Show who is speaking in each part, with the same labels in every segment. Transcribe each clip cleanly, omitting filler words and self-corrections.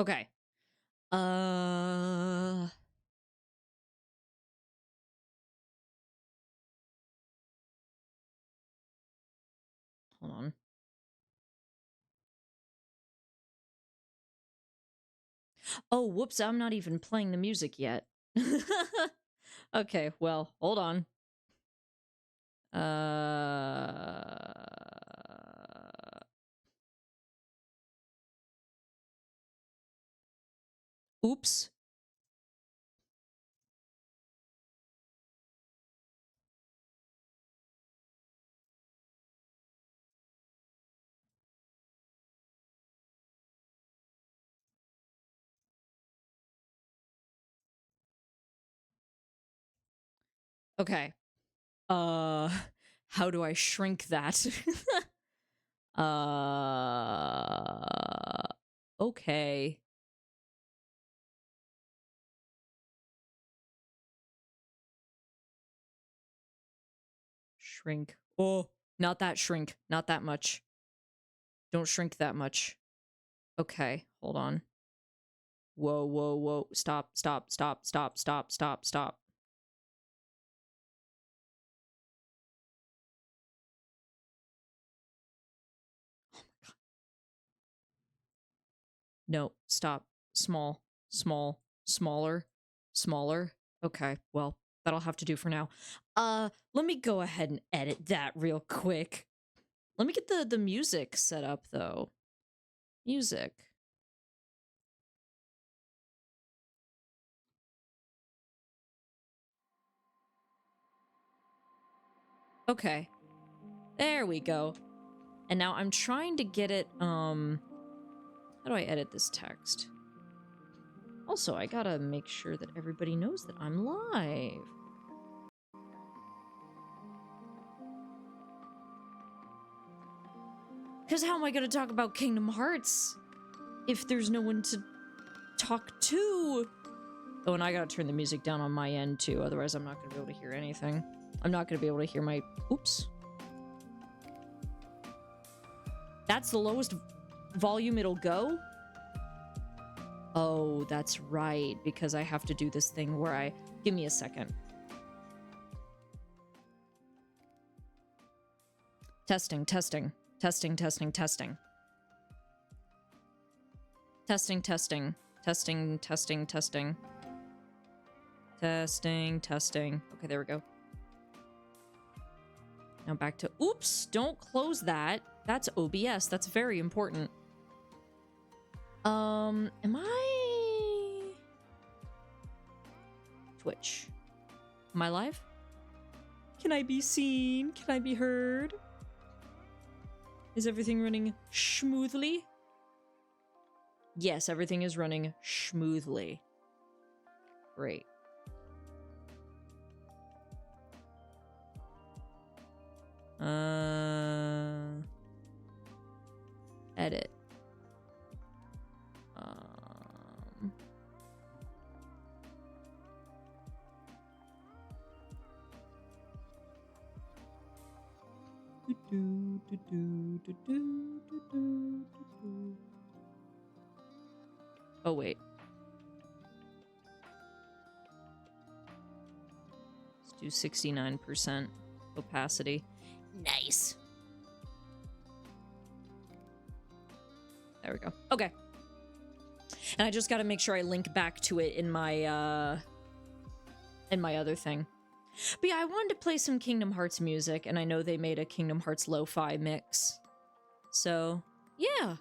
Speaker 1: Okay. Hold on. Oh, whoops, I'm not even playing the music yet. Okay, well, hold on. Oops. Okay. How do I shrink that? Okay. Shrink. Oh, not that shrink. Not that much. Don't shrink that much. Okay, hold on. Whoa, whoa, whoa. Stop, stop, stop, stop, stop, stop, stop. Oh my god. No, stop. Small, small, smaller, smaller. Okay, well, that'll have to do for now. Let me go ahead and edit that real quick. Let me get the music set up, though. Music. Okay. There we go. And now I'm trying to get it, how do I edit this text? Also, I gotta make sure that everybody knows that I'm live. Because how am I gonna talk about Kingdom Hearts if there's no one to talk to? Oh, and I gotta turn the music down on my end, too. Otherwise, I'm not gonna be able to hear anything. I'm not gonna be able to hear my... Oops. That's the lowest volume it'll go? Oh, that's right, because I have to do this thing where I... Give me a second. Testing, testing. Testing, testing, testing. Testing, testing. Testing, testing, testing. Testing, testing. Okay, there we go. Now back to... Oops! Don't close that. That's OBS. That's very important. Am I... Twitch. Am I live? Can I be seen? Can I be heard? Is everything running smoothly? Yes, everything is running smoothly. Great. Edit. Oh, wait. Let's do 69% opacity. Nice. There we go. Okay. And I just got to make sure I link back to it in my other thing. But yeah, I wanted to play some Kingdom Hearts music, and I know they made a Kingdom Hearts lo-fi mix. So, yeah.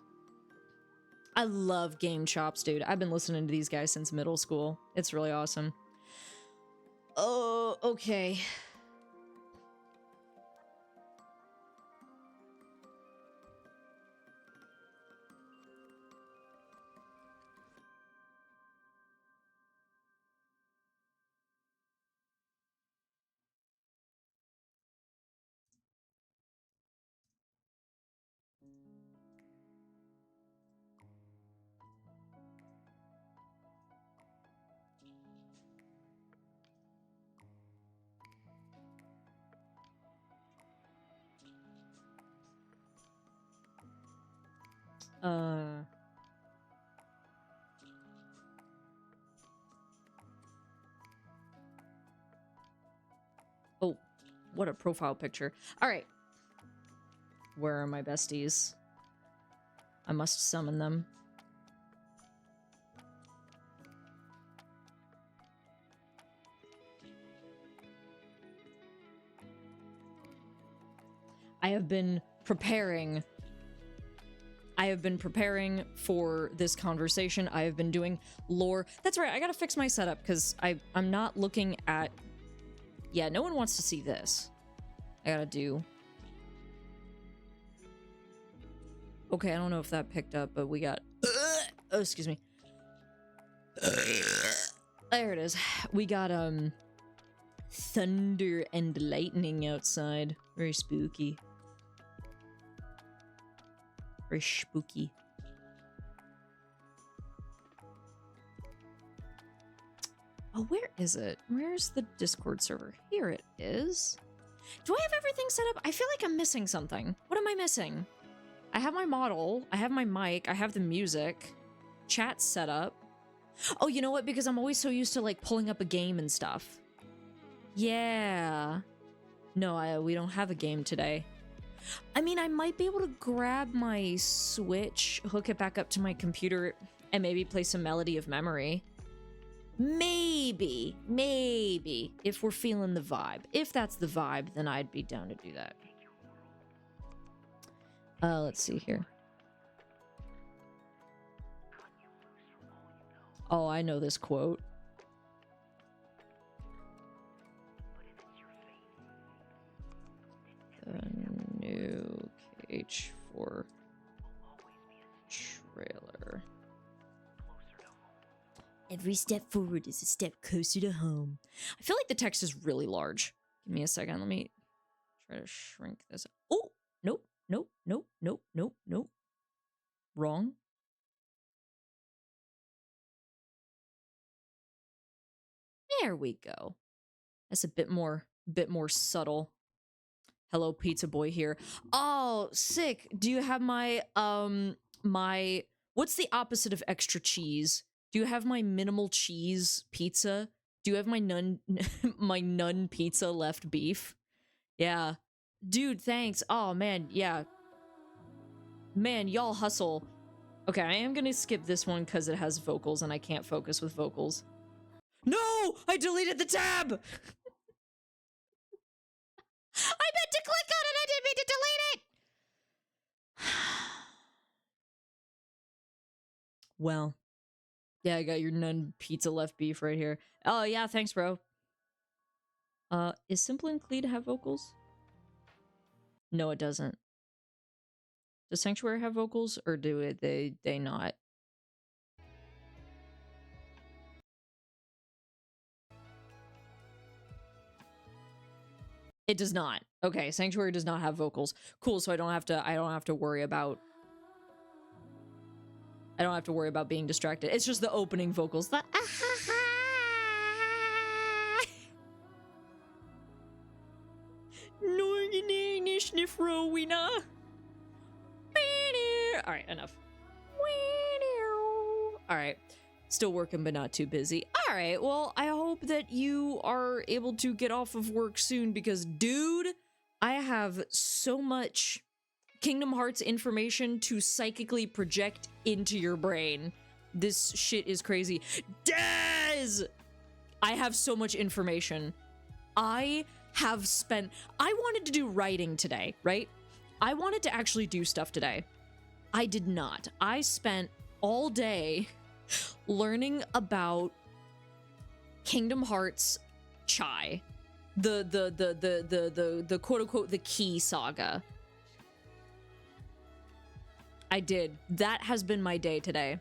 Speaker 1: I love Game Chops, dude. I've been listening to these guys since middle school. It's really awesome. Oh, okay. what a profile picture. All right. Where are my besties? I must summon them. I have been preparing for this conversation. I have been doing lore. That's right, I gotta fix my setup because I'm not looking at... Yeah, no one wants to see this. I gotta do... Okay, I don't know if that picked up, but we got... Oh, excuse me. There it is. We got, thunder and lightning outside. Very spooky. Very spooky. Oh, where is it? Where's the Discord server? Here it is. Do I have everything set up? I feel like I'm missing something. What am I missing? I have my model. I have my mic. I have the music. Chat's set up. Oh, you know what? Because I'm always so used to, like, pulling up a game and stuff. Yeah. No, we don't have a game today. I mean, I might be able to grab my Switch, hook it back up to my computer, and maybe play some Melody of Memory. Maybe, if we're feeling the vibe. If that's the vibe, then I'd be down to do that. Let's see here. Oh, I know this quote. The new KH4 trailer. Every step forward is a step closer to home. I feel like the text is really large. Give me a second. Let me try to shrink this. Oh, nope. Wrong. There we go. That's a bit more subtle. Hello, pizza boy here. Oh, sick. Do you have my, what's the opposite of extra cheese? Do you have my minimal cheese pizza? Do you have my none pizza left beef? Yeah. Dude, thanks. Oh, man, yeah. Man, y'all hustle. Okay, I am gonna skip this one because it has vocals and I can't focus with vocals. No! I deleted the tab! I meant to click on it! I didn't mean to delete it! Well. Yeah, I got your none pizza left beef right here. Oh, yeah, thanks, bro. Is Simple and Clean have vocals? No, it doesn't. Does Sanctuary have vocals, or do they not? It does not. Okay, Sanctuary does not have vocals. Cool, so I don't have to worry about being distracted. It's just the opening vocals. The Alright, enough. Alright. Still working, but not too busy. Alright, well, I hope that you are able to get off of work soon because, dude, I have so much Kingdom Hearts information to psychically project into your brain. This shit is crazy. Des! I have so much information. I wanted to do writing today, right? I wanted to actually do stuff today. I did not. I spent all day learning about Kingdom Hearts Chai, the quote unquote the Key Saga. I did. That has been my day today.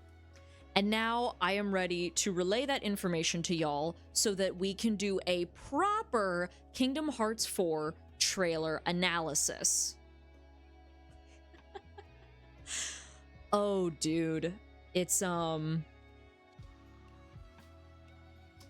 Speaker 1: And now I am ready to relay that information to y'all so that we can do a proper Kingdom Hearts 4 trailer analysis. Oh, dude. It's,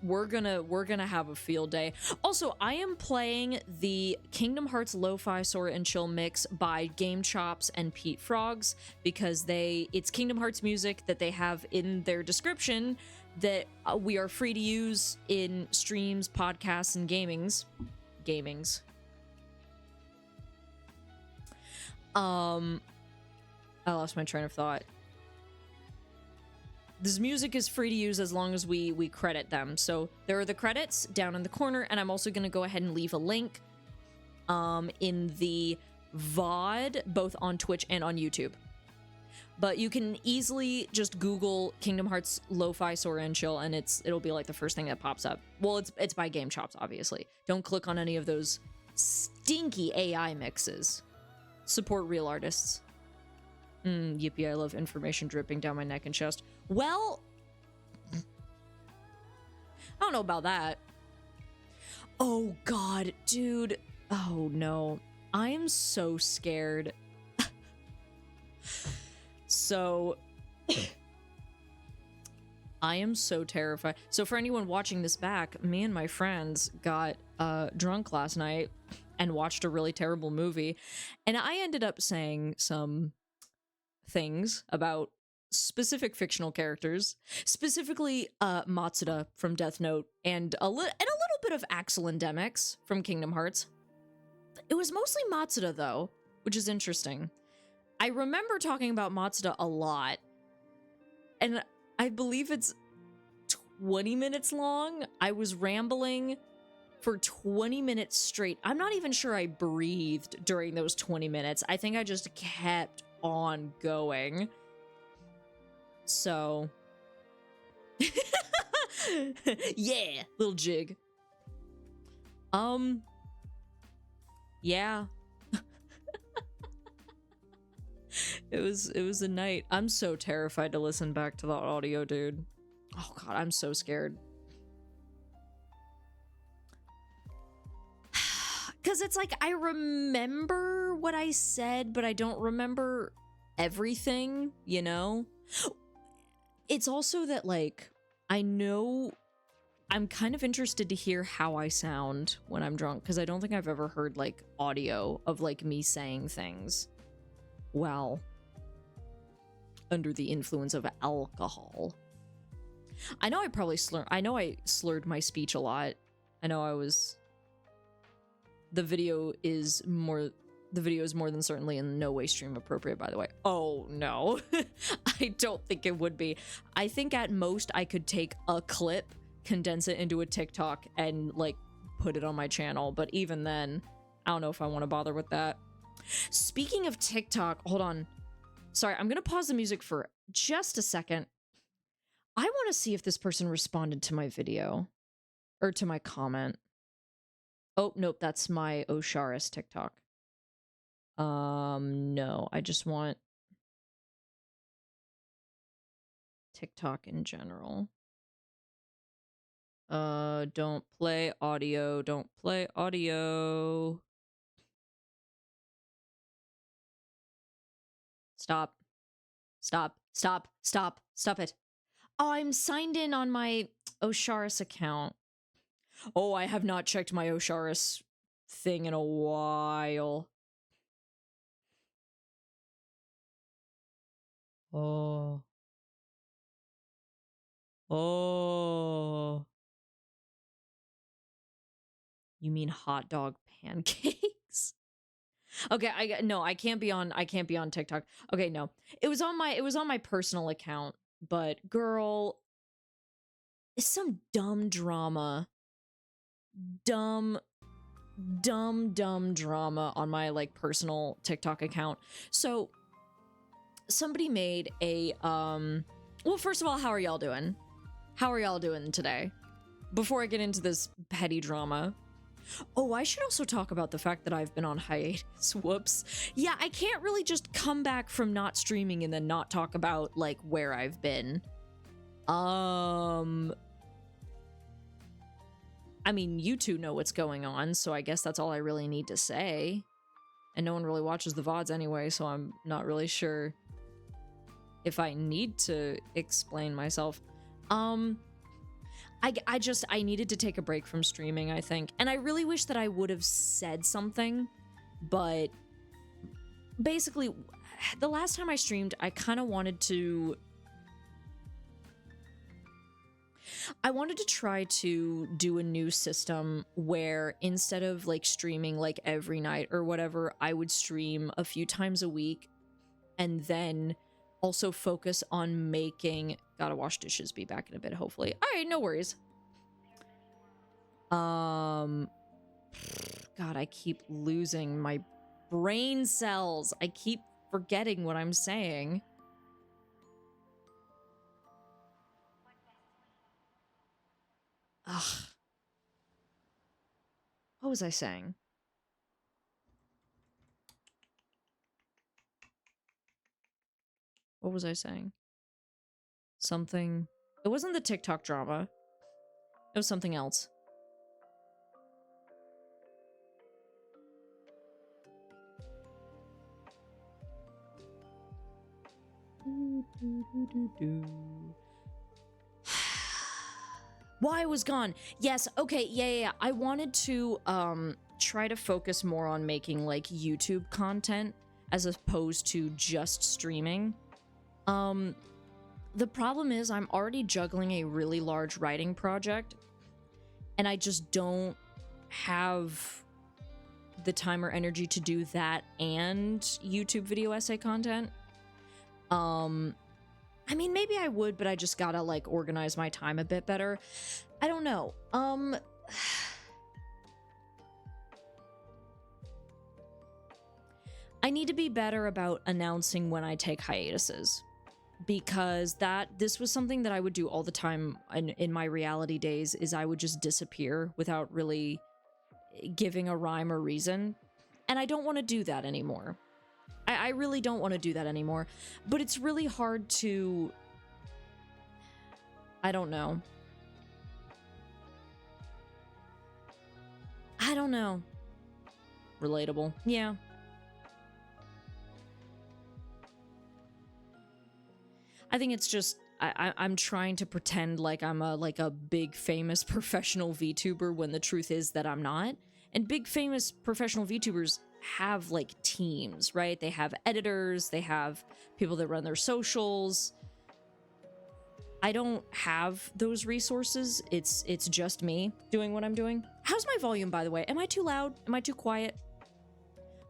Speaker 1: we're gonna have a field day. Also, I am playing the Kingdom Hearts Lo-Fi Sora and Chill mix by Game Chops and Pete Frogs because it's Kingdom Hearts music that they have in their description that we are free to use in streams, podcasts, and gamings. I lost my train of thought. This music is free to use as long as we credit them. So there are the credits down in the corner, and I'm also going to go ahead and leave a link in the VOD, both on Twitch and on YouTube. But you can easily just Google Kingdom Hearts Lo-Fi Sora and Chill, and it'll be like the first thing that pops up. Well, it's by Game Chops, obviously. Don't click on any of those stinky AI mixes. Support real artists. Yippee, I love information dripping down my neck and chest. Well, I don't know about that. Oh god, dude. Oh no. I am so scared. So I am so terrified. So for anyone watching this back, me and my friends got drunk last night and watched a really terrible movie, and I ended up saying some things about specific fictional characters, specifically Matsuda from Death Note, and a little bit of Axel and Demix from Kingdom Hearts. It was mostly Matsuda though, which is interesting. I remember talking about Matsuda a lot, and I believe it's 20 minutes long. I was rambling for 20 minutes straight. I'm not even sure I breathed during those 20 minutes. I think I just kept on going. So yeah, little jig. Yeah. It was a night. I'm so terrified to listen back to that audio, dude. Oh god, I'm so scared. Cause it's like I remember what I said, but I don't remember everything, you know? It's also that, like, I know I'm kind of interested to hear how I sound when I'm drunk, because I don't think I've ever heard, like, audio of, like, me saying things while under the influence of alcohol. I know I probably I slurred my speech a lot. I know I was... The video is more than certainly in no way stream appropriate, by the way. Oh, no. I don't think it would be. I think at most I could take a clip, condense it into a TikTok, and, like, put it on my channel. But even then, I don't know if I want to bother with that. Speaking of TikTok, hold on. Sorry, I'm going to pause the music for just a second. I want to see if this person responded to my video. Or to my comment. Oh, nope, that's my Osharis TikTok. No, I just want TikTok in general. Don't play audio, don't play audio. Stop. Stop, stop, stop, stop it. Oh, I'm signed in on my Osharis account. Oh, I have not checked my Osharis thing in a while. Oh. Oh. You mean hot dog pancakes? Okay, I can't be on TikTok. Okay, no. It was on my personal account, but girl, it's some dumb drama. Dumb drama on my, like, personal TikTok account. So somebody made a well, first of all, how are y'all doing? How are y'all doing today? Before I get into this petty drama. Oh, I should also talk about the fact that I've been on hiatus. Whoops. Yeah, I can't really just come back from not streaming and then not talk about, like, where I've been. I mean, you two know what's going on, so I guess that's all I really need to say. And no one really watches the VODs anyway, so I'm not really sure if I need to explain myself. I needed to take a break from streaming, I think. And I really wish that I would have said something, but basically, the last time I streamed, I kind of wanted to... I wanted to try to do a new system where instead of like streaming like every night or whatever, I would stream a few times a week and then also focus on making... Gotta wash dishes, be back in a bit, hopefully. All right, no worries. God, I keep losing my brain cells. I keep forgetting what I'm saying. Ugh. What was I saying? What was I saying? Something... It wasn't the TikTok drama. It was something else. Why I was gone. Yes, okay, yeah. I wanted to try to focus more on making like YouTube content as opposed to just streaming. The problem is I'm already juggling a really large writing project and I just don't have the time or energy to do that and YouTube video essay content. I mean, maybe I would, but I just gotta, like, organize my time a bit better. I don't know. I need to be better about announcing when I take hiatuses. Because this was something that I would do all the time in my reality days, is I would just disappear without really giving a rhyme or reason. And I don't want to do that anymore. I really don't want to do that anymore, but it's really hard to... I don't know. I don't know. Relatable. Yeah. I think it's just... I'm trying to pretend like I'm a big famous professional VTuber when the truth is that I'm not. And big famous professional VTubers have like teams, right? They have editors, they have people that run their socials. I don't have those resources. It's just me doing what I'm doing. How's my volume, by the way? Am I too loud? Am I too quiet?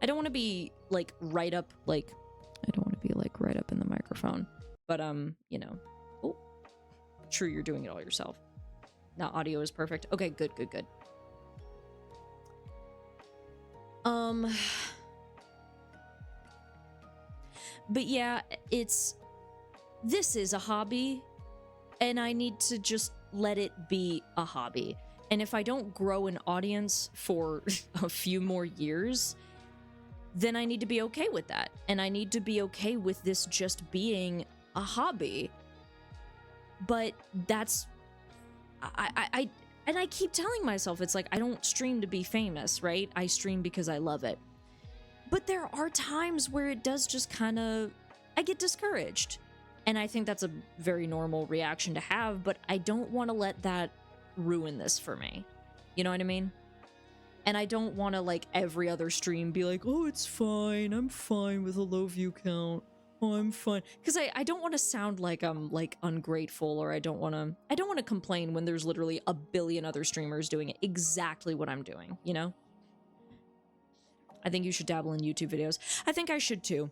Speaker 1: I don't want to be like right up in the microphone. But you know. Oh. True, you're doing it all yourself. Now audio is perfect. Okay, good. But yeah, this is a hobby, and I need to just let it be a hobby. And if I don't grow an audience for a few more years, then I need to be okay with that. And I need to be okay with this just being a hobby. But that's... And I keep telling myself, it's like, I don't stream to be famous, right? I stream because I love it. But there are times where it does just kind of... I get discouraged. And I think that's a very normal reaction to have, but I don't want to let that ruin this for me. You know what I mean? And I don't want to, like, every other stream be like, oh, it's fine. I'm fine with a low view count. Oh, I'm fine. Because I don't want to sound like I'm, like, ungrateful, or I don't want to complain when there's literally a billion other streamers doing exactly what I'm doing, you know? I think you should dabble in YouTube videos. I think I should too.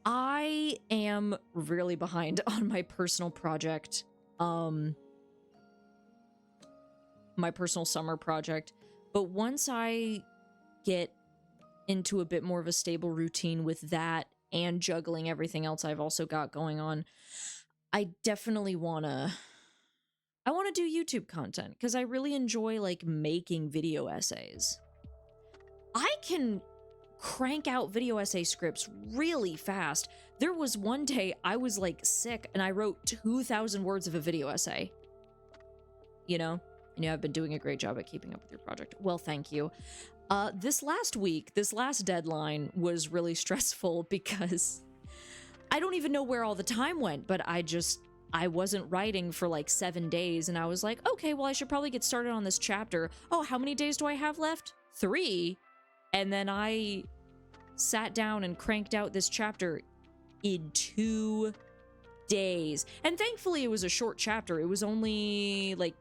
Speaker 1: I am really behind on my personal project. My personal summer project. But once I get into a bit more of a stable routine with that and juggling everything else I've also got going on, I definitely want to do YouTube content because I really enjoy like making video essays. I can crank out video essay scripts really fast. There was one day I was like sick and I wrote 2,000 words of a video essay. You know? And I've been doing a great job at keeping up with your project. Well, thank you. This last deadline was really stressful because I don't even know where all the time went, but I wasn't writing for like 7 days and I was like, okay, well, I should probably get started on this chapter. Oh, how many days do I have left? 3. And then I sat down and cranked out this chapter in 2 days. And thankfully it was a short chapter. It was only like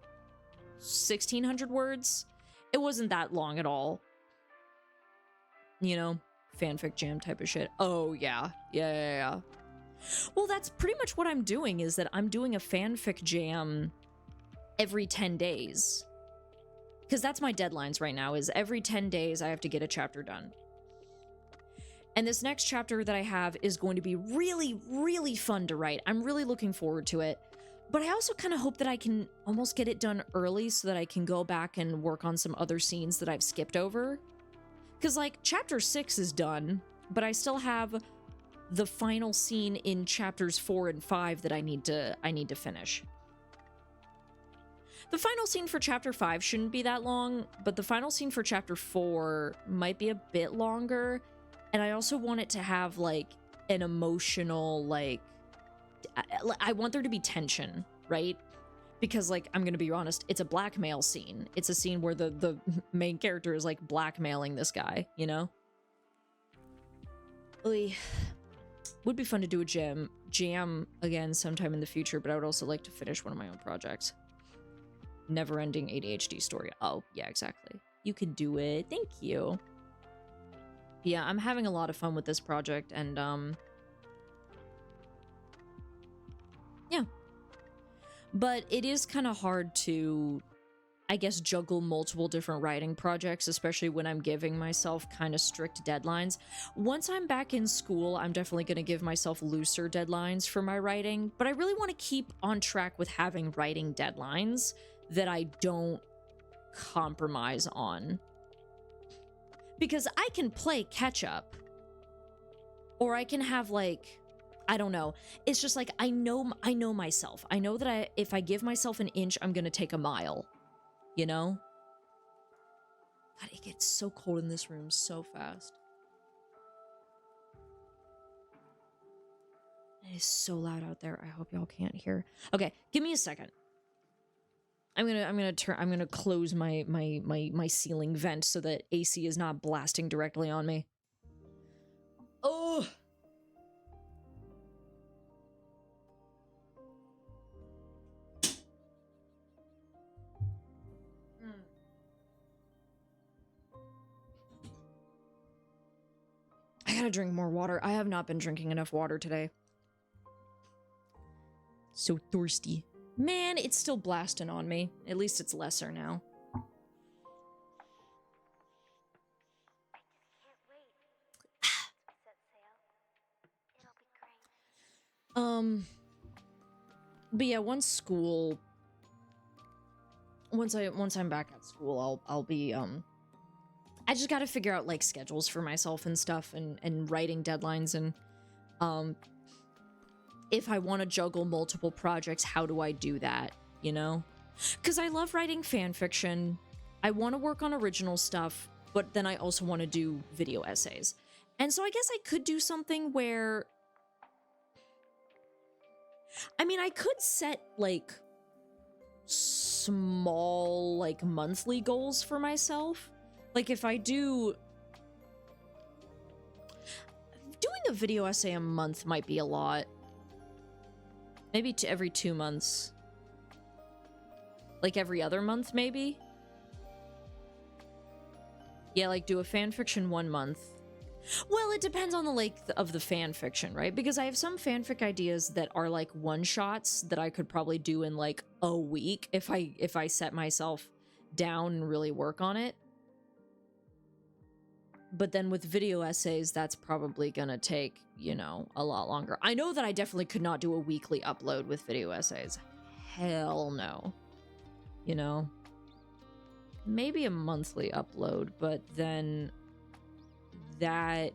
Speaker 1: 1,600 words. It wasn't that long at all. You know, fanfic jam type of shit. Oh, yeah. Yeah. Well, that's pretty much what I'm doing, is that I'm doing a fanfic jam every 10 days. Because that's my deadlines right now, is every 10 days I have to get a chapter done. And this next chapter that I have is going to be really, really fun to write. I'm really looking forward to it. But I also kind of hope that I can almost get it done early so that I can go back and work on some other scenes that I've skipped over. Because, like, chapter 6 is done, but I still have the final scene in chapters 4 and 5 that I need to finish. The final scene for chapter 5 shouldn't be that long, but the final scene for chapter 4 might be a bit longer. And I also want it to have, like, an emotional, like, I want there to be tension, right? Because, like, I'm gonna be honest, it's a blackmail scene. It's a scene where the main character is, like, blackmailing this guy, you know? Oy. Would be fun to do a jam again sometime in the future, but I would also like to finish one of my own projects. Never-ending ADHD story. Oh, yeah, exactly. You can do it. Thank you. Yeah, I'm having a lot of fun with this project, and, yeah. But it is kind of hard to, I guess, juggle multiple different writing projects, especially when I'm giving myself kind of strict deadlines. Once I'm back in school, I'm definitely going to give myself looser deadlines for my writing, but I really want to keep on track with having writing deadlines that I don't compromise on. Because I can play catch up, or I can have, like, I don't know. It's just like, I know myself. I know that if I give myself an inch, I'm going to take a mile. You know? God, it gets so cold in this room so fast. It is so loud out there. I hope y'all can't hear. Okay, give me a second. I'm gonna close my ceiling vent so that AC is not blasting directly on me. Oh. I gotta drink more water. I have not been drinking enough water today. So thirsty. Man, it's still blasting on me. At least it's lesser now. But yeah, once I'm back at school, I'll be, I just gotta figure out, like, schedules for myself and stuff, and writing deadlines, and, if I want to juggle multiple projects, how do I do that, you know? Because I love writing fan fiction. I want to work on original stuff, but then I also want to do video essays. And so I guess I could do something where... I mean, I could set, like, small, like, monthly goals for myself. Like, if I do... Doing a video essay a month might be a lot. Maybe every 2 months. Like every other month, maybe? Yeah, like do a fanfiction 1 month. Well, it depends on the length of the fanfiction, right? Because I have some fanfic ideas that are like one-shots that I could probably do in like a week if I set myself down and really work on it. But then with video essays, that's probably gonna take, you know, a lot longer. I know that I definitely could not do a weekly upload with video essays. Hell no. You know? Maybe a monthly upload, but then that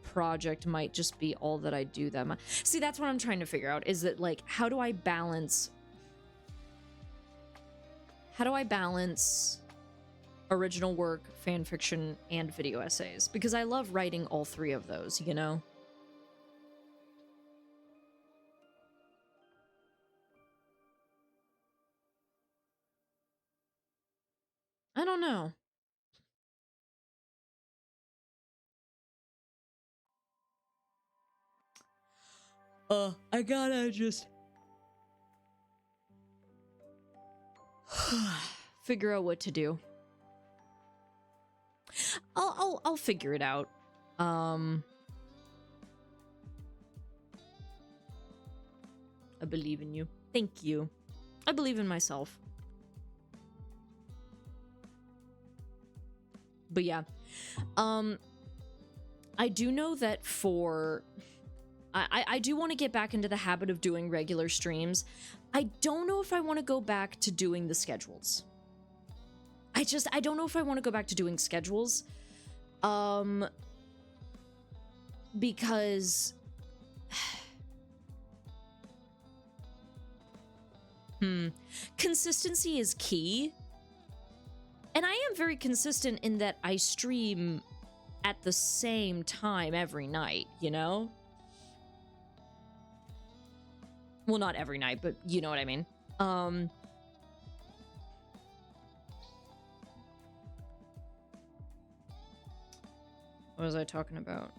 Speaker 1: project might just be all that I do that much. See, that's what I'm trying to figure out, is that, like, how do I balance original work, fan fiction, and video essays? Because I love writing all 3 of those, you know? I don't know. I gotta just figure out what to do. I'll figure it out. I believe in you. Thank you. I believe in myself. But yeah. I do know that for... I do want to get back into the habit of doing regular streams. I don't know if I want to go back to doing the schedules. I don't know if I want to go back to doing schedules. Because... Consistency is key. And I am very consistent in that I stream at the same time every night, you know? Well, not every night, but you know what I mean. What was I talking about?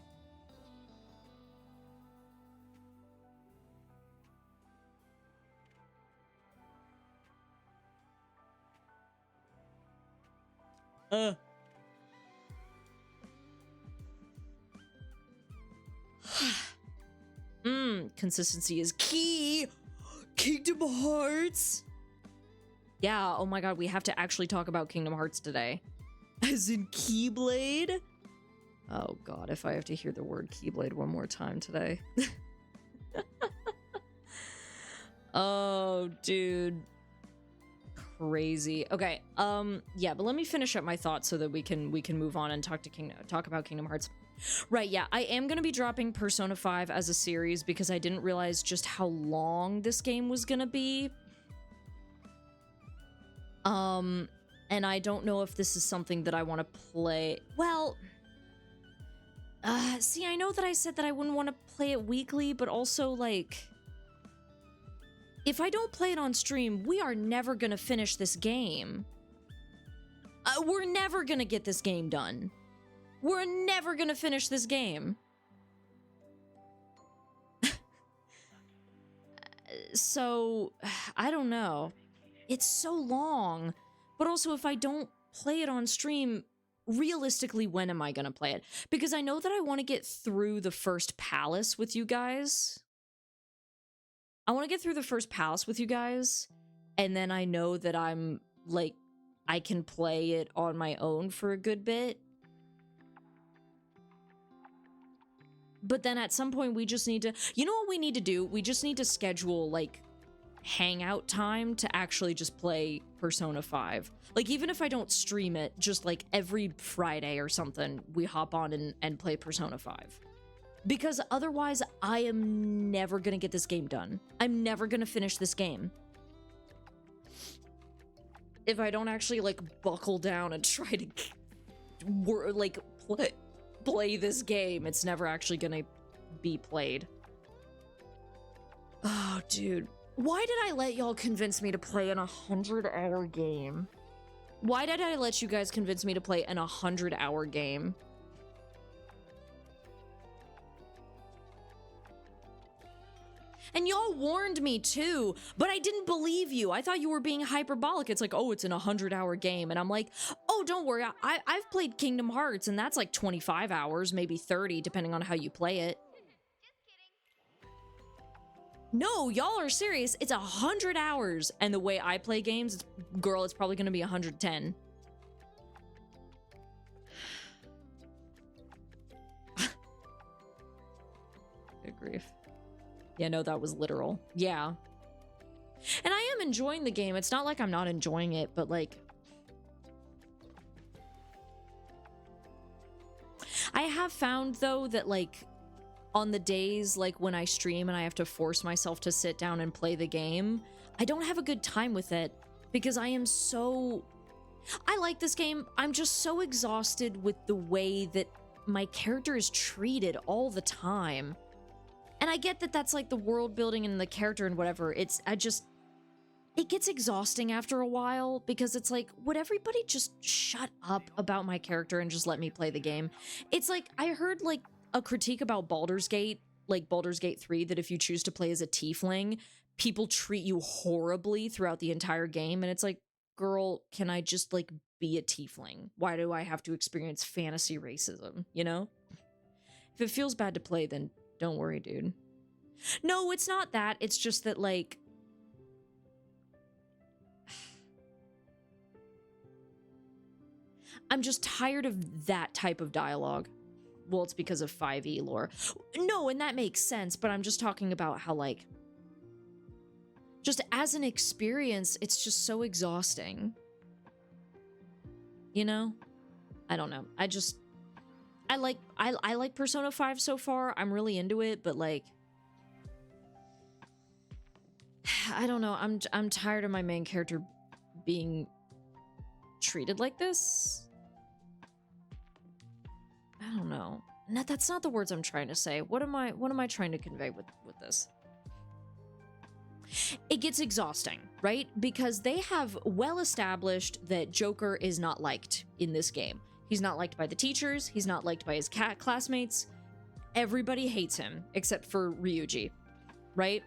Speaker 1: Consistency is key. Kingdom Hearts. Yeah, oh my god, we have to actually talk about Kingdom Hearts today. As in Keyblade? Oh god, if I have to hear the word Keyblade one more time today. Oh, dude. Crazy. Okay, yeah, but let me finish up my thoughts so that we can move on and talk about Kingdom Hearts. Right, yeah, I am going to be dropping Persona 5 as a series because I didn't realize just how long this game was going to be. And I don't know if this is something that I want to play. Well, see, I know that I said that I wouldn't want to play it weekly, but also, like, if I don't play it on stream, we are never going to finish this game. We're never going to get this game done. We're never gonna finish this game. So, I don't know. It's so long. But also, if I don't play it on stream, realistically, when am I gonna play it? Because I know that I want to get through the first palace with you guys. I want to get through the first palace with you guys. And then I know that I'm, like, I can play it on my own for a good bit. But then at some point we just need to, you know what we need to do? We just need to schedule, like, hangout time to actually just play Persona 5. Like, even if I don't stream it, just like every Friday or something, we hop on and play Persona 5. Because otherwise, I am never gonna get this game done. I'm never gonna finish this game. If I don't actually, like, buckle down and try to, like, play this game, it's never actually gonna be played. Oh, dude. Why did I let y'all convince me to play an 100-hour game? Why did I let you guys convince me to play an 100-hour game? And y'all warned me too, but I didn't believe you. I thought you were being hyperbolic. It's like, oh, it's an 100-hour game. And I'm like, oh, don't worry. I've played Kingdom Hearts, and that's like 25 hours, maybe 30, depending on how you play it. No, y'all are serious. It's 100 hours. And the way I play games, girl, it's probably going to be 110. Good grief. Yeah, no, that was literal. Yeah. And I am enjoying the game. It's not like I'm not enjoying it, but like... I have found, though, that like... on the days like when I stream and I have to force myself to sit down and play the game, I don't have a good time with it because I am so... I like this game. I'm just so exhausted with the way that my character is treated all the time. And I get that that's like the world building and the character and whatever. It gets exhausting after a while because it's like, would everybody just shut up about my character and just let me play the game? It's like, I heard like a critique about Baldur's Gate like Baldur's Gate 3, that if you choose to play as a tiefling, people treat you horribly throughout the entire game. And it's like, girl, can I just like be a tiefling? Why do I have to experience fantasy racism, you know? If it feels bad to play, then don't worry, dude. No, it's not that. It's just that, like, I'm just tired of that type of dialogue. Well, it's because of 5e lore. No, and that makes sense, but I'm just talking about how, like, just as an experience, it's just so exhausting. You know? I don't know. I like Persona 5 so far. I'm really into it, but like, I don't know. I'm tired of my main character being treated like this. I don't know. No, that's not the words I'm trying to say. What am I trying to convey with this? It gets exhausting, right? Because they have well established that Joker is not liked in this game. He's not liked by the teachers. He's not liked by his classmates. Everybody hates him except for Ryuji, right?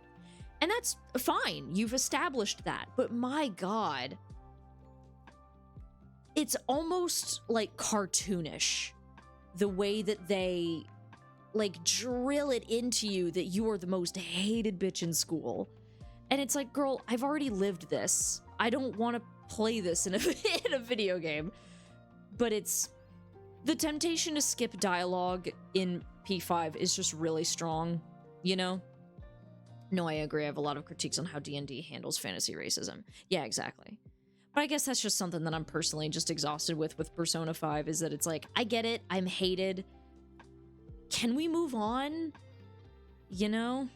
Speaker 1: And that's fine. You've established that. But my God, it's almost like cartoonish the way that they like drill it into you that you are the most hated bitch in school. And it's like, girl, I've already lived this. I don't want to play this in a video game. But it's... the temptation to skip dialogue in P5 is just really strong, you know? No, I agree. I have a lot of critiques on how D&D handles fantasy racism. Yeah, exactly. But I guess that's just something that I'm personally just exhausted with Persona 5, is that it's like, I get it. I'm hated. Can we move on? You know?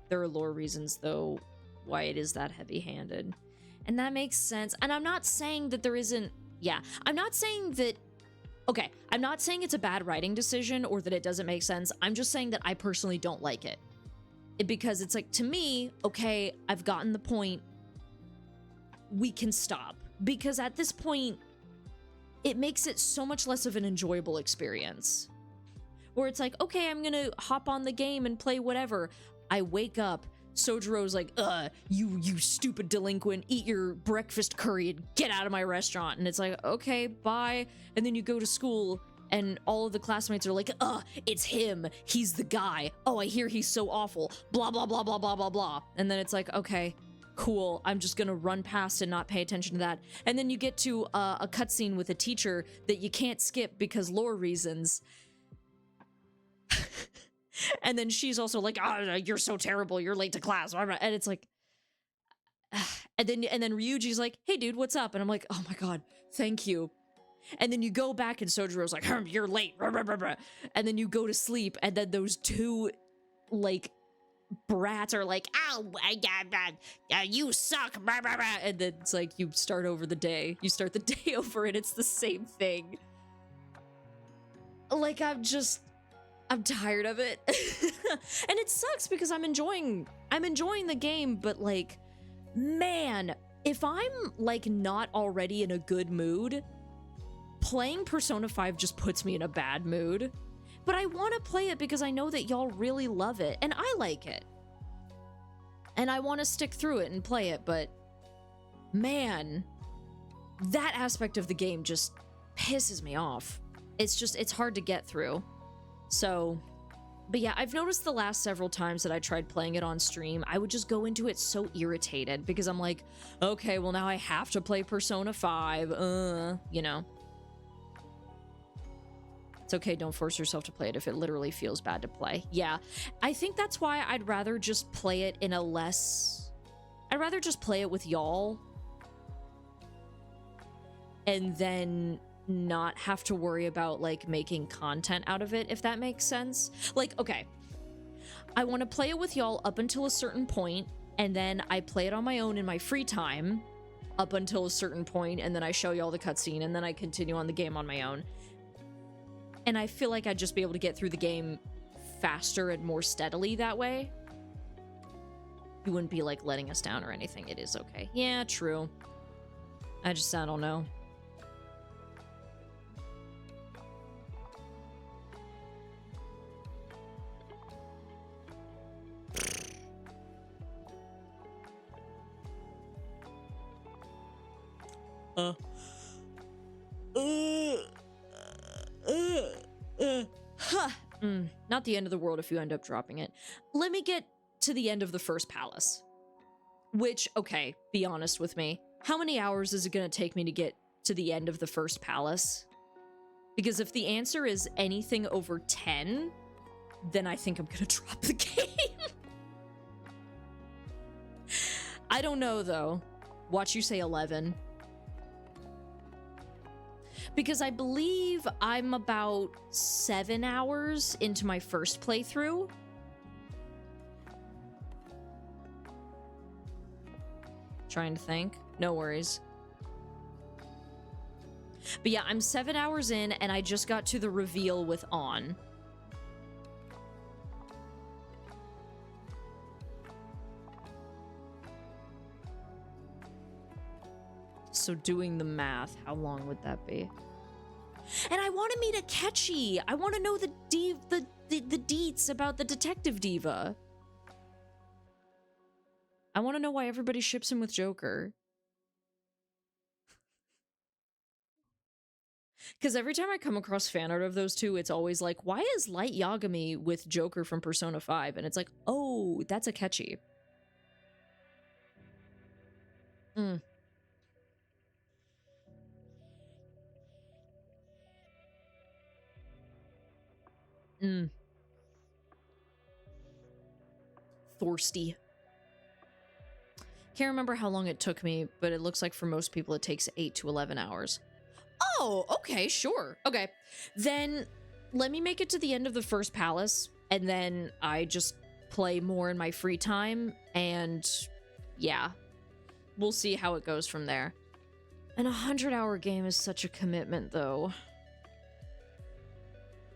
Speaker 1: There are lore reasons, though, why it is that heavy-handed. And that makes sense. And I'm not saying that there isn't... yeah, I'm not saying that... okay, I'm not saying it's a bad writing decision or that it doesn't make sense. I'm just saying that I personally don't like it. Because it's like, to me, okay, I've gotten the point. We can stop. Because at this point, it makes it so much less of an enjoyable experience. Where it's like, okay, I'm gonna hop on the game and play whatever. I wake up, Sojiro's like, you stupid delinquent, eat your breakfast curry and get out of my restaurant. And it's like, okay, bye. And then you go to school and all of the classmates are like, it's him. He's the guy. Oh, I hear he's so awful. Blah, blah, blah, blah, blah, blah, blah. And then it's like, okay, cool. I'm just gonna run past and not pay attention to that. And then you get to a cutscene with a teacher that you can't skip because lore reasons. And then she's also like, you're so terrible, you're late to class. And it's like, and then Ryuji's like, hey dude, what's up? And I'm like, oh my God, thank you. And then you go back and Sojiro's like, you're late. And then you go to sleep, and then those two like brats are like, oh my God, you suck. And then it's like, you start over the day. You start the day over and it's the same thing. Like, I'm tired of it. And it sucks because I'm enjoying the game, but like, man, if I'm like not already in a good mood, playing Persona 5 just puts me in a bad mood. But I want to play it because I know that y'all really love it and I like it. And I want to stick through it and play it, but man, that aspect of the game just pisses me off. It's hard to get through. So, but yeah, I've noticed the last several times that I tried playing it on stream, I would just go into it so irritated because I'm like, okay, well now I have to play Persona 5, you know. It's okay, don't force yourself to play it if it literally feels bad to play. Yeah, I think that's why I'd rather just play it in a less... I'd rather just play it with y'all and then not have to worry about like making content out of it, if that makes sense. Like, okay, I want to play it with y'all up until a certain point, and then I play it on my own in my free time up until a certain point, and then I show y'all the cutscene, and then I continue on the game on my own. And I feel like I'd just be able to get through the game faster and more steadily that way. You wouldn't be like letting us down or anything. It is okay. Yeah, true. I don't know. Not the end of the world if you end up dropping it. Let me get to the end of the first palace. Which, okay, be honest with me. How many hours is it gonna take me to get to the end of the first palace? Because if the answer is anything over 10, then I think I'm gonna drop the game. I don't know, though. Watch you say 11. Because I believe I'm about 7 hours into my first playthrough. Trying to think. No worries. But yeah, I'm 7 hours in, and I just got to the reveal with On. So doing the math, how long would that be? And I want to meet Akechi. I want to know the deets about the detective diva. I want to know why everybody ships him with Joker. Because every time I come across fan art of those two, it's always like, why is Light Yagami with Joker from Persona 5? And it's like, oh, that's Akechi. Thirsty. Can't remember how long it took me, but it looks like for most people it takes 8 to 11 hours. Oh, okay, sure. Okay. Then let me make it to the end of the first palace, and then I just play more in my free time, and yeah. We'll see how it goes from there. An 100-hour game is such a commitment, though.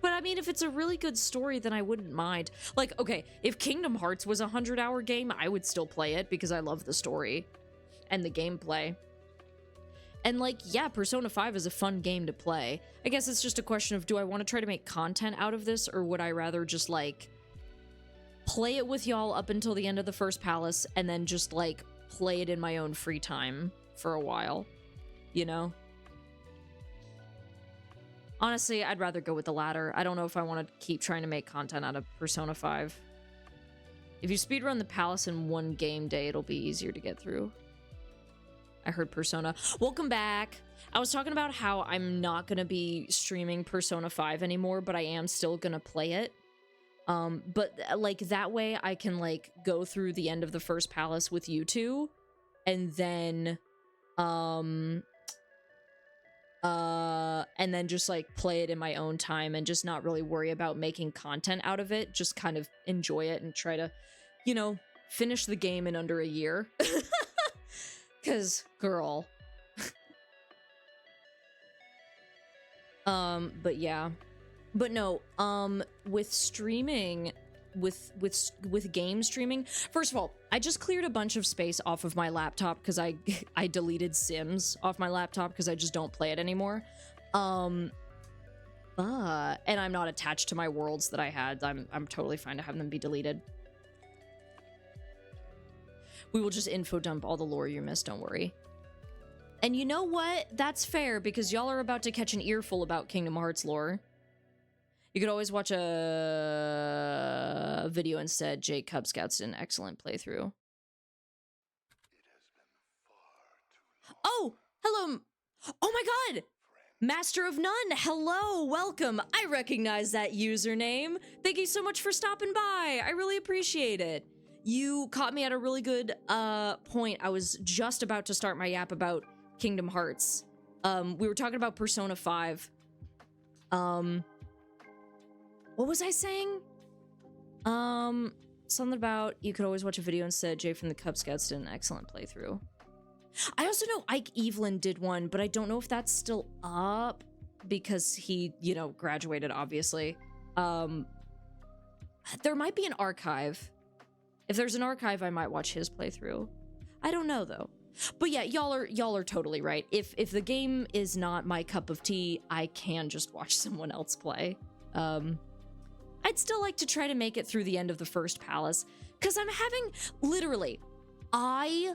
Speaker 1: But I mean, if it's a really good story, then I wouldn't mind. Like, okay, if Kingdom Hearts was a 100-hour game, I would still play it because I love the story and the gameplay. And like, yeah, Persona 5 is a fun game to play. I guess it's just a question of, do I want to try to make content out of this, or would I rather just, like, play it with y'all up until the end of the first palace and then just, like, play it in my own free time for a while, you know? Honestly, I'd rather go with the latter. I don't know if I want to keep trying to make content out of Persona 5. If you speedrun the palace in one game day, it'll be easier to get through. I heard Persona. Welcome back! I was talking about how I'm not going to be streaming Persona 5 anymore, but I am still going to play it. But, like, that way I can, like, go through the end of the first palace with you two, and then just, like, play it in my own time and just not really worry about making content out of it. Just kind of enjoy it and try to, you know, finish the game in under a year. 'Cause, girl. But yeah. But no, with streaming, with game streaming, first of all, I just cleared a bunch of space off of my laptop because I deleted Sims off my laptop because I just don't play it anymore. And I'm not attached to my worlds that I had. I'm totally fine to have them be deleted. We will just info dump all the lore you missed, don't worry. And you know what? That's fair, because y'all are about to catch an earful about Kingdom Hearts lore. You could always watch a video instead. Jake Cub Scouts did an excellent playthrough. Oh, hello. Oh my god. Master of None, hello, welcome. I recognize that username. Thank you so much for stopping by. I really appreciate it. You caught me at a really good point. I was just about to start my yap about Kingdom Hearts. We were talking about Persona 5. What was I saying? Something about you could always watch a video instead. Jay from the Cub Scouts did an excellent playthrough. I also know Ike Evelyn did one, but I don't know if that's still up because he, you know, graduated, obviously. There might be an archive. If there's an archive, I might watch his playthrough. I don't know, though. But yeah, y'all are totally right. If the game is not my cup of tea, I can just watch someone else play. I'd still like to try to make it through the end of the first palace, because I'm having, literally, I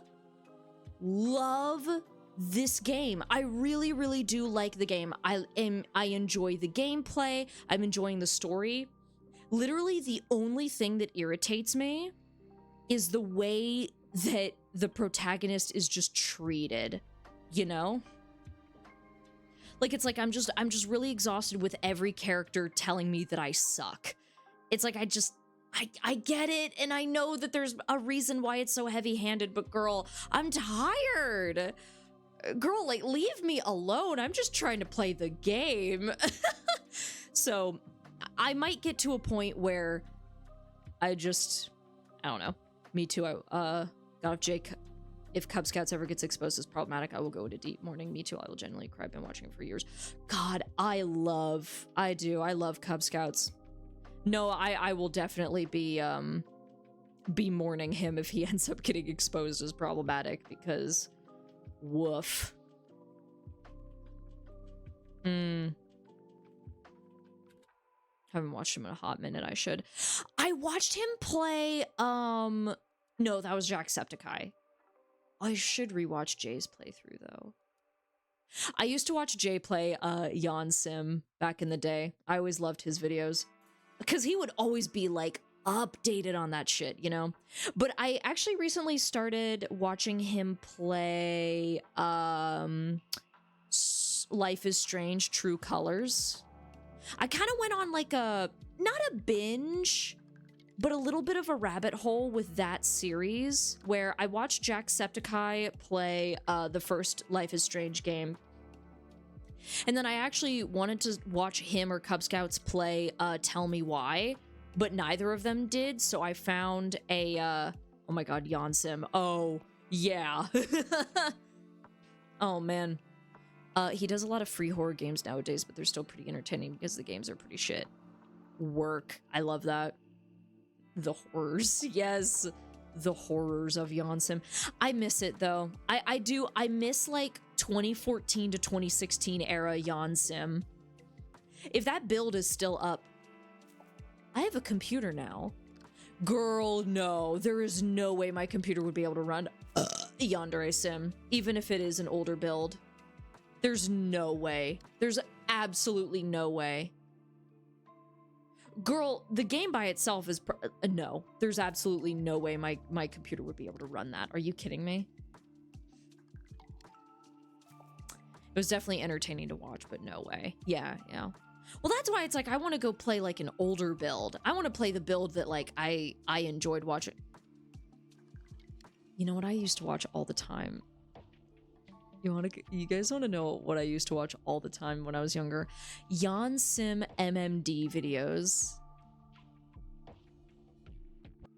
Speaker 1: love this game. I really, really do like the game. I enjoy the gameplay. I'm enjoying the story. Literally, the only thing that irritates me is the way that the protagonist is just treated, you know? Like, it's like I'm just really exhausted with every character telling me that I suck. It's like I get it, and I know that there's a reason why it's so heavy-handed, but girl, I'm tired. Girl, like, leave me alone. I'm just trying to play the game. So, I might get to a point where I don't know. Me too. God, if if Cub Scouts ever gets exposed as problematic, I will go into deep mourning. Me too. I will genuinely cry. I've been watching it for years. God, I love Cub Scouts. No, I will definitely be mourning him if he ends up getting exposed as problematic, because woof. Haven't watched him in a hot minute. I should. I watched him play, no, that was Jacksepticeye. I should rewatch Jay's playthrough, though. I used to watch Jay play, Jan Sim back in the day. I always loved his videos, because he would always be, like, updated on that shit, you know? But I actually recently started watching him play, Life is Strange: True Colors. I kind of went on, like, not a binge, but a little bit of a rabbit hole with that series, where I watched Jacksepticeye play the first Life is Strange game. And then I actually wanted to watch him or Cub Scouts play Tell Me Why, but neither of them did, so I found a, oh my god, Jan Sim. Oh, yeah. Oh, man. He does a lot of free horror games nowadays, but they're still pretty entertaining because the games are pretty shit. Work. I love that. The horrors. Yes. The horrors of Jan Sim. I miss it, though. I do. I miss, like, 2014 to 2016 era Jan Sim. If that build is still up, I have a computer now. Girl, no. There is no way my computer would be able to run Yandere Sim, even if it is an older build. There's no way. There's absolutely no way. Girl, the game by itself is... no. There's absolutely no way my computer would be able to run that. Are you kidding me? It was definitely entertaining to watch, but no way. Yeah. Well, that's why it's like, I want to go play, like, an older build. I want to play the build that, like, I enjoyed watching. You know what I used to watch all the time? You guys want to know what I used to watch all the time when I was younger? Jan Sim MMD videos.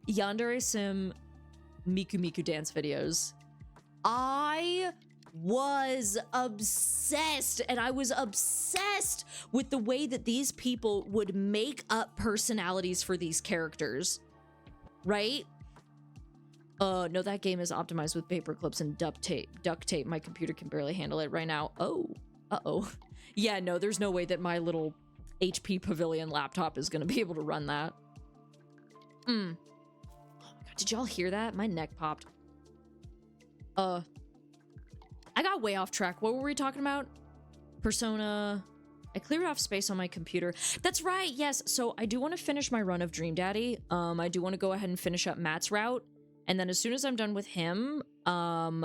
Speaker 1: Yandere Sim Miku Miku dance videos. I was obsessed, and I was obsessed with the way that these people would make up personalities for these characters. Right? No, that game is optimized with paper clips and duct tape. My computer can barely handle it right now. Oh, uh-oh. Yeah, no, there's no way that my little HP Pavilion laptop is gonna be able to run that. Oh my god, did y'all hear that? My neck popped. I got way off track. What were we talking about? Persona. I cleared off space on my computer. That's right, yes. So I do want to finish my run of Dream Daddy. I do want to go ahead and finish up Matt's route. And then as soon as I'm done with him, I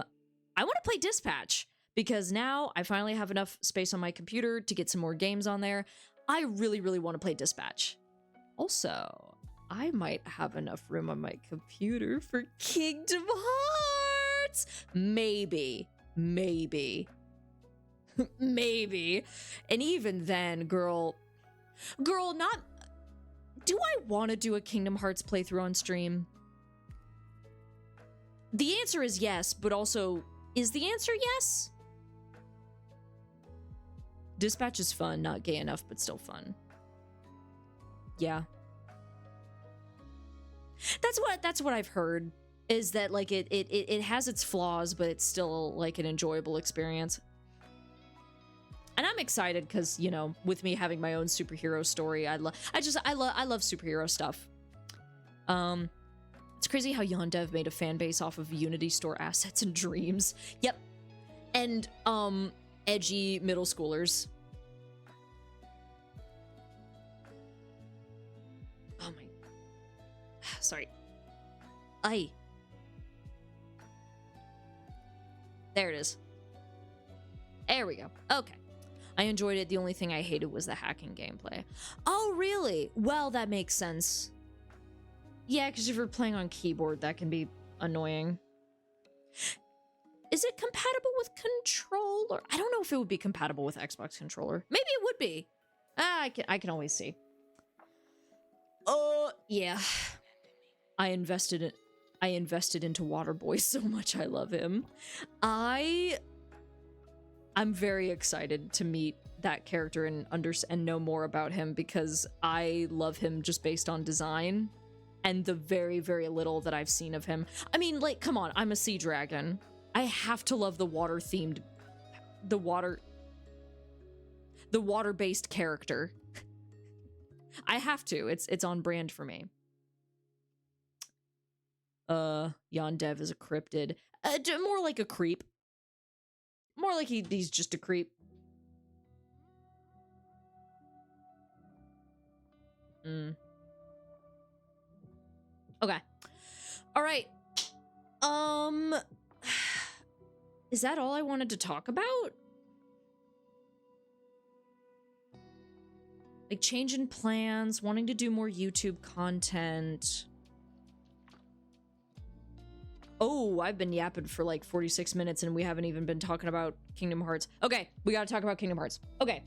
Speaker 1: want to play Dispatch, because now I finally have enough space on my computer to get some more games on there. I really, really want to play Dispatch. Also, I might have enough room on my computer for Kingdom Hearts. Maybe. Maybe. And even then, girl, not... Do I want to do a Kingdom Hearts playthrough on stream? The answer is yes, but also, is the answer yes? Dispatch is fun, not gay enough, but still fun. Yeah. That's what I've heard, is that, like, it has its flaws, but it's still, like, an enjoyable experience. And I'm excited because, you know, with me having my own superhero story, I love superhero stuff. It's crazy how Yondev made a fan base off of Unity Store assets and dreams. Yep. and edgy middle schoolers. Oh my, sorry. There it is. There we go. Okay. I enjoyed it. The only thing I hated was the hacking gameplay. Oh, really? Well, that makes sense. Yeah, because if you're playing on keyboard, that can be annoying. Is it compatible with controller? I don't know if it would be compatible with Xbox controller. Maybe it would be. I can always see. Yeah. I invested into Waterboy so much. I love him. I'm very excited to meet that character and know more about him, because I love him just based on design and the very, very little that I've seen of him. I mean, like, come on, I'm a sea dragon. I have to love the water-based character. I have to. It's on brand for me. Yondev is a cryptid. More like a creep. More like he's just a creep. Okay. All right. Is that all I wanted to talk about? Like changing plans, wanting to do more YouTube content. Oh, I've been yapping for like 46 minutes and we haven't even been talking about Kingdom Hearts. Okay, we gotta talk about Kingdom Hearts. Okay,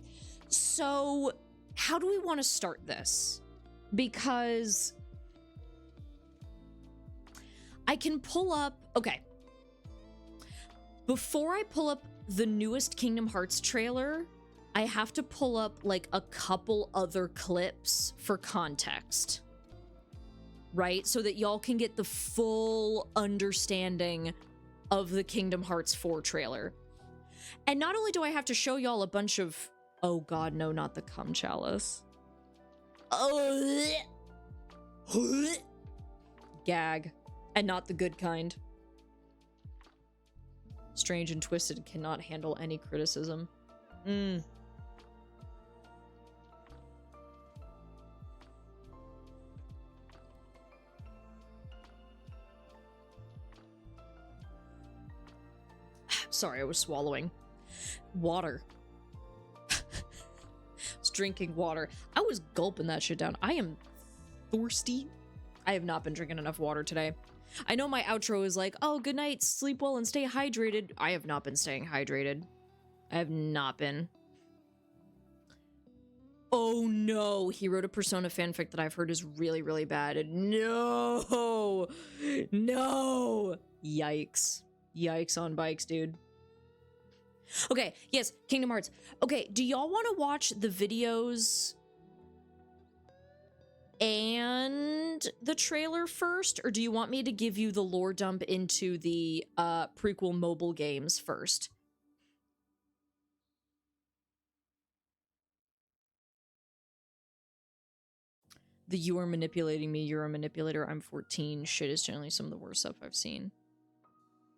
Speaker 1: so how do we want to start this? Because I can pull up, okay. Before I pull up the newest Kingdom Hearts trailer, I have to pull up like a couple other clips for context. Right? So that y'all can get the full understanding of the Kingdom Hearts 4 trailer. And not only do I have to show y'all a bunch of... Oh god, no, not the cum chalice. Oh, gag. And not the good kind. Strange and Twisted cannot handle any criticism. Sorry, I was swallowing. Water. I was drinking water. I was gulping that shit down. I am thirsty. I have not been drinking enough water today. I know my outro is like, oh, good night, sleep well, and stay hydrated. I have not been staying hydrated. I have not been. Oh no, he wrote a Persona fanfic that I've heard is really, really bad. No! No! Yikes. Yikes on bikes, dude. Okay, yes, Kingdom Hearts. Okay, do y'all want to watch the videos and the trailer first, or do you want me to give you the lore dump into the prequel mobile games first? The "you are manipulating me, you're a manipulator, I'm 14" shit is generally some of the worst stuff I've seen.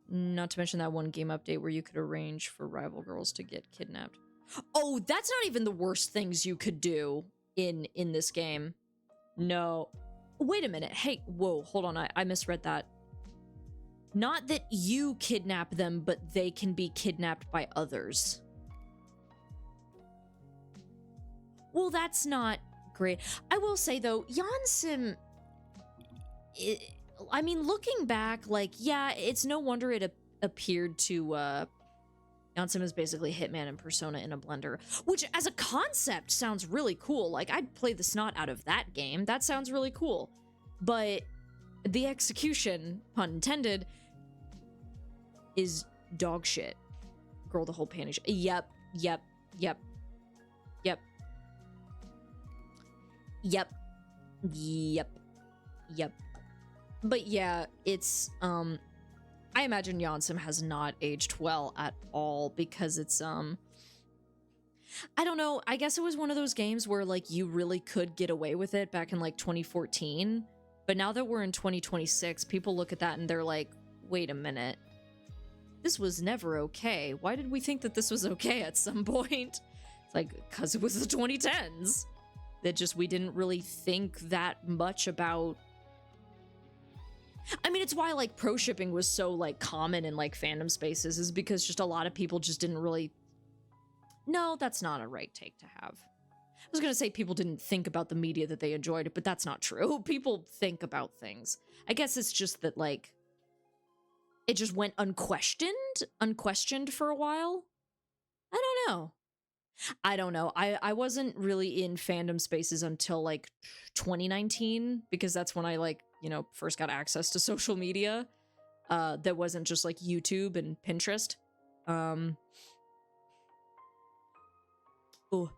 Speaker 1: Not to mention that one game update where you could arrange for rival girls to get kidnapped. Oh, that's not even the worst things you could do in this game. No. Wait a minute. Hey, whoa, hold on. I misread that. Not that you kidnap them, but they can be kidnapped by others. Well, that's not great. I will say, though, Yansim... I mean, looking back, like, yeah, it's no wonder it appeared to, Yansim is basically Hitman and Persona in a blender, which, as a concept, sounds really cool. Like, I'd play the snot out of that game. That sounds really cool. But the execution, pun intended, is dog shit. Girl, the whole panty. Yep. But yeah, it's, I imagine Yansim has not aged well at all, because it's, I don't know, I guess it was one of those games where, like, you really could get away with it back in, like, 2014, but now that we're in 2026, people look at that and they're like, wait a minute. this was never okay. Why did we think that this was okay at some point? It's like, because it was the 2010s. That just, we didn't really think that much about... I mean, it's why, like, pro shipping was so, like, common in, like, fandom spaces, is because just a lot of people just didn't really... No, that's not a right take to have. I was gonna say people didn't think about the media that they enjoyed, but that's not true. People think about things. I guess it's just that, like, it just went unquestioned for a while. I don't know. I wasn't really in fandom spaces until, like, 2019, because that's when I, like, you know, first got access to social media. That wasn't just, like, YouTube and Pinterest. Ooh.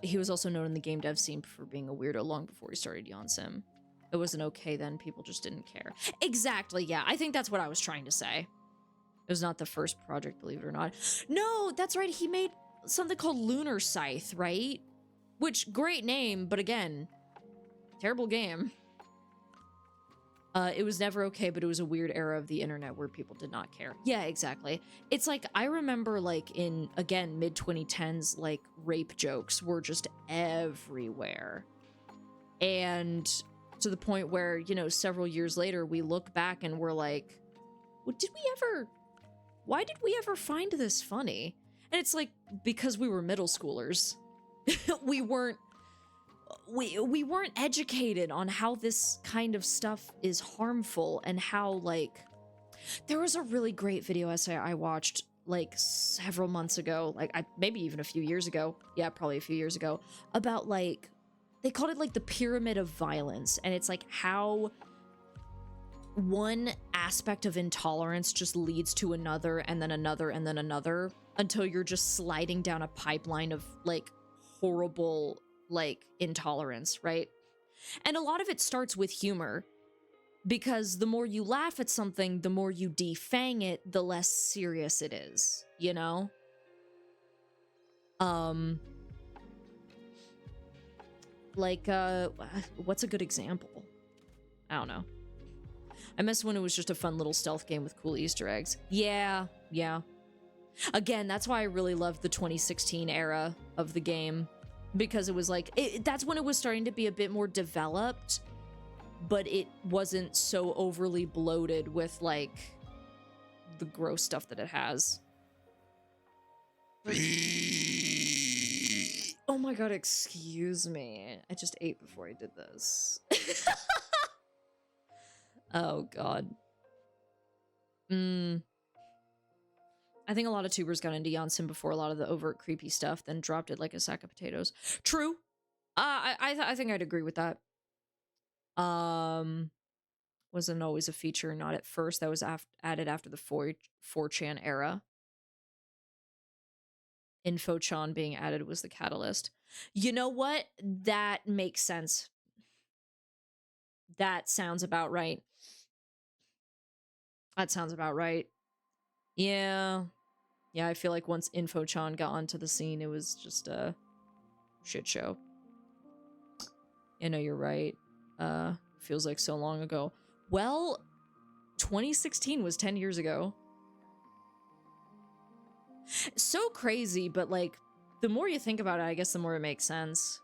Speaker 1: He was also known in the game dev scene for being a weirdo long before he started Sim. It wasn't okay then, people just didn't care. Exactly, yeah, I think that's what I was trying to say. It was not the first project, believe it or not. No, that's right, he made something called Lunar Scythe, right? Which, great name, but again, terrible game. It was never okay, but it was a weird era of the internet where people did not care. Yeah, exactly. It's like, I remember, like, in, again, mid-2010s, like, rape jokes were just everywhere. And to the point where, you know, several years later, we look back and we're like, well, why did we ever find this funny? And it's like, because we were middle schoolers. we weren't educated on how this kind of stuff is harmful and how, like, there was a really great video essay I watched, like, several months ago, like, maybe even a few years ago, yeah, probably a few years ago, about, like, they called it, like, the pyramid of violence, and it's, like, how one aspect of intolerance just leads to another, and then another, and then another, until you're just sliding down a pipeline of, like, horrible, like, intolerance, right? And a lot of it starts with humor, because the more you laugh at something, the more you defang it, the less serious it is, you know? Like, what's a good example? I don't know. I miss when it was just a fun little stealth game with cool Easter eggs. Yeah. Again, that's why I really loved the 2016 era of the game. Because it was like, that's when it was starting to be a bit more developed, but it wasn't so overly bloated with, like, the gross stuff that it has. Oh my god, excuse me. I just ate before I did this. Oh god. I think a lot of tubers got into Sim before a lot of the overt creepy stuff, then dropped it like a sack of potatoes. True. I think I'd agree with that. Wasn't always a feature, not at first. That was added after the 4chan era. InfoChan being added was the catalyst. You know what? That makes sense. That sounds about right. That sounds about right. Yeah. Yeah, I feel like once InfoChan got onto the scene, it was just a shit show. I know you're right. Feels like so long ago. Well, 2016 was 10 years ago. So crazy, but, like, the more you think about it, I guess the more it makes sense.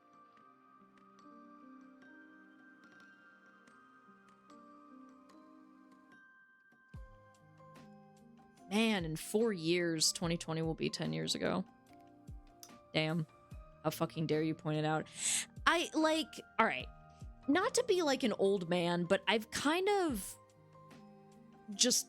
Speaker 1: Man, in 4 years, 2020 will be 10 years ago. Damn. How fucking dare you point it out. Alright. Not to be like an old man, but I've kind of just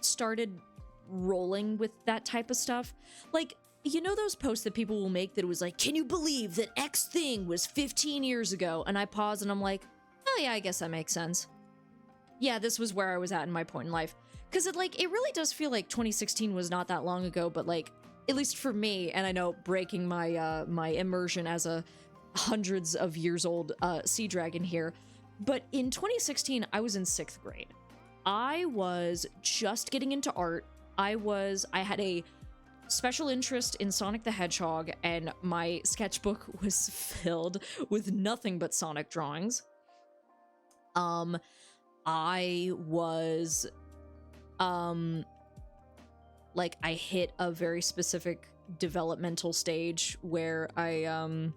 Speaker 1: started rolling with that type of stuff. Like, you know those posts that people will make that it was like, can you believe that X thing was 15 years ago? And I pause and I'm like, oh yeah, I guess that makes sense. Yeah, this was where I was at in my point in life. Because it really does feel like 2016 was not that long ago, but, like, at least for me, and I know breaking my my immersion as a hundreds of years old sea dragon here, but in 2016 I was in 6th grade. I was just getting into art. I had a special interest in Sonic the Hedgehog, and my sketchbook was filled with nothing but Sonic drawings. I was, like, I hit a very specific developmental stage where I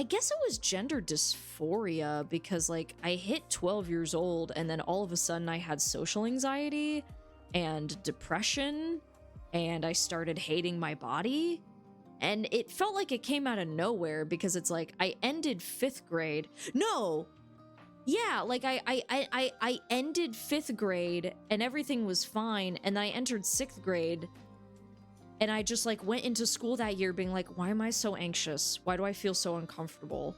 Speaker 1: guess it was gender dysphoria, because, like, I hit 12 years old and then all of a sudden I had social anxiety and depression and I started hating my body. And it felt like it came out of nowhere, because it's like I ended 5th grade. No! Yeah, like I ended 5th grade and everything was fine, and then I entered 6th grade and I just like went into school that year being like, why am I so anxious? Why do I feel so uncomfortable?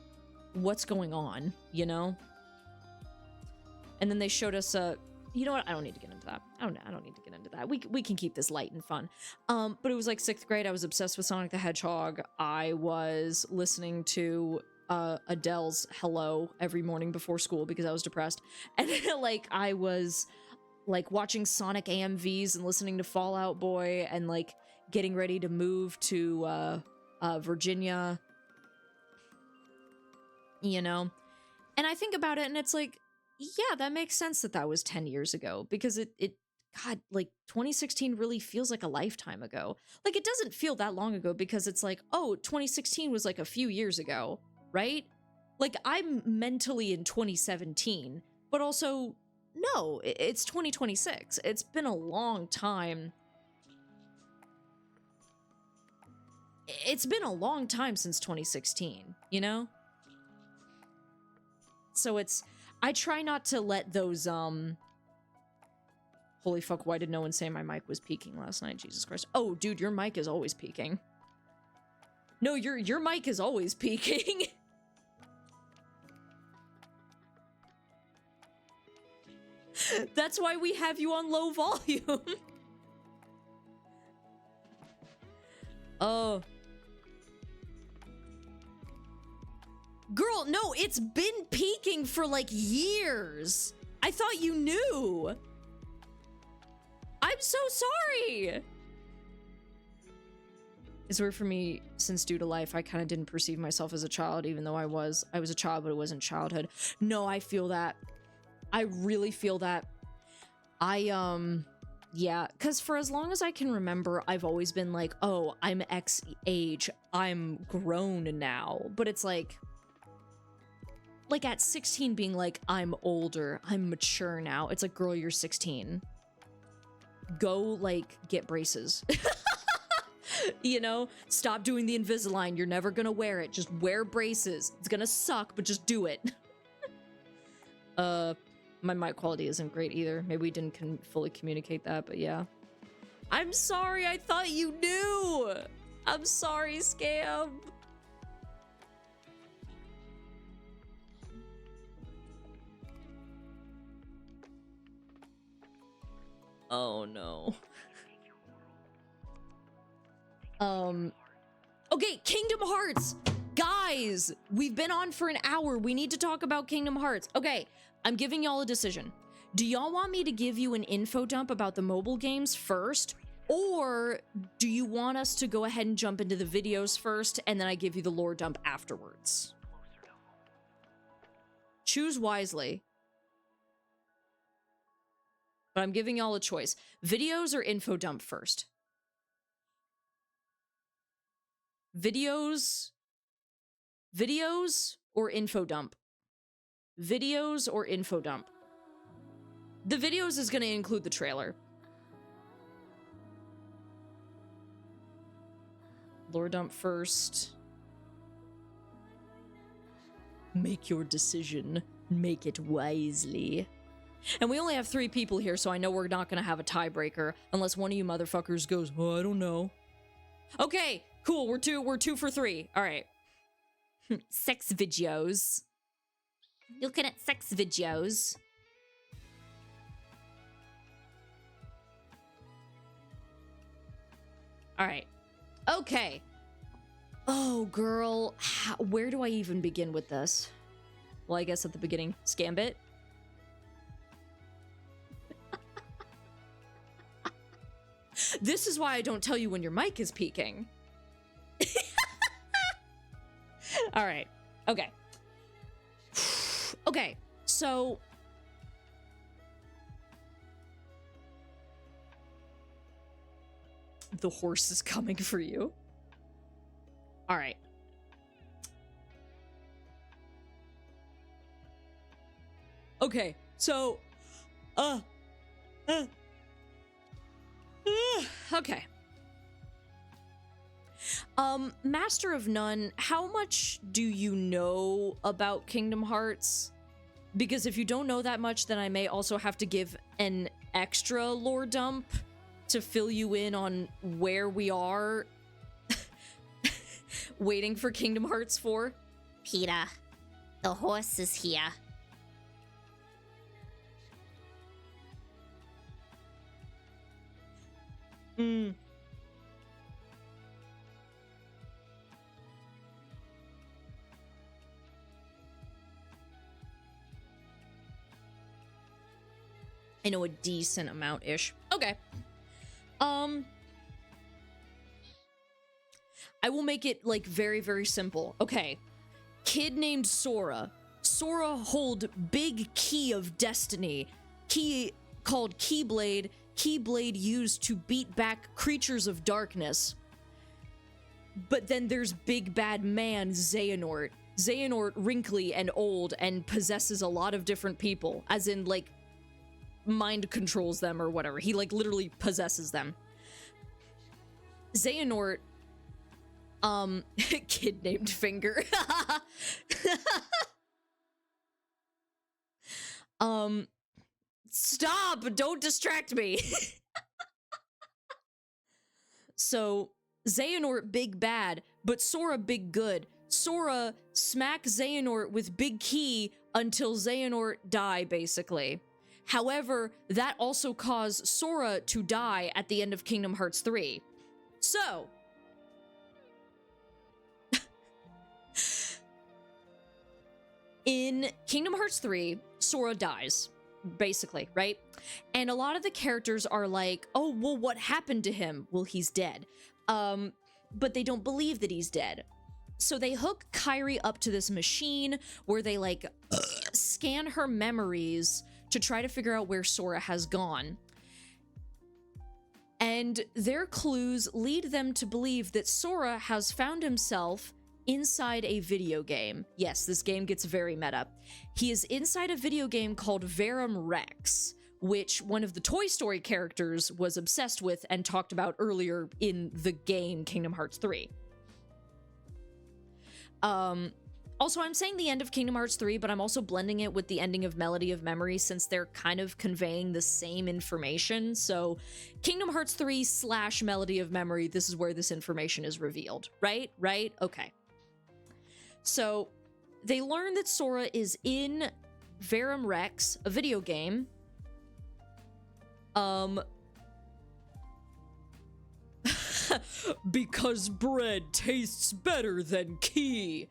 Speaker 1: What's going on, you know? And then they showed us you know what? I don't need to get into that. I don't need to get into that. We can keep this light and fun. But it was like 6th grade. I was obsessed with Sonic the Hedgehog. I was listening to Adele's Hello every morning before school because I was depressed. And like I was like watching Sonic AMVs and listening to Fall Out Boy and like getting ready to move to Virginia, you know? And I think about it and it's like, yeah, that makes sense that was 10 years ago, because it God, like 2016 really feels like a lifetime ago. Like it doesn't feel that long ago, because it's like, oh, 2016 was like a few years ago, right? Like I'm mentally in 2017, but also no, it's 2026. It's been a long time. It's been a long time since 2016, you know? So I try not to let those, holy fuck, why did no one say my mic was peaking last night? Jesus Christ. Oh, dude, your mic is always peaking. No, your mic is always peaking. That's why we have you on low volume. Oh. Girl, no, it's been peaking for like years. I thought you knew. I'm so sorry. It's weird for me, since due to life, I kind of didn't perceive myself as a child, even though I was a child, but it wasn't childhood. No, I feel that. I really feel that. Yeah, because for as long as I can remember, I've always been like, oh, I'm X age, I'm grown now. But it's like at 16 being like, I'm older, I'm mature now. It's like, girl, you're 16. Go, like, get braces. You know? Stop doing the Invisalign. You're never gonna wear it. Just wear braces. It's gonna suck, but just do it. My mic quality isn't great either. Maybe we didn't fully communicate that, but yeah. I'm sorry, I thought you knew! I'm sorry, Scam. Oh no. Okay, Kingdom Hearts! Guys, we've been on for an hour. We need to talk about Kingdom Hearts. Okay, I'm giving y'all a decision. Do y'all want me to give you an info dump about the mobile games first? Or do you want us to go ahead and jump into the videos first, and then I give you the lore dump afterwards? Choose wisely. But I'm giving y'all a choice. Videos or info dump first? Videos or info dump? Videos or info dump? The videos is going to include the trailer. Lore dump first. Make your decision. Make it wisely. And we only have 3 people here, so I know we're not gonna have a tiebreaker unless one of you motherfuckers goes, oh, I don't know. Okay, cool. We're two for 3. All right. Sex videos. Looking at sex videos. All right. Okay. Oh, girl. Where do I even begin with this? Well, I guess at the beginning. Scambit. This is why I don't tell you when your mic is peaking. All right. Okay. Okay. So The horse is coming for you. All right. Okay, so, okay. Master of None, how much do you know about Kingdom Hearts? Because if you don't know that much, then I may also have to give an extra lore dump to fill you in on where we are waiting for Kingdom Hearts 4.
Speaker 2: Peter, the horse is here.
Speaker 1: I know a decent amount-ish. Okay. I will make it, like, very, very simple. Okay. Kid named Sora. Sora hold big key of destiny. Key called Keyblade. Keyblade used to beat back creatures of darkness. But then there's big bad man Xehanort. Xehanort wrinkly and old and possesses a lot of different people. As in, like, mind controls them or whatever. He, like, literally possesses them. Xehanort, kid named Finger. Stop! Don't distract me! So, Xehanort big bad, but Sora big good. Sora smack Xehanort with big key until Xehanort die, basically. However, that also caused Sora to die at the end of Kingdom Hearts 3. So, in Kingdom Hearts 3, Sora dies, basically, right? And a lot of the characters are like, oh, well, what happened to him? Well, he's dead. But they don't believe that he's dead. So they hook Kairi up to this machine where they, like, scan her memories to try to figure out where Sora has gone. And their clues lead them to believe that Sora has found himself inside a video game. Yes, this game gets very meta. He is inside a video game called Verum Rex, which one of the Toy Story characters was obsessed with and talked about earlier in the game Kingdom Hearts 3. Also, I'm saying the end of Kingdom Hearts 3, but I'm also blending it with the ending of Melody of Memory since they're kind of conveying the same information. So Kingdom Hearts 3 / Melody of Memory, this is where this information is revealed, right? Right? Okay. So they learn that Sora is in Verum Rex, a video game. Because bread tastes better than key.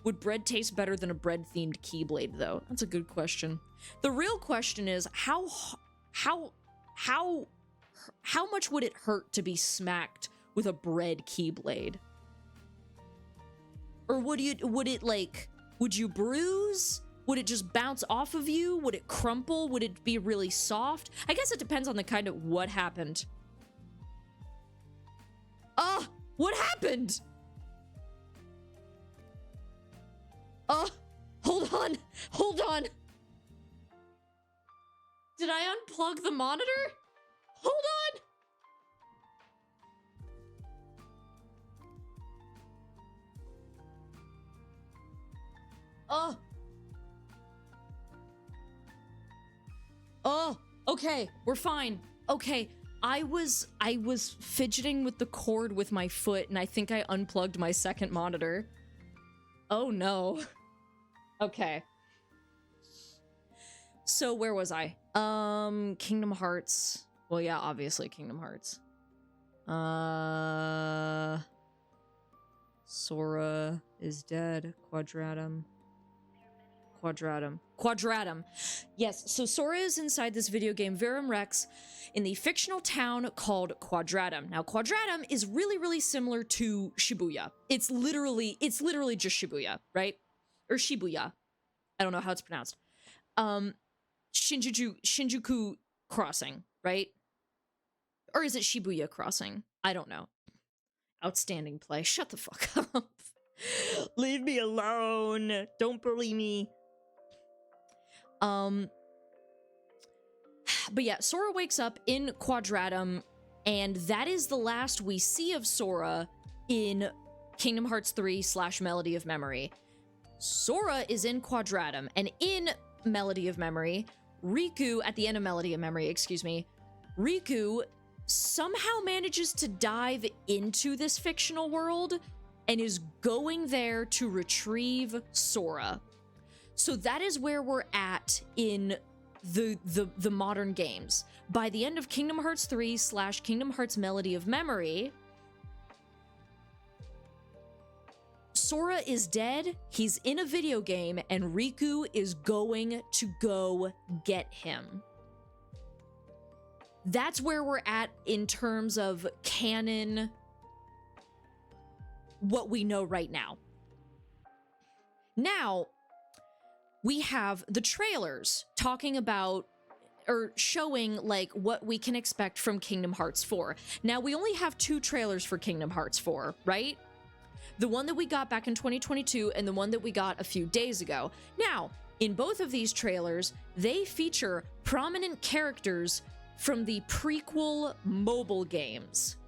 Speaker 1: Would bread taste better than a bread-themed Keyblade, though? That's a good question. The real question is, how much would it hurt to be smacked with a bread Keyblade? Or would you bruise? Would it just bounce off of you? Would it crumple? Would it be really soft? I guess it depends on the kind of what happened. What happened? Hold on. Did I unplug the monitor? Hold on. Okay, we're fine. Okay, I was fidgeting with the cord with my foot, and I think I unplugged my second monitor. Oh no. Okay. So where was I? Kingdom Hearts. Well, yeah, obviously Kingdom Hearts. Sora is dead. Quadratum. Yes, so Sora is inside this video game, Verum Rex, in the fictional town called Quadratum. Now, Quadratum is really, really similar to Shibuya. It's literally just Shibuya, right? Or Shibuya. I don't know how it's pronounced. Shinjuku Crossing, right? Or is it Shibuya Crossing? I don't know. Outstanding play. Shut the fuck up. Leave me alone. Don't bully me. But yeah, Sora wakes up in Quadratum, and that is the last we see of Sora in Kingdom Hearts 3 / Melody of Memory. Sora is in Quadratum, and in Melody of Memory, Riku, at the end of Melody of Memory, excuse me, Riku somehow manages to dive into this fictional world and is going there to retrieve Sora. So that is where we're at in the modern games. By the end of Kingdom Hearts 3 / Kingdom Hearts Melody of Memory, Sora is dead, he's in a video game, and Riku is going to go get him. That's where we're at in terms of canon, what we know right now. Now, we have the trailers talking about, or showing, like, what we can expect from Kingdom Hearts 4. Now, we only have 2 trailers for Kingdom Hearts 4, right? The one that we got back in 2022 and the one that we got a few days ago. Now, in both of these trailers, they feature prominent characters from the prequel mobile games.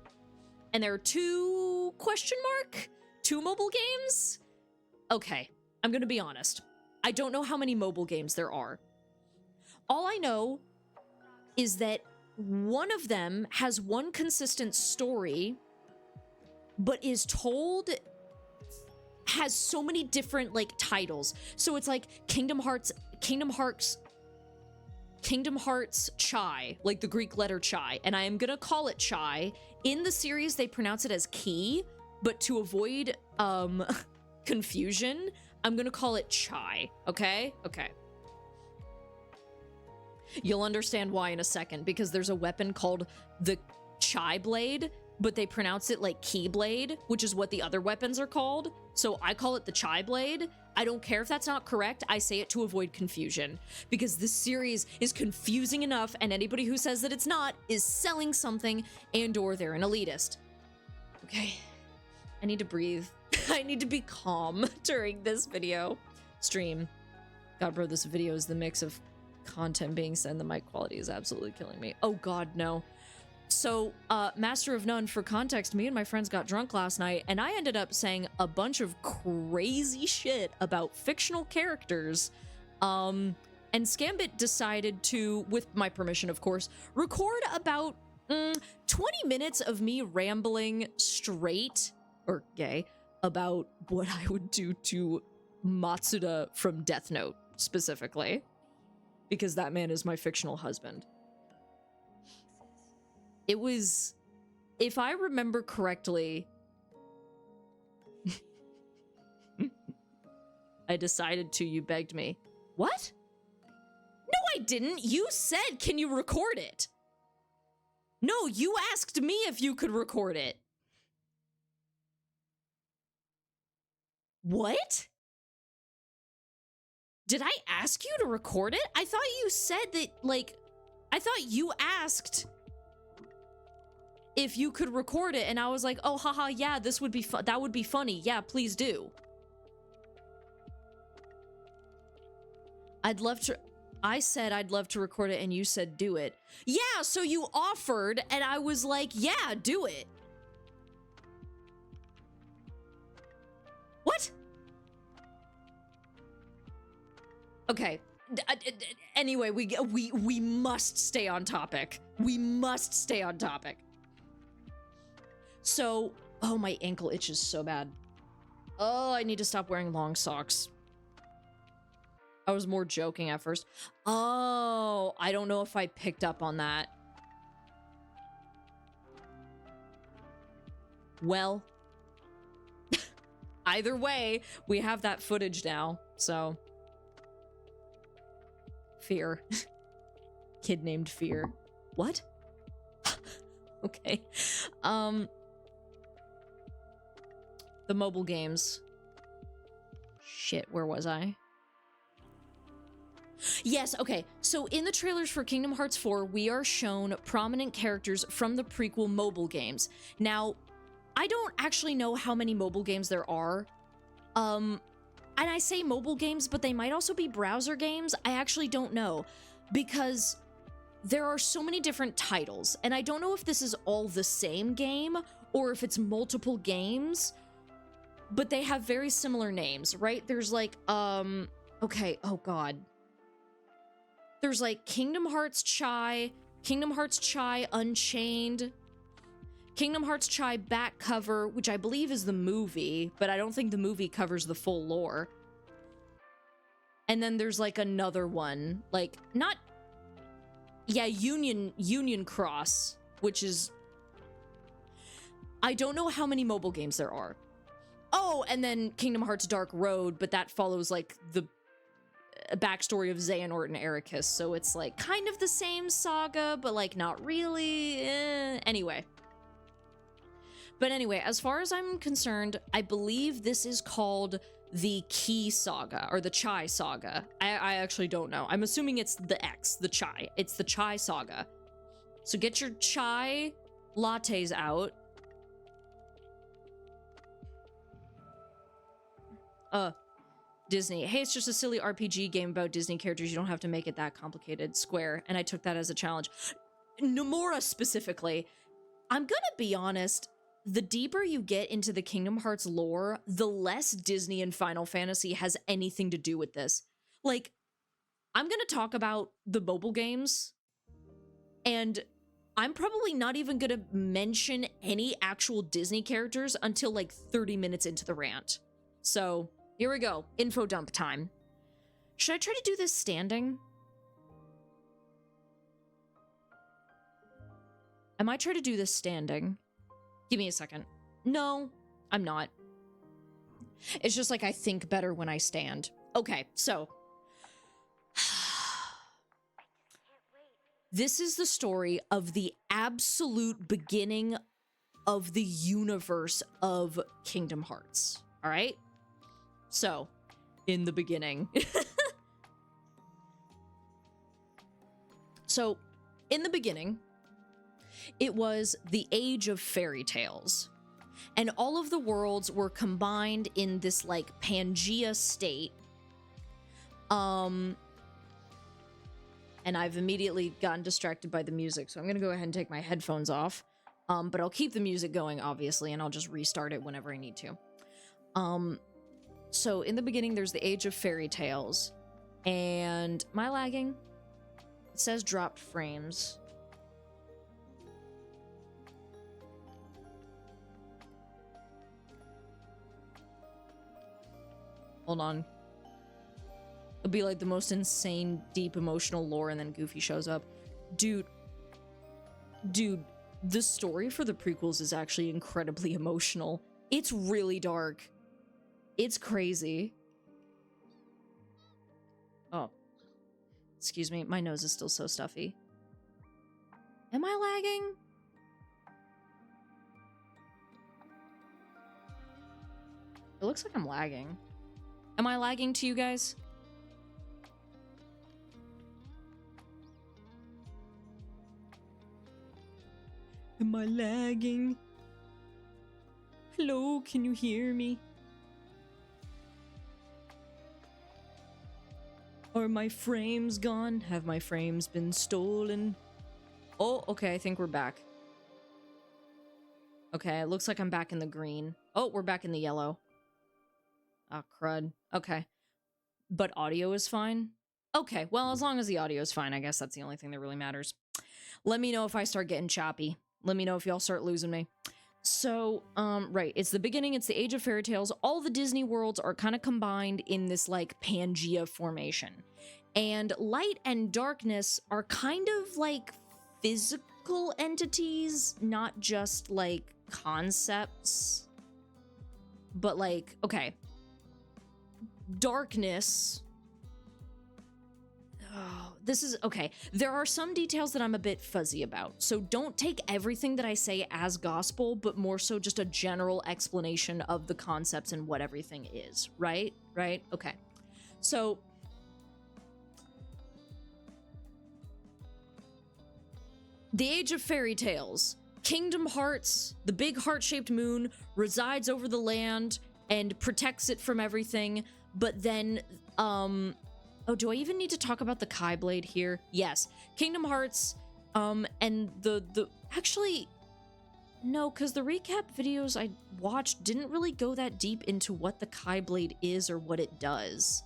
Speaker 1: And there are 2 mobile games? Okay, I'm gonna be honest. I don't know how many mobile games there are. All I know is that one of them has one consistent story, but has so many different, like, titles. So it's like Kingdom Hearts Chai, like the Greek letter Chai, and I am gonna call it Chai. In the series, they pronounce it as Key, but to avoid confusion, I'm gonna call it Chai, okay? Okay. You'll understand why in a second, because there's a weapon called the Chai Blade, but they pronounce it like Keyblade, which is what the other weapons are called. So I call it the Chai Blade. I don't care if that's not correct. I say it to avoid confusion, because this series is confusing enough, and anybody who says that it's not is selling something and/or they're an elitist. Okay, I need to breathe. I need to be calm during this video stream. God, bro, this video is the mix of content being said. The mic quality is absolutely killing me. Oh God, no. So, Master of None, for context, me and my friends got drunk last night, and I ended up saying a bunch of crazy shit about fictional characters. And Scambit decided to, with my permission, of course, record about 20 minutes of me rambling straight, or gay, about what I would do to Matsuda from Death Note, specifically. Because that man is my fictional husband. It was, if I remember correctly, I decided to, you begged me. What? No, I didn't. You said, can you record it? No, you asked me if you could record it. What? Did I ask you to record it? I thought you said that, like, I thought you asked if you could record it, and I was like, oh, haha, yeah, this would be fun. That would be funny. Yeah, please do. I said I'd love to record it, and you said do it. Yeah, so you offered, and I was like, yeah, do it. What? Okay. Anyway, we must stay on topic. We must stay on topic. So, oh, my ankle itches so bad. Oh, I need to stop wearing long socks. I was more joking at first. Oh, I don't know if I picked up on that. Well, either way, we have that footage now, so. Fear. Kid named Fear. What? Okay. The mobile games. Shit, where was I? Yes, okay. So in the trailers for Kingdom Hearts 4, we are shown prominent characters from the prequel mobile games. Now, I don't actually know how many mobile games there are. And I say mobile games, but they might also be browser games. I actually don't know, because there are so many different titles, and I don't know if this is all the same game or if it's multiple games, but they have very similar names, right? There's like, okay, oh god. There's like Kingdom Hearts Chai, Kingdom Hearts Chai Unchained, Kingdom Hearts Chai back cover, which I believe is the movie, but I don't think the movie covers the full lore. And then there's like another one, like not, yeah, Union Cross, which is, I don't know how many mobile games there are. Oh, and then Kingdom Hearts Dark Road, but that follows like the backstory of Xehanort and Ericus, so it's like kind of the same saga, but like not really. Anyway. But anyway, as far as I'm concerned, I believe this is called the Key Saga, or the Chai Saga. I actually don't know. I'm assuming it's the X, the Chai. It's the Chai Saga. So get your chai lattes out. Disney. Hey, it's just a silly RPG game about Disney characters. You don't have to make it that complicated. Square. And I took that as a challenge. Nomura specifically. I'm gonna be honest. The deeper you get into the Kingdom Hearts lore, the less Disney and Final Fantasy has anything to do with this. Like, I'm gonna talk about the mobile games, and I'm probably not even gonna mention any actual Disney characters until like 30 minutes into the rant. So, here we go. Info dump time. Should I try to do this standing? I might try to do this standing. Give me a second. No, I'm not. It's just like I think better when I stand. Okay, so. This is the story of the absolute beginning of the universe of Kingdom Hearts. All right? So, in the beginning. So, in the beginning, it was the age of fairy tales. And all of the worlds were combined in this, like, Pangea state. And I've immediately gotten distracted by the music, so I'm gonna go ahead and take my headphones off. But I'll keep the music going, obviously, and I'll just restart it whenever I need to. So in the beginning, there's the age of fairy tales. And am I lagging? It says dropped frames. Hold on. It'll be like the most insane, deep, emotional lore, and then Goofy shows up. Dude, the story for the prequels is actually incredibly emotional. It's really dark. It's crazy. Oh. Excuse me, my nose is still so stuffy. Am I lagging? It looks like I'm lagging. Am I lagging to you guys? Am I lagging? Hello, can you hear me? Are my frames gone? Have my frames been stolen? Oh, okay, I think we're back. Okay, it looks like I'm back in the green. Oh, we're back in the yellow. Ah, crud. Okay. But audio is fine? Okay, well, as long as the audio is fine, I guess that's the only thing that really matters. Let me know if I start getting choppy. Let me know if y'all start losing me. So, right, it's the beginning, it's the age of fairy tales. All the Disney worlds are kind of combined in this, like, Pangea formation. And light and darkness are kind of, like, physical entities, not just, like, concepts. But, like, okay. Darkness... Oh, this is okay. There are some details that I'm a bit fuzzy about, so don't take everything that I say as gospel, but more so just a general explanation of the concepts and what everything is, right? Right? Okay. So, The Age of Fairy Tales. Kingdom Hearts, the big heart-shaped moon, resides over the land and protects it from everything, but then, oh, do I even need to talk about the Kai Blade here? Yes. Kingdom Hearts, and actually, no, because the recap videos I watched didn't really go that deep into what the Kai Blade is or what it does.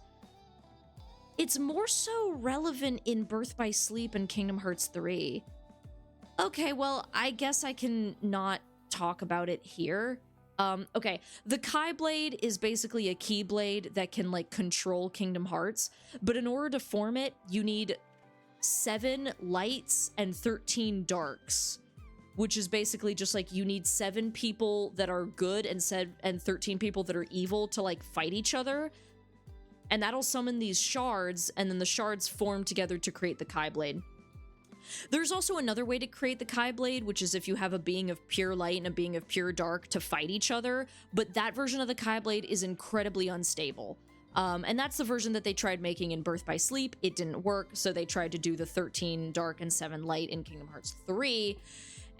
Speaker 1: It's more so relevant in Birth by Sleep and Kingdom Hearts 3. Okay, well, I guess I can not talk about it here. Okay, the Kai Blade is basically a Keyblade that can, like, control Kingdom Hearts, but in order to form it, you need 7 lights and 13 darks, which is basically just, like, you need 7 people that are good and 13 people that are evil to, like, fight each other, and that'll summon these shards, and then the shards form together to create the Kai Blade. There's also another way to create the Kai Blade, which is if you have a being of pure light and a being of pure dark to fight each other, but that version of the Kai Blade is incredibly unstable. And that's the version that they tried making in Birth by Sleep. It didn't work, so they tried to do the 13 dark and 7 light in Kingdom Hearts 3,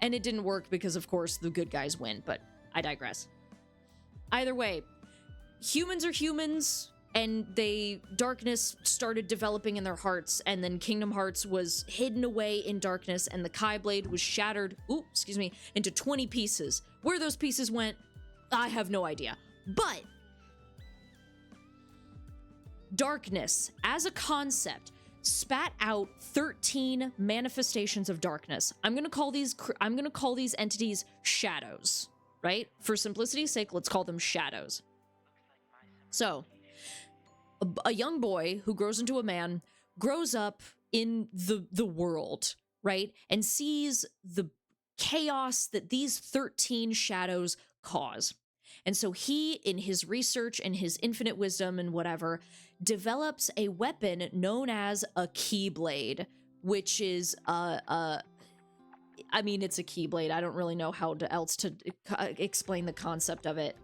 Speaker 1: and it didn't work because, of course, the good guys win, but I digress. Either way, humans are humans, and darkness started developing in their hearts, and then Kingdom Hearts was hidden away in darkness, and the Kai Blade was shattered, into 20 pieces. Where those pieces went, I have no idea. But darkness, as a concept, spat out 13 manifestations of darkness. I'm gonna call these entities shadows, right? For simplicity's sake, let's call them shadows. So, a young boy who grows into a man grows up in the world, right? And sees the chaos that these 13 shadows cause. And so he, in his research and his infinite wisdom and whatever, develops a weapon known as a Keyblade, which is, I mean, it's a Keyblade. I don't really know how else to explain the concept of it.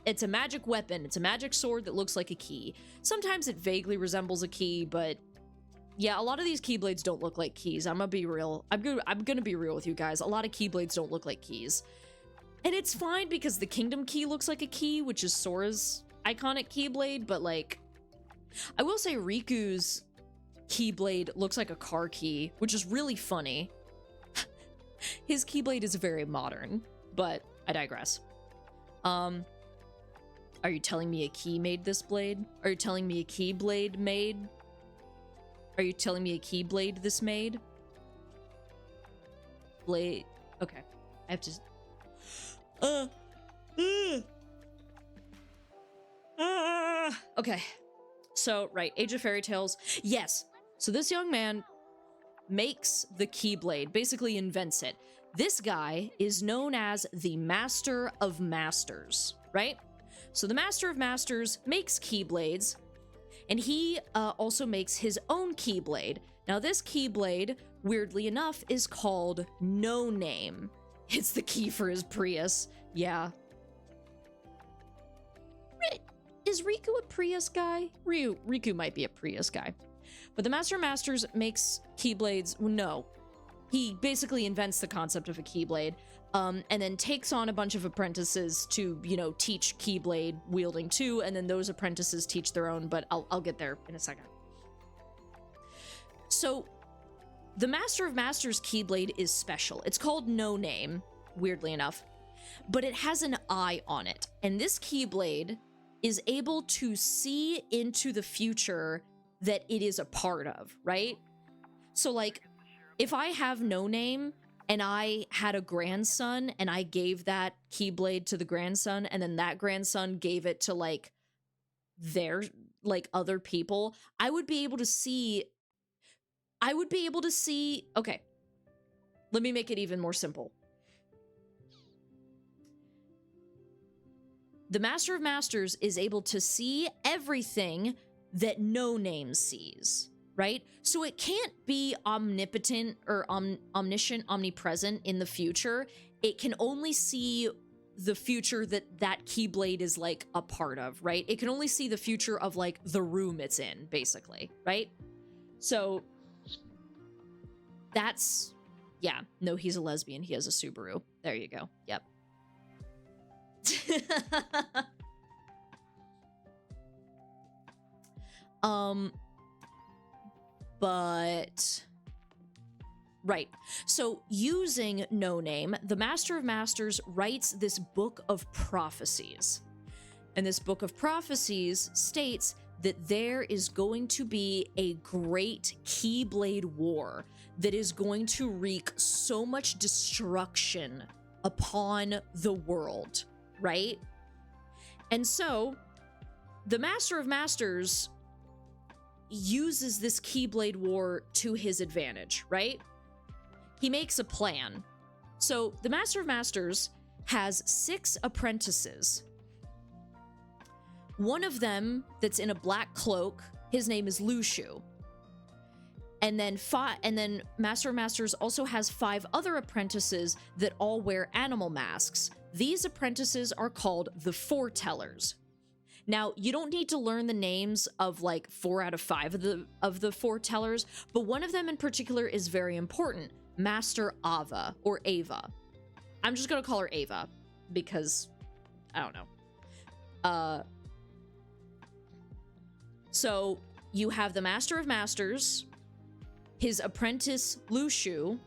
Speaker 1: It's a magic weapon. It's a magic sword that looks like a key. Sometimes it vaguely resembles a key, but yeah, a lot of these Keyblades don't look like keys. I'm gonna be real. I'm gonna be real with you guys. A lot of Keyblades don't look like keys. And it's fine because the Kingdom Key looks like a key, which is Sora's iconic Keyblade, but like, I will say Riku's Keyblade looks like a car key, which is really funny. His Keyblade is very modern, but I digress. Are you telling me a key made this blade? Are you telling me a Keyblade made? Are you telling me a Keyblade this made? Blade. Okay. I have to. Okay. So, right. Age of Fairy Tales. Yes. So this young man makes the Keyblade, basically invents it. This guy is known as the Master of Masters, right? So the Master of Masters makes Keyblades, and he also makes his own Keyblade. Now this Keyblade, weirdly enough, is called No Name. It's the key for his Prius. Yeah. Is Riku a Prius guy? Riku might be a Prius guy. But the Master of Masters makes Keyblades. No. He basically invents the concept of a Keyblade, and then takes on a bunch of apprentices to, you know, teach Keyblade wielding too, and then those apprentices teach their own, but I'll get there in a second. So, the Master of Masters Keyblade is special. It's called No Name, weirdly enough, but it has an eye on it, and this Keyblade is able to see into the future that it is a part of, right? So, like, if I have No Name and I had a grandson and I gave that Keyblade to the grandson and then that grandson gave it to like other people, I would be able to see, okay, let me make it even more simple. The Master of Masters is able to see everything that No Name sees. Right? So it can't be omnipotent or omniscient, omnipresent in the future. It can only see the future that Keyblade is like a part of, right? It can only see the future of like the room it's in, basically, right? So that's Yeah, no, he's a lesbian. He has a Subaru. There you go. Yep. But... Right. So, using No Name, the Master of Masters writes this book of prophecies. And this book of prophecies states that there is going to be a great Keyblade War that is going to wreak so much destruction upon the world, right? And so, the Master of Masters uses this Keyblade War to his advantage, right? He makes a plan. So, the Master of Masters has 6 apprentices. One of them that's in a black cloak, his name is Lushu. And then Master of Masters also has 5 other apprentices that all wear animal masks. These apprentices are called the Foretellers. Now, you don't need to learn the names of like 4 out of 5 of the Foretellers, but one of them in particular is very important. Master Ava, or Ava. I'm just gonna call her Ava, because I don't know. So, you have the Master of Masters, his apprentice Lushu,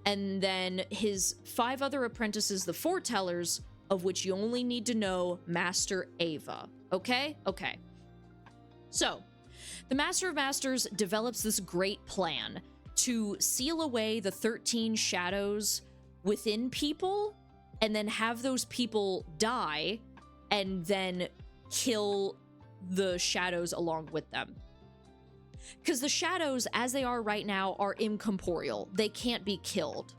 Speaker 1: and then his 5 other apprentices, the Foretellers, of which you only need to know Master Ava. Okay? Okay. So, the Master of Masters develops this great plan to seal away the 13 shadows within people, and then have those people die, and then kill the shadows along with them. Because the shadows, as they are right now, are incorporeal. They can't be killed.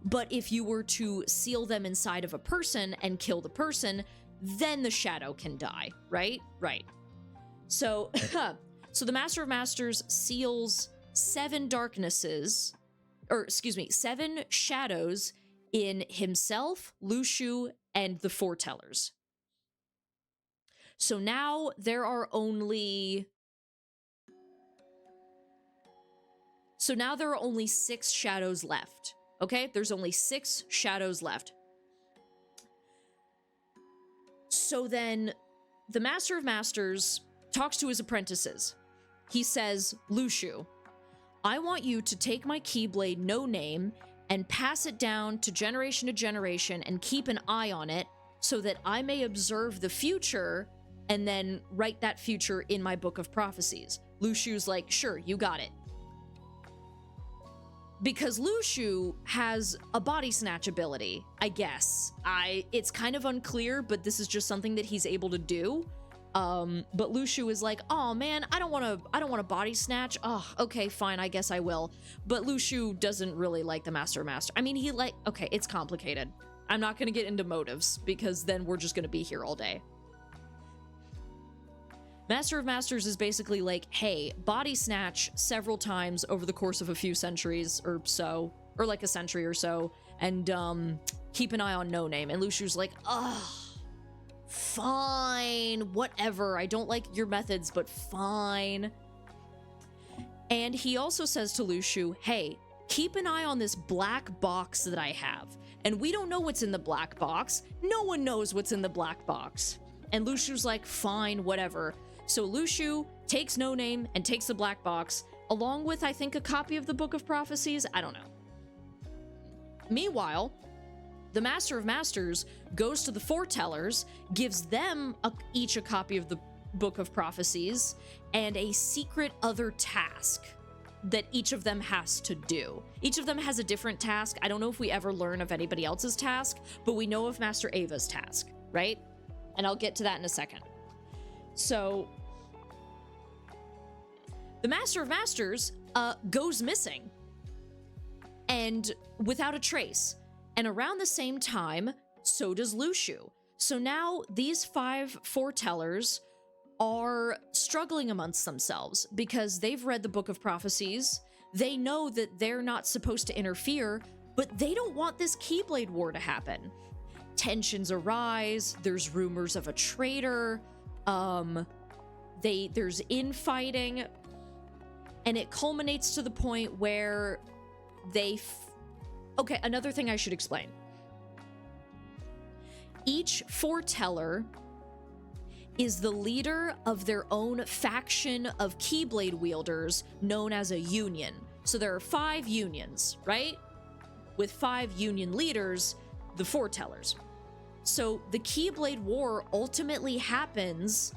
Speaker 1: But if you were to seal them inside of a person and kill the person, then the shadow can die, right? Right. So, so the Master of Masters seals 7 shadows in himself, Lushu, and the Foretellers. So now there are only 6 shadows left. Okay? There's only 6 shadows left. So then the Master of Masters talks to his apprentices. He says, Lushu, I want you to take my Keyblade No Name and pass it down to generation and keep an eye on it so that I may observe the future and then write that future in my book of prophecies. Lushu's like, sure, you got it. Because Lushu has a body snatch ability, I guess. It's kind of unclear, but this is just something that he's able to do. But Lushu is like, oh man, I don't want to body snatch. Oh, okay, fine, I guess I will. But Lushu doesn't really like the Master of Master. I mean, okay, it's complicated. I'm not gonna get into motives, because then we're just gonna be here all day. Master of Masters is basically like, hey, body snatch several times over the course of a few centuries or so, or like a century or so, and keep an eye on No Name. And Lushu's like, ugh, fine, whatever. I don't like your methods, but fine. And he also says to Lushu, hey, keep an eye on this black box that I have. And we don't know what's in the black box. No one knows what's in the black box. And Lushu's like, fine, whatever. So Lushu takes No Name and takes the black box, along with, I think, a copy of the Book of Prophecies. I don't know. Meanwhile, the Master of Masters goes to the Foretellers, gives them each a copy of the Book of Prophecies, and a secret other task that each of them has to do. Each of them has a different task. I don't know if we ever learn of anybody else's task, but we know of Master Ava's task, right? And I'll get to that in a second. So, the Master of Masters goes missing, and without a trace. And around the same time, so does Lushu. So now these 5 Foretellers are struggling amongst themselves because they've read the Book of Prophecies. They know that they're not supposed to interfere, but they don't want this Keyblade War to happen. Tensions arise, there's rumors of a traitor, there's infighting, and it culminates to the point where okay, another thing I should explain. Each foreteller is the leader of their own faction of Keyblade wielders known as a union. So there are 5 unions, right? With 5 union leaders, the foretellers. So the Keyblade War ultimately happens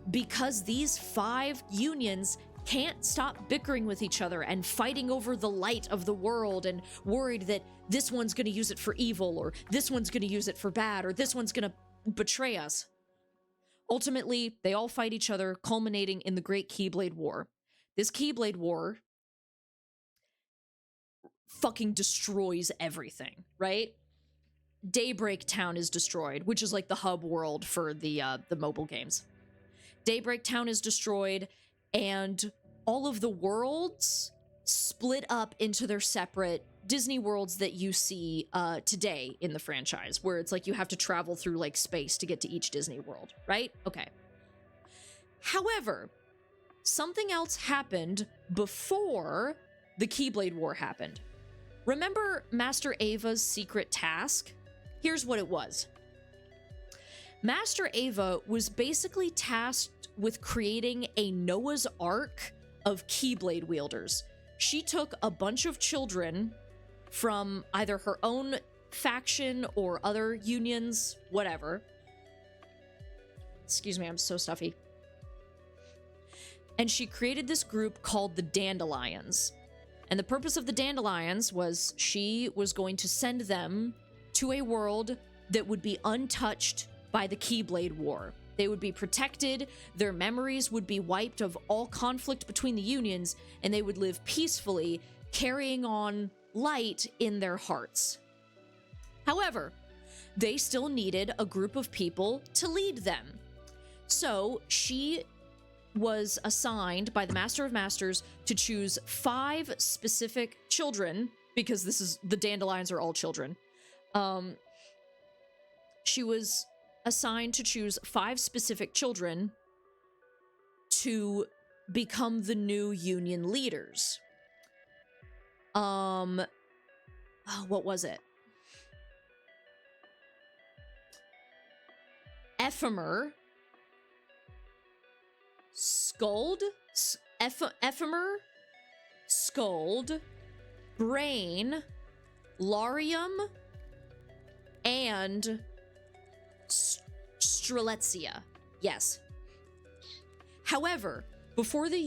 Speaker 1: because these 5 unions can't stop bickering with each other and fighting over the light of the world and worried that this one's going to use it for evil, or this one's going to use it for bad, or this one's going to betray us. Ultimately, they all fight each other, culminating in the Great Keyblade War. This Keyblade War fucking destroys everything, right? Daybreak Town is destroyed, which is like the hub world for the mobile games. Daybreak Town is destroyed, and all of the worlds split up into their separate Disney worlds that you see today in the franchise, where it's like you have to travel through like space to get to each Disney world, right? Okay. However, something else happened before the Keyblade War happened. Remember Master Ava's secret task? Here's what it was. Master Ava was basically tasked with creating a Noah's Ark of Keyblade wielders. She took a bunch of children from either her own faction or other unions, whatever. Excuse me, I'm so stuffy. And she created this group called the Dandelions. And the purpose of the Dandelions was she was going to send them to a world that would be untouched by the Keyblade War. They would be protected, their memories would be wiped of all conflict between the unions, and they would live peacefully, carrying on light in their hearts. However, they still needed a group of people to lead them. So she was assigned by the Master of Masters to choose 5 specific children, because the Dandelions are all children. She was assigned to choose 5 specific children to become the new union leaders. What was it? Ephemer, Ephemer, Scold, Brain, Larium, and Strelitzia. Yes. However, before the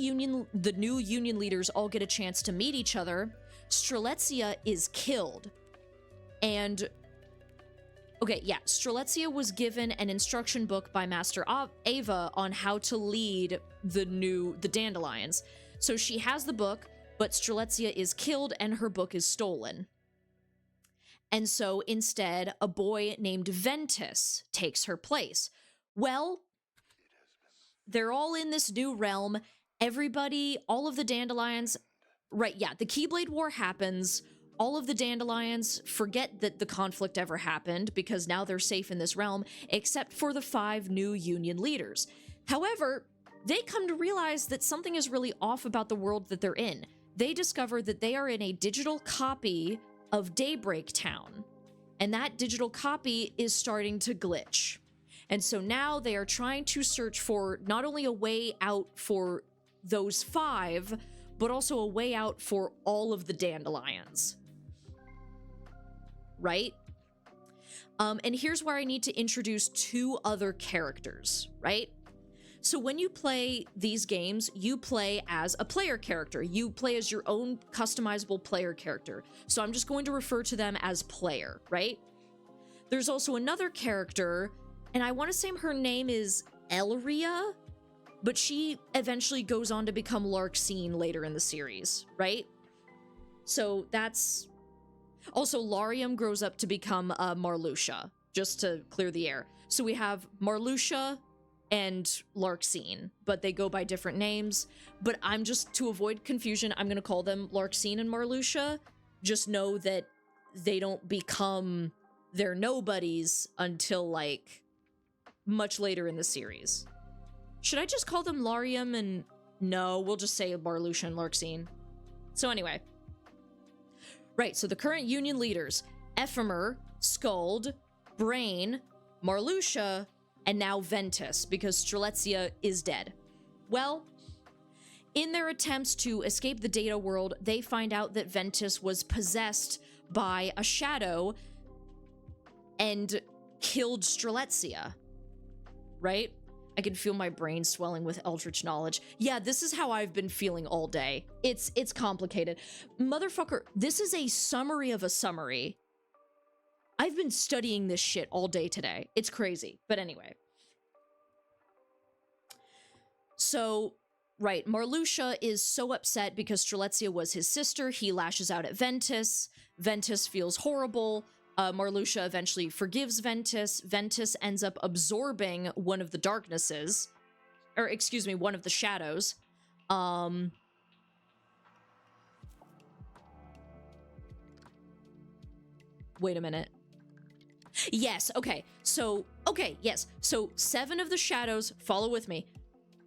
Speaker 1: new union leaders all get a chance to meet each other, Strelitzia is killed. And okay, yeah, Strelitzia was given an instruction book by Master Ava on how to lead the Dandelions. So she has the book, but Strelitzia is killed and her book is stolen. And so instead, a boy named Ventus takes her place. Well, they're all in this new realm. Everybody, all of the Dandelions, right, yeah, the Keyblade War happens. All of the Dandelions forget that the conflict ever happened because now they're safe in this realm, except for the 5 new union leaders. However, they come to realize that something is really off about the world that they're in. They discover that they are in a digital copy of Daybreak Town, and that digital copy is starting to glitch. And so now they are trying to search for not only a way out for those 5, but also a way out for all of the Dandelions. Right? And here's where I need to introduce 2 other characters, right? So when you play these games, you play as a player character. You play as your own customizable player character. So I'm just going to refer to them as player, right? There's also another character, and I want to say her name is Elria, but she eventually goes on to become Larxene later in the series, right? So that's... Also, Larium grows up to become Marluxia, just to clear the air. So we have Marluxia and Larxene, but they go by different names. But I'm just, to avoid confusion, I'm going to call them Larxene and Marluxia. Just know that they don't become their nobodies until, like, much later in the series. Should I just call them Larium and... No, we'll just say Marluxia and Larxene. So anyway... Right, so the current Union leaders, Ephemer, Skuld, Brain, Marluxia, and now Ventus, because Strelitzia is dead. Well, in their attempts to escape the data world, they find out that Ventus was possessed by a shadow and killed Strelitzia. Right? I can feel my brain swelling with eldritch knowledge. Yeah, this is how I've been feeling all day. It's complicated. Motherfucker, this is a summary of a summary. I've been studying this shit all day today. It's crazy. But anyway. So, right, Marluxia is so upset because Strelitzia was his sister. He lashes out at Ventus. Ventus feels horrible. Marluxia eventually forgives Ventus. Ventus ends up absorbing one of the darknesses. Or, excuse me, one of the shadows. Wait a minute. Yes, okay. So, okay, yes. So, 7 of the shadows, follow with me.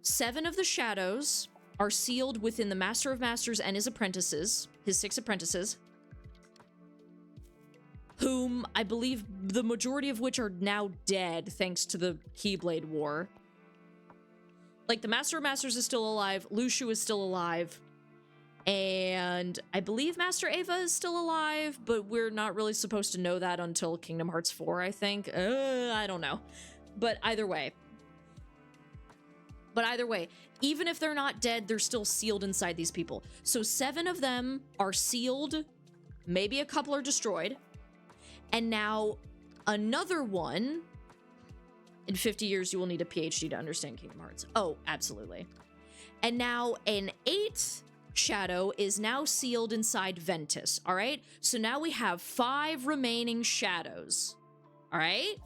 Speaker 1: 7 of the shadows are sealed within the Master of Masters and his apprentices, his 6 apprentices, whom I believe the majority of which are now dead thanks to the Keyblade War. Like, the Master of Masters is still alive, Luxu is still alive, and I believe Master Ava is still alive, but we're not really supposed to know that until Kingdom Hearts 4, I think. I don't know. But either way, even if they're not dead, they're still sealed inside these people. So 7 of them are sealed, maybe a couple are destroyed, and now another one. In 50 years, you will need a PhD to understand Kingdom Hearts. Oh, absolutely. And now an 8th shadow is now sealed inside Ventus, all right? So now we have 5 remaining shadows, all right?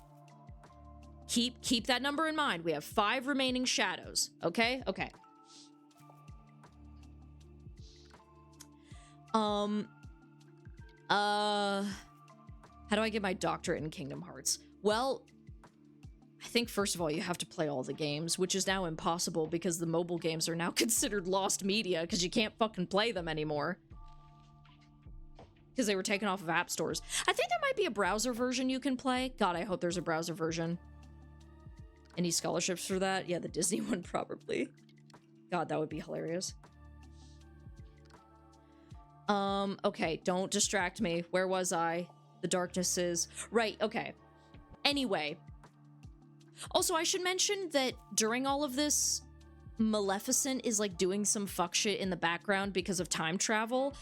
Speaker 1: Keep that number in mind. We have 5 remaining shadows, okay? Okay. How do I get my doctorate in Kingdom Hearts? Well, I think first of all, you have to play all the games, which is now impossible because the mobile games are now considered lost media because you can't fucking play them anymore. Because they were taken off of app stores. I think there might be a browser version you can play. God, I hope there's a browser version. Any scholarships for that? Yeah, the Disney one probably. God, that would be hilarious. Okay, don't distract me. Where was I? The darkness is... Right, okay. Anyway. Also, I should mention that during all of this, Maleficent is, like, doing some fuck shit in the background because of time travel.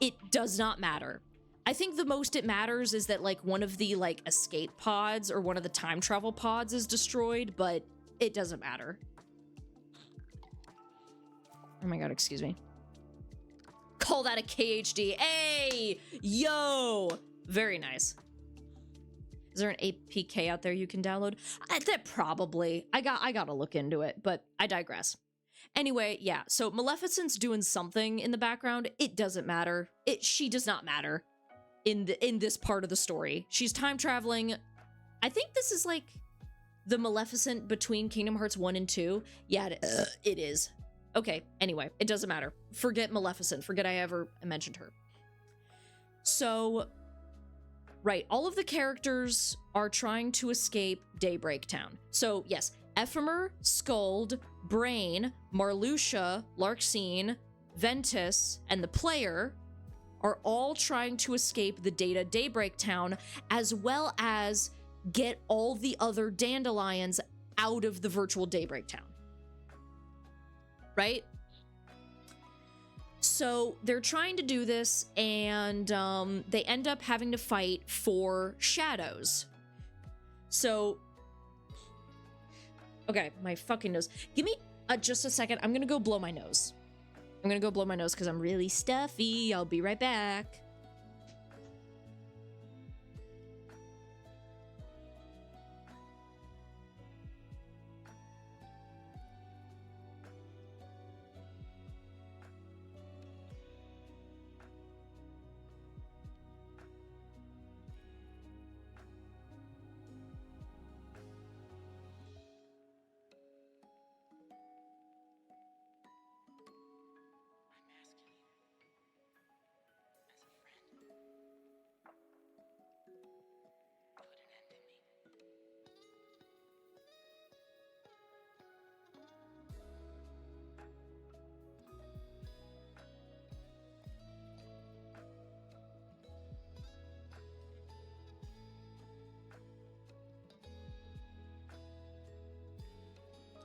Speaker 1: It does not matter. I think the most it matters is that, like, one of the, like, escape pods or one of the time travel pods is destroyed, but it doesn't matter. Oh my god, excuse me. Call that a KHD. Hey! Yo! Very nice. Is there an APK out there you can download? That probably. I gotta look into it, but I digress. Anyway, yeah, so Maleficent's doing something in the background. It doesn't matter. She does not matter in this part of the story. She's time traveling. I think this is like the Maleficent between Kingdom Hearts 1 and 2. Yeah, it is. Okay, anyway, it doesn't matter. Forget Maleficent. Forget I ever mentioned her. So, right, all of the characters are trying to escape Daybreak Town. So, yes, Ephemer, Skuld, Brain, Marluxia, Larxene, Ventus, and the player are all trying to escape the Data Daybreak Town, as well as get all the other dandelions out of the virtual Daybreak Town. Right? So they're trying to do this, and they end up having to fight for shadows. So, okay, my fucking nose. Give me just a second. I'm gonna go blow my nose. I'm gonna go blow my nose because I'm really stuffy. I'll be right back.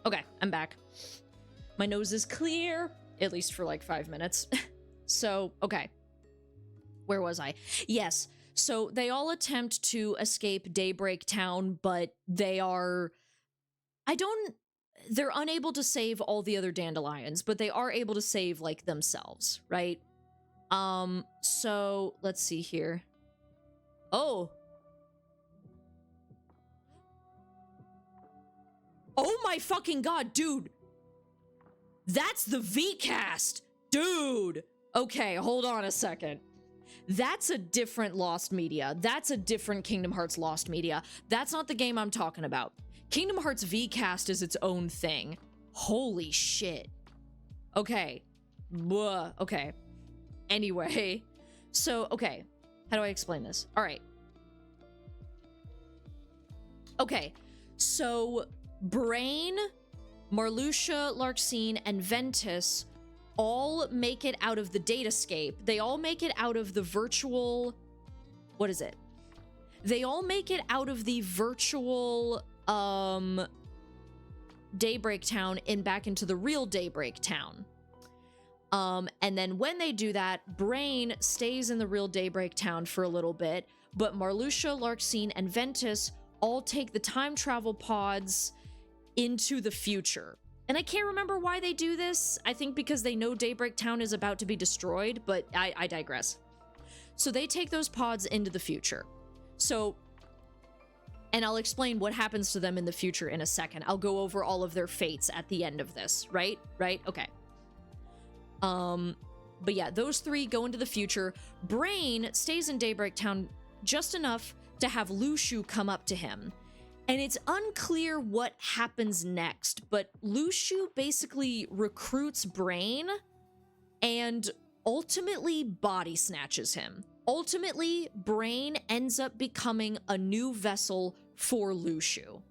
Speaker 1: Okay, I'm back. My nose is clear, at least for like 5 minutes. So, okay. Where was I? Yes. So they all attempt to escape Daybreak Town, but they're unable to save all the other dandelions, but they are able to save like themselves, right? So let's see here. Oh my fucking god, dude. That's the V-cast, dude. Okay, hold on a second. That's a different Lost Media. That's a different Kingdom Hearts Lost Media. That's not the game I'm talking about. Kingdom Hearts V-cast is its own thing. Holy shit. Okay. Blah. Okay. Anyway. So, okay. How do I explain this? All right. Okay. So, Brain, Marluxia, Larxene, and Ventus all make it out of the datascape. They all make it out of the virtual... What is it? They all make it out of the virtual, Daybreak Town and back into the real Daybreak Town. And then when they do that, Brain stays in the real Daybreak Town for a little bit, but Marluxia, Larxene, and Ventus all take the time travel pods into the future. And I can't remember why they do this. I think because they know Daybreak Town is about to be destroyed, but I digress. So they take those pods into the future. So, and I'll explain what happens to them in the future in a second. I'll go over all of their fates at the end of this, right? Right? Okay. But yeah, those three go into the future. Brain stays in Daybreak Town just enough to have Luxu come up to him. And it's unclear what happens next, but Luxu basically recruits Brain and ultimately body snatches him. Ultimately, Brain ends up becoming a new vessel for Luxu.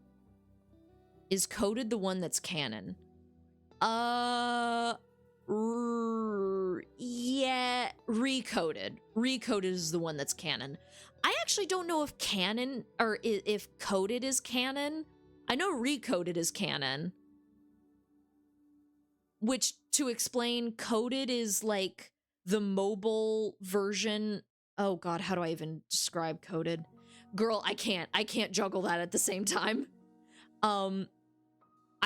Speaker 1: Is Coded the one that's canon? Yeah, Recoded. Recoded is the one that's canon. I actually don't know if canon, or if Coded is canon. I know Recoded is canon. Which, to explain, Coded is like the mobile version. Oh god, how do I even describe Coded? Girl, I can't juggle that at the same time. I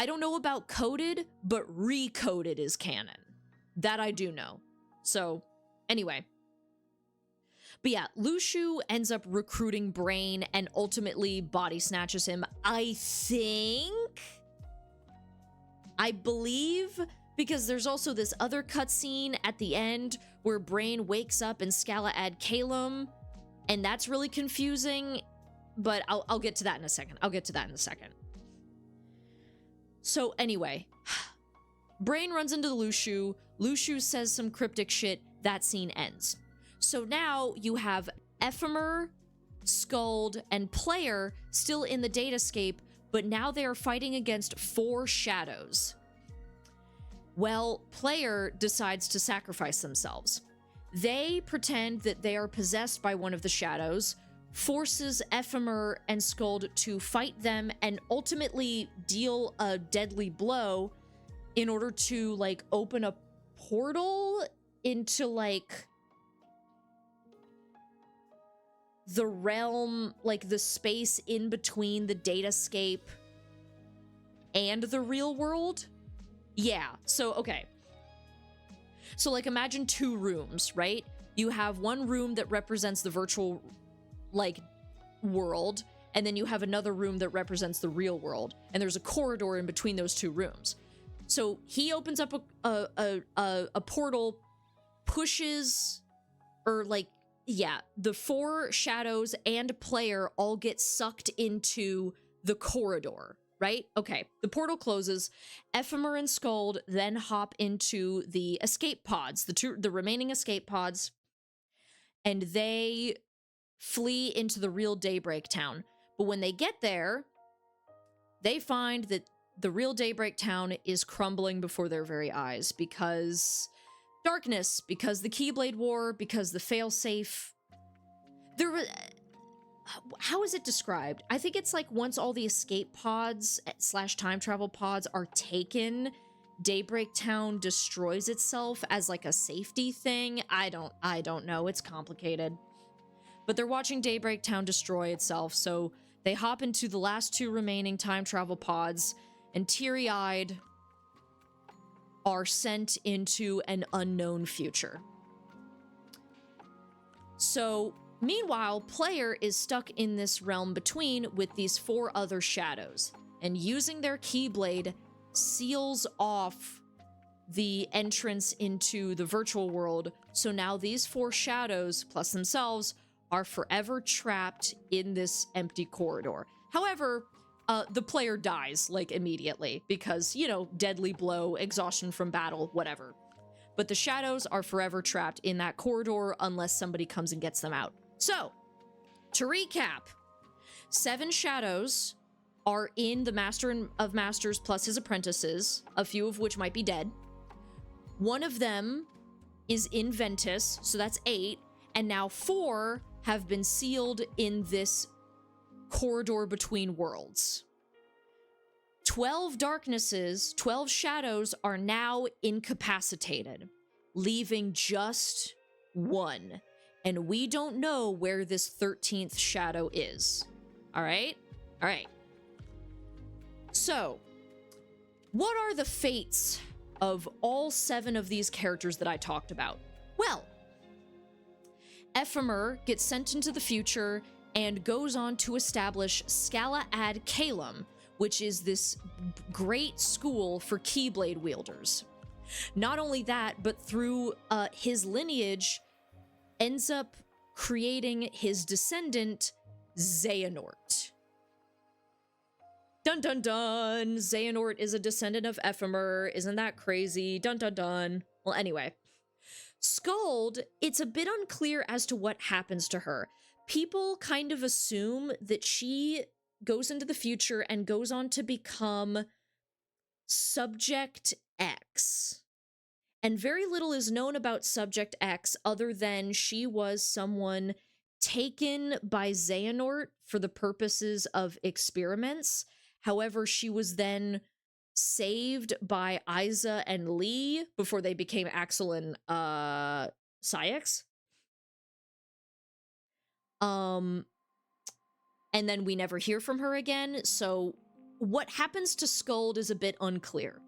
Speaker 1: don't know about Coded, but Recoded is canon. That I do know. So, anyway. But yeah, Luxu ends up recruiting Brain and ultimately body snatches him. I believe, because there's also this other cutscene at the end where Brain wakes up in Scala ad Caelum, and that's really confusing, but I'll get to that in a second. So anyway, Brain runs into Luxu. Luxu says some cryptic shit. That scene ends. So now you have Ephemer, Skuld, and Player still in the datascape, but now they are fighting against 4 shadows. Well, Player decides to sacrifice themselves. They pretend that they are possessed by one of the shadows, forces Ephemer and Skuld to fight them, and ultimately deal a deadly blow in order to, like, open a portal into, like, the realm, like the space in between the datascape and the real world. Yeah, so okay. So like imagine 2 rooms, right? You have one room that represents the virtual like world, and then you have another room that represents the real world, and there's a corridor in between those 2 rooms. So he opens up a portal, pushes, or like, yeah, the 4 shadows and Player all get sucked into the corridor, right? Okay, the portal closes. Ephemer and Skuld then hop into the escape pods, the remaining escape pods, and they flee into the real Daybreak Town. But when they get there, they find that the real Daybreak Town is crumbling before their very eyes because darkness, because the Keyblade War, because the failsafe. how is it described? I think it's like once all the escape pods / time travel pods are taken, Daybreak Town destroys itself as like a safety thing. I don't know. It's complicated. But they're watching Daybreak Town destroy itself, so they hop into the last 2 remaining time travel pods, and teary-eyed are sent into an unknown future. So, meanwhile, player is stuck in this realm between with these 4 other shadows, and using their Keyblade seals off the entrance into the virtual world, so now these 4 shadows, plus themselves, are forever trapped in this empty corridor. However, the player dies, like, immediately, because, you know, deadly blow, exhaustion from battle, whatever. But the shadows are forever trapped in that corridor unless somebody comes and gets them out. So, to recap, 7 shadows are in the Master of Masters plus his apprentices, a few of which might be dead. 1 of them is in Ventus, so that's 8, and now 4 have been sealed in this corridor between worlds. 12 darknesses, 12 shadows are now incapacitated, leaving just 1. And we don't know where this 13th shadow is. All right? All right. So, what are the fates of all 7 of these characters that I talked about? Well, Ephemer gets sent into the future and goes on to establish Scala ad Caelum, which is this great school for Keyblade wielders. Not only that, but through his lineage, ends up creating his descendant, Xehanort. Dun dun dun! Xehanort is a descendant of Ephemer. Isn't that crazy? Dun dun dun. Well, anyway. Skuld, it's a bit unclear as to what happens to her. People kind of assume that she goes into the future and goes on to become Subject X. And very little is known about Subject X other than she was someone taken by Xehanort for the purposes of experiments. However, she was then saved by Isa and Lee before they became Axel and Syx. And then we never hear from her again, so what happens to Skuld is a bit unclear.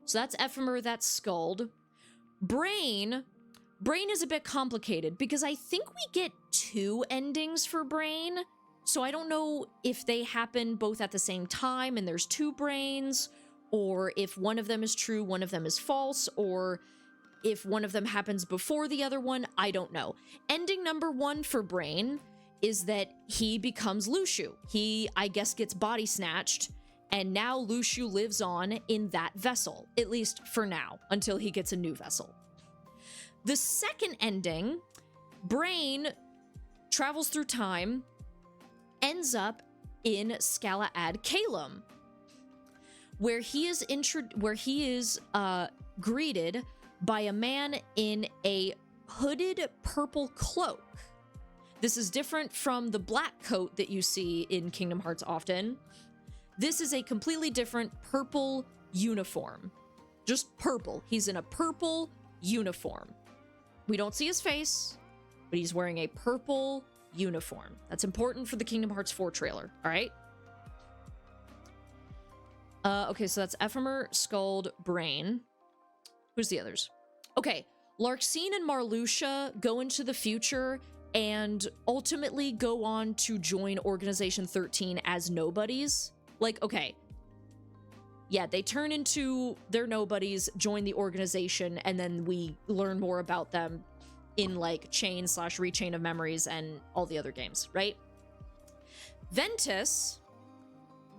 Speaker 1: So that's Ephemer, that's Skuld. Brain is a bit complicated because I think we get 2 endings for Brain, so I don't know if they happen both at the same time and there's 2 brains, or if one of them is true, one of them is false, or if one of them happens before the other one. I don't know. Ending number 1 for Brain is that he becomes Lushu. He, I guess, gets body snatched, and now Lushu lives on in that vessel, at least for now, until he gets a new vessel. The second ending, Brain travels through time, ends up in Scala ad Caelum, where he is greeted by a man in a hooded purple cloak. This is different from the black coat that you see in Kingdom Hearts often. This is a completely different purple uniform. Just purple. He's in a purple uniform. We don't see his face, but he's wearing a purple uniform. That's important for the Kingdom Hearts 4 trailer, all right? Okay, so that's Ephemer, Skuld, Brain. Who's the others? Okay, Larxene and Marluxia go into the future and ultimately go on to join Organization XIII as nobodies. Like, okay. Yeah, they turn into their nobodies, join the organization, and then we learn more about them in, like, Chain/Rechain of Memories and all the other games, right? Ventus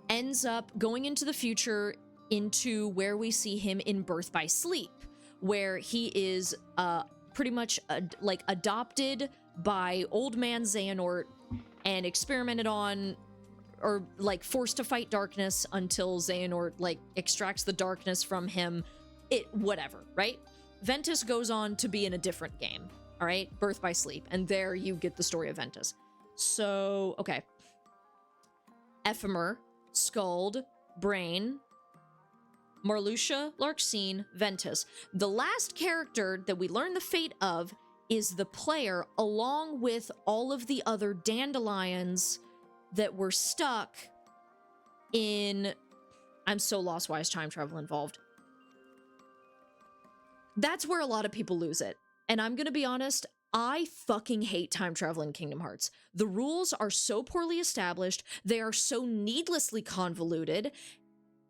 Speaker 1: ends up going into the future into where we see him in Birth by Sleep, where he is pretty much like adopted by old man Xehanort and experimented on, or like forced to fight darkness until Xehanort like extracts the darkness from him. Whatever, right? Ventus goes on to be in a different game, all right? Birth by Sleep, and there you get the story of Ventus. So, okay. Ephemer, Skald, Brain, Marluxia, Larxene, Ventus. The last character that we learn the fate of is the player, along with all of the other dandelions that were stuck in... I'm so lost why is time travel involved. That's where a lot of people lose it. And I'm gonna be honest, I fucking hate time travel in Kingdom Hearts. The rules are so poorly established, they are so needlessly convoluted,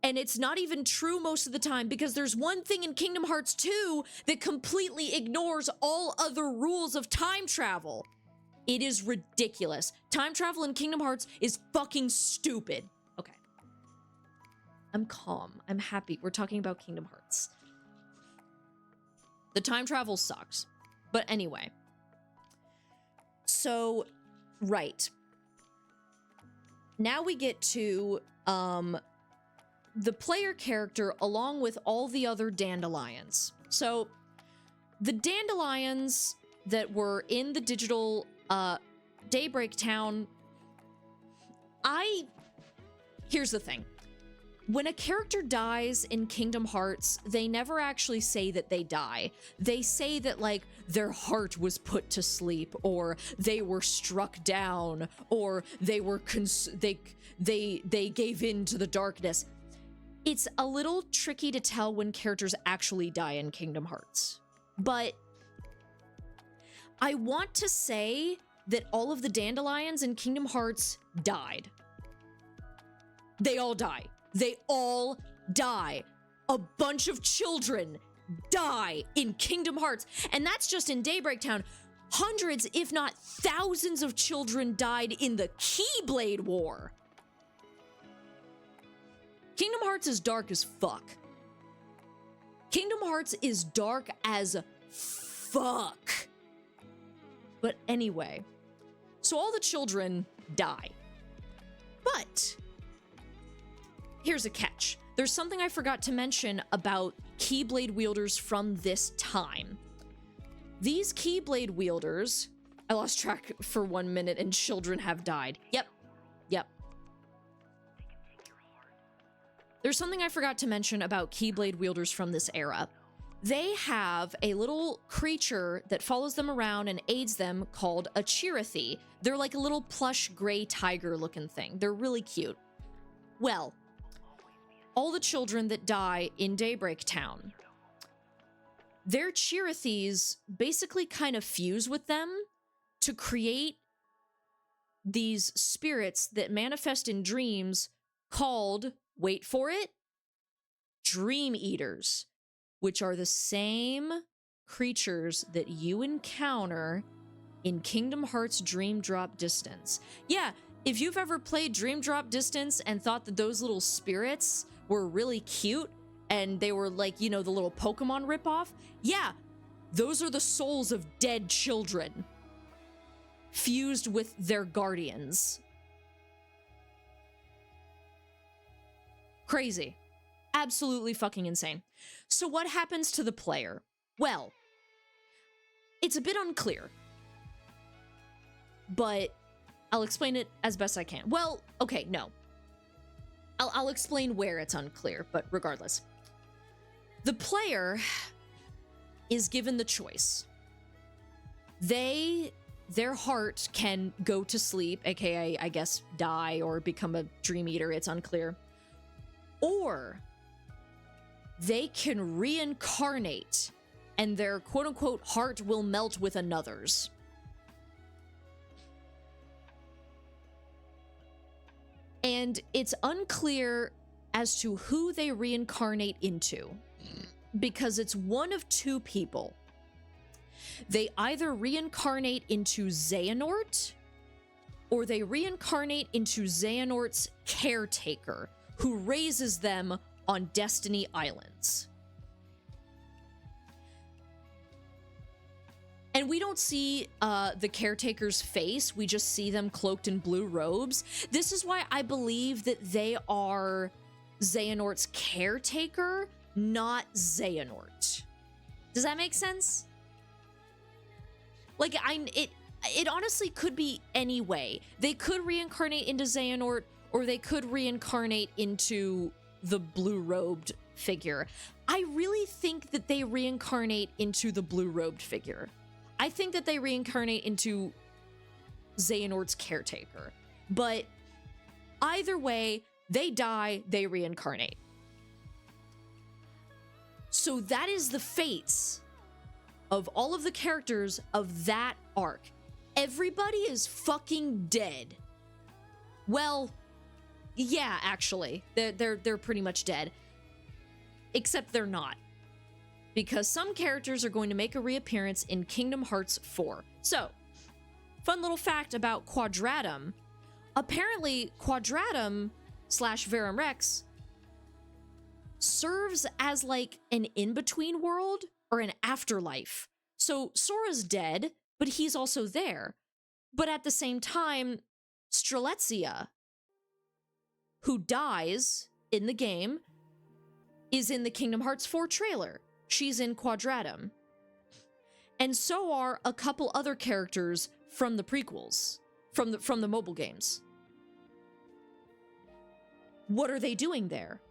Speaker 1: and it's not even true most of the time because there's one thing in Kingdom Hearts 2 that completely ignores all other rules of time travel. It is ridiculous. Time travel in Kingdom Hearts is fucking stupid. Okay. I'm calm. I'm happy. We're talking about Kingdom Hearts. The time travel sucks. But anyway. So, right. Now we get to, the player character along with all the other dandelions. So, the dandelions that were in the digital, Daybreak Town, here's the thing. When a character dies in Kingdom Hearts, they never actually say that they die. They say that, like, their heart was put to sleep, or they were struck down, or they were they gave in to the darkness. It's a little tricky to tell when characters actually die in Kingdom Hearts. But I want to say that all of the dandelions in Kingdom Hearts died. They all die. They all die. A bunch of children die in Kingdom Hearts. And that's just in Daybreak Town. Hundreds, if not thousands of children died in the Keyblade War. Kingdom Hearts is dark as fuck. Kingdom Hearts is dark as fuck. But anyway, so all the children die. But here's a catch. There's something I forgot to mention about Keyblade wielders from this time. These Keyblade wielders, I lost track for 1 minute, and children have died. Yep. There's something I forgot to mention about Keyblade wielders from this era. They have a little creature that follows them around and aids them called a Chirithy. They're like a little plush gray tiger looking thing. They're really cute. Well, all the children that die in Daybreak Town, their Chirithys basically kind of fuse with them to create these spirits that manifest in dreams called, wait for it, Dream Eaters, which are the same creatures that you encounter in Kingdom Hearts Dream Drop Distance. Yeah, if you've ever played Dream Drop Distance and thought that those little spirits were really cute and they were like, you know, the little Pokemon ripoff, yeah, those are the souls of dead children fused with their guardians. Crazy. Absolutely fucking insane. So what happens to the player? Well, it's a bit unclear, but I'll explain it as best I can. Well, okay, no. I'll explain where it's unclear, but regardless. The player is given the choice. Their heart can go to sleep, aka, I guess, die or become a dream eater, it's unclear. Or they can reincarnate and their quote-unquote heart will melt with another's. And it's unclear as to who they reincarnate into, because it's one of two people. They either reincarnate into Xehanort, or they reincarnate into Xehanort's caretaker, who raises them on Destiny Islands. And we don't see the caretaker's face, we just see them cloaked in blue robes. This is why I believe that they are Xehanort's caretaker, not Xehanort. Does that make sense? Like, it honestly could be any way. They could reincarnate into Xehanort, or they could reincarnate into the blue-robed figure. I really think that they reincarnate into the blue-robed figure. I think that they reincarnate into Xehanort's caretaker. But either way, they die, they reincarnate. So that is the fates of all of the characters of that arc. Everybody is fucking dead. Well, yeah, actually, they're pretty much dead. Except they're not. Because some characters are going to make a reappearance in Kingdom Hearts 4. So, fun little fact about Quadratum. Apparently, Quadratum / Verum Rex serves as like an in-between world or an afterlife. So Sora's dead, but he's also there. But at the same time, Strelitzia, who dies in the game, is in the Kingdom Hearts 4 trailer. She's in Quadratum. And so are a couple other characters from the prequels, from the mobile games. What are they doing there?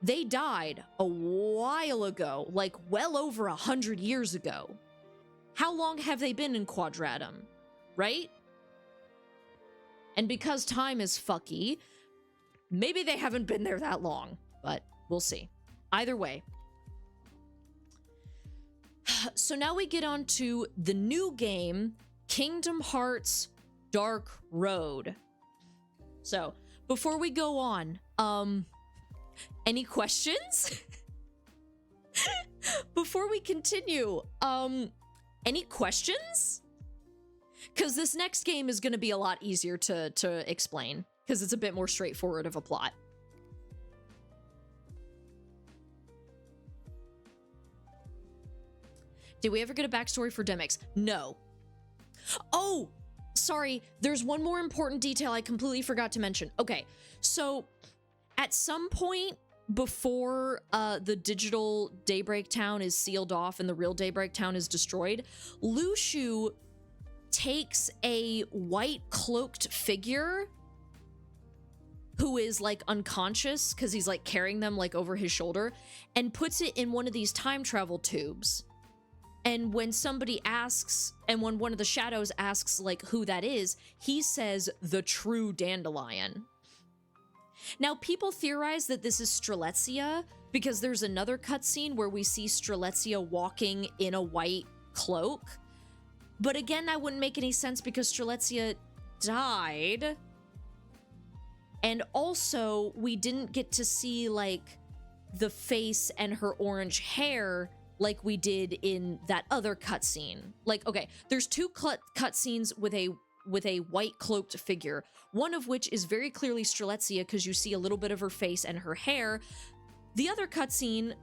Speaker 1: They died a while ago, like well over 100 years ago. How long have they been in Quadratum, right? And because time is fucky, maybe they haven't been there that long, but we'll see. Either way. So now we get on to the new game, Kingdom Hearts Dark Road. So, before we go on, any questions? Before we continue, any questions? Because this next game is going to be a lot easier to explain, because it's a bit more straightforward of a plot. Did we ever get a backstory for Demyx? No. Oh, sorry. There's one more important detail I completely forgot to mention. Okay, so at some point before the digital Daybreak Town is sealed off and the real Daybreak Town is destroyed, Lushu takes a white cloaked figure who is like unconscious because he's like carrying them like over his shoulder, and puts it in one of these time travel tubes. And when somebody asks, and when one of the shadows asks like who that is, he says the true Dandelion. Now, people theorize that this is Strelitzia because there's another cutscene where we see Strelitzia walking in a white cloak. But again, that wouldn't make any sense because Strelitzia died. And also, we didn't get to see like the face and her orange hair like we did in that other cutscene. Like, okay, there's two cutscenes with a white cloaked figure, one of which is very clearly Strelitzia because you see a little bit of her face and her hair. The other cutscene,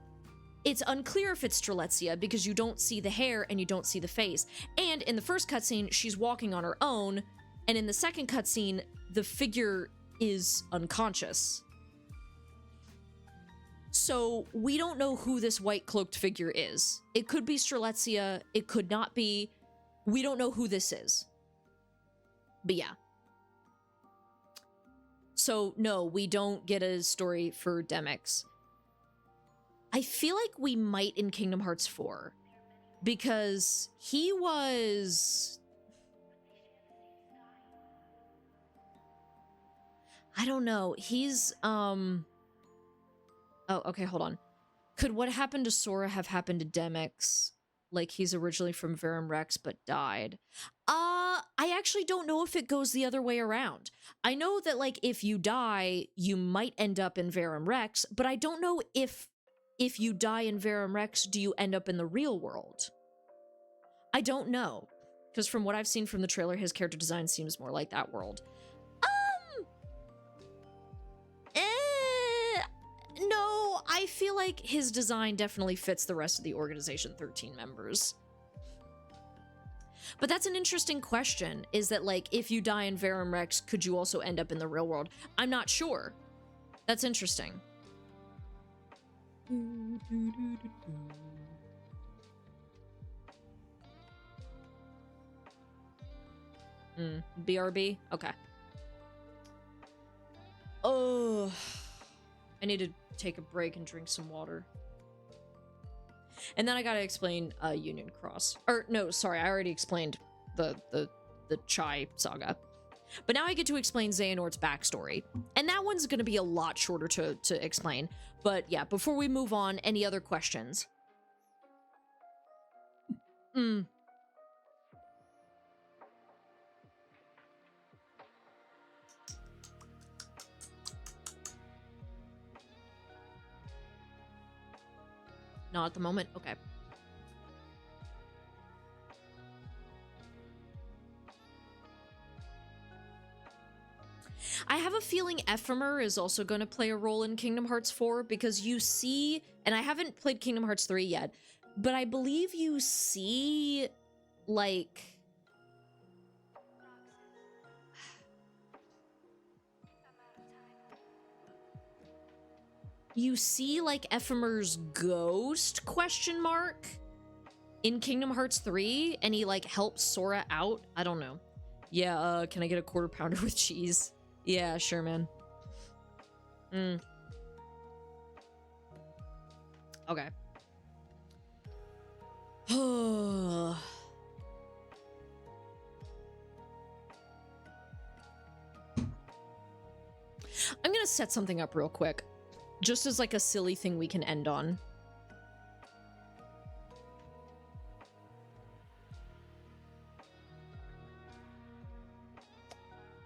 Speaker 1: it's unclear if it's Strelitzia because you don't see the hair and you don't see the face. And in the first cutscene, she's walking on her own, and in the second cutscene, the figure is unconscious. So we don't know who this white cloaked figure is. It could be Strelitzia, it could not be. We don't know who this is. But yeah. So no, we don't get a story for Demyx. I feel like we might in Kingdom Hearts 4. Because he was... I don't know. He's, Oh, okay, hold on. Could what happened to Sora have happened to Demyx? Like he's originally from Verum Rex but died. I actually don't know if it goes the other way around. I know that like if you die, you might end up in Verum Rex, but I don't know if you die in Verum Rex, do you end up in the real world? I don't know. Because from what I've seen from the trailer, his character design seems more like that world. No, I feel like his design definitely fits the rest of the Organization XIII members. But that's an interesting question, is that like, if you die in Verum Rex, could you also end up in the real world? I'm not sure. That's interesting. BRB? Okay. Oh, I need to take a break and drink some water. And then I gotta explain Union Cross. Or, no, sorry, I already explained the Chai saga. But now I get to explain Xehanort's backstory. And that one's gonna be a lot shorter to explain. But yeah, before we move on, any other questions? Not at the moment? Okay. I have a feeling Ephemer is also going to play a role in Kingdom Hearts 4 because you see, and I haven't played Kingdom Hearts 3 yet, but I believe you see, like, Ephemer's ghost, question mark, in Kingdom Hearts 3, and he, like, helps Sora out. I don't know. Yeah, can I get a quarter pounder with cheese? Yeah, sure, man. Okay. I'm gonna set something up real quick. Just as, like, a silly thing we can end on.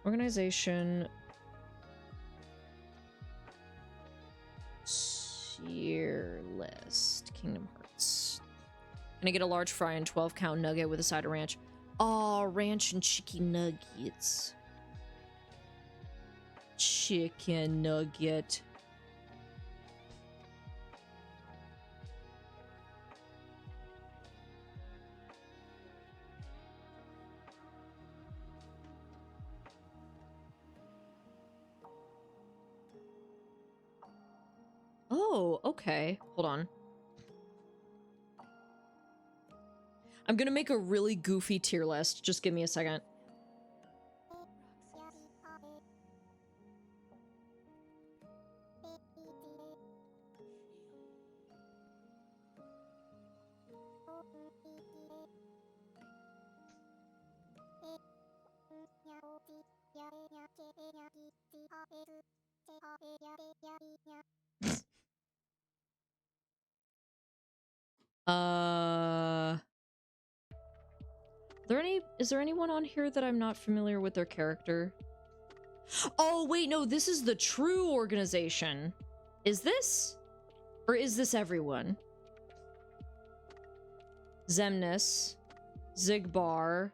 Speaker 1: Organization tier list. Kingdom Hearts. Can I get a large fry and 12-count nugget with a side of ranch? Aw, ranch and chicken nuggets. Chicken nugget. Oh, okay. Hold on. I'm gonna make a really goofy tier list. Just give me a second. Is there anyone on here that I'm not familiar with their character? Oh, wait, no, this is the true organization. Is this? Or is this everyone? Xemnas, Zigbar,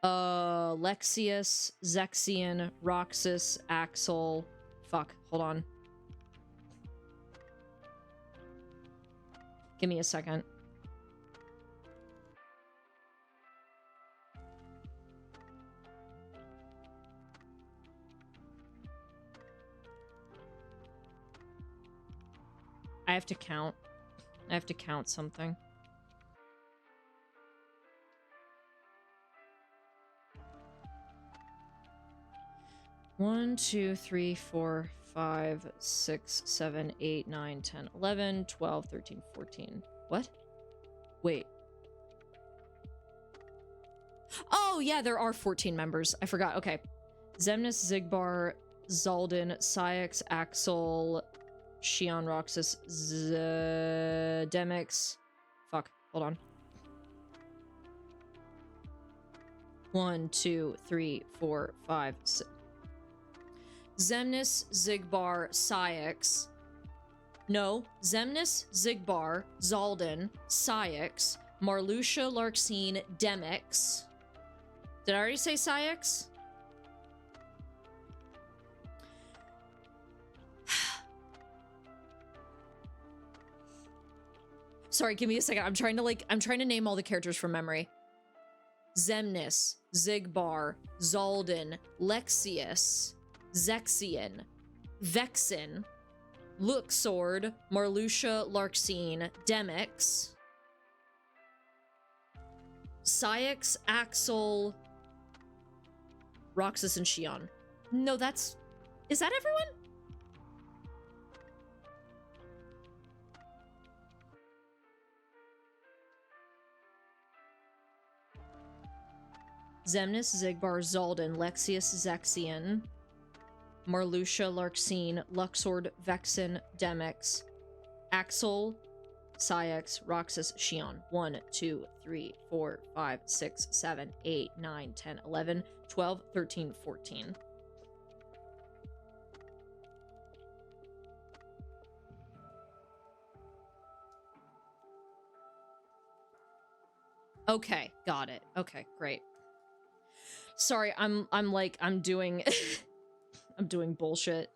Speaker 1: Lexius, Zexion, Roxas, Axel. Fuck, hold on. Give me a second. I have to count. I have to count something. One, 2, 3, 4, 5, 6, 7, 8, 9, 10, 11, 12, 13, 14. What? Wait. Oh, yeah, there are 14 members. I forgot. Okay. Xemnas, Zigbar, Zaldin, Syx, Axel, Shion, Roxas, Demix. Fuck. Hold on. 1, 2, 3, 4, 5, 6. Xemnas, Zigbar, Syx. No. Xemnas, Zigbar, Zaldin, Syx, Marluxia, Larxene, Demix. Did I already say Syx? Sorry, give me a second. I'm trying to name all the characters from memory. Xemnas, Zigbar, Zaldin, Lexius, Zexion, Vexen, Luxord, Marluxia, Larxene, Demix, Syx, Axel, Roxas and Xion. No, that's... Is that everyone? Xemnas, Zigbar, Zaldan, Lexius, Zexion, Marluxia, Larxene, Luxord, Vexen, Demix, Axel, Cyax, Roxas, Xion. 1, 2, 3, 4, 5, 6, 7, 8, 9, 10, 11, 12, 13, 14. Okay, got it. Okay, great. Sorry, I'm doing I'm doing bullshit.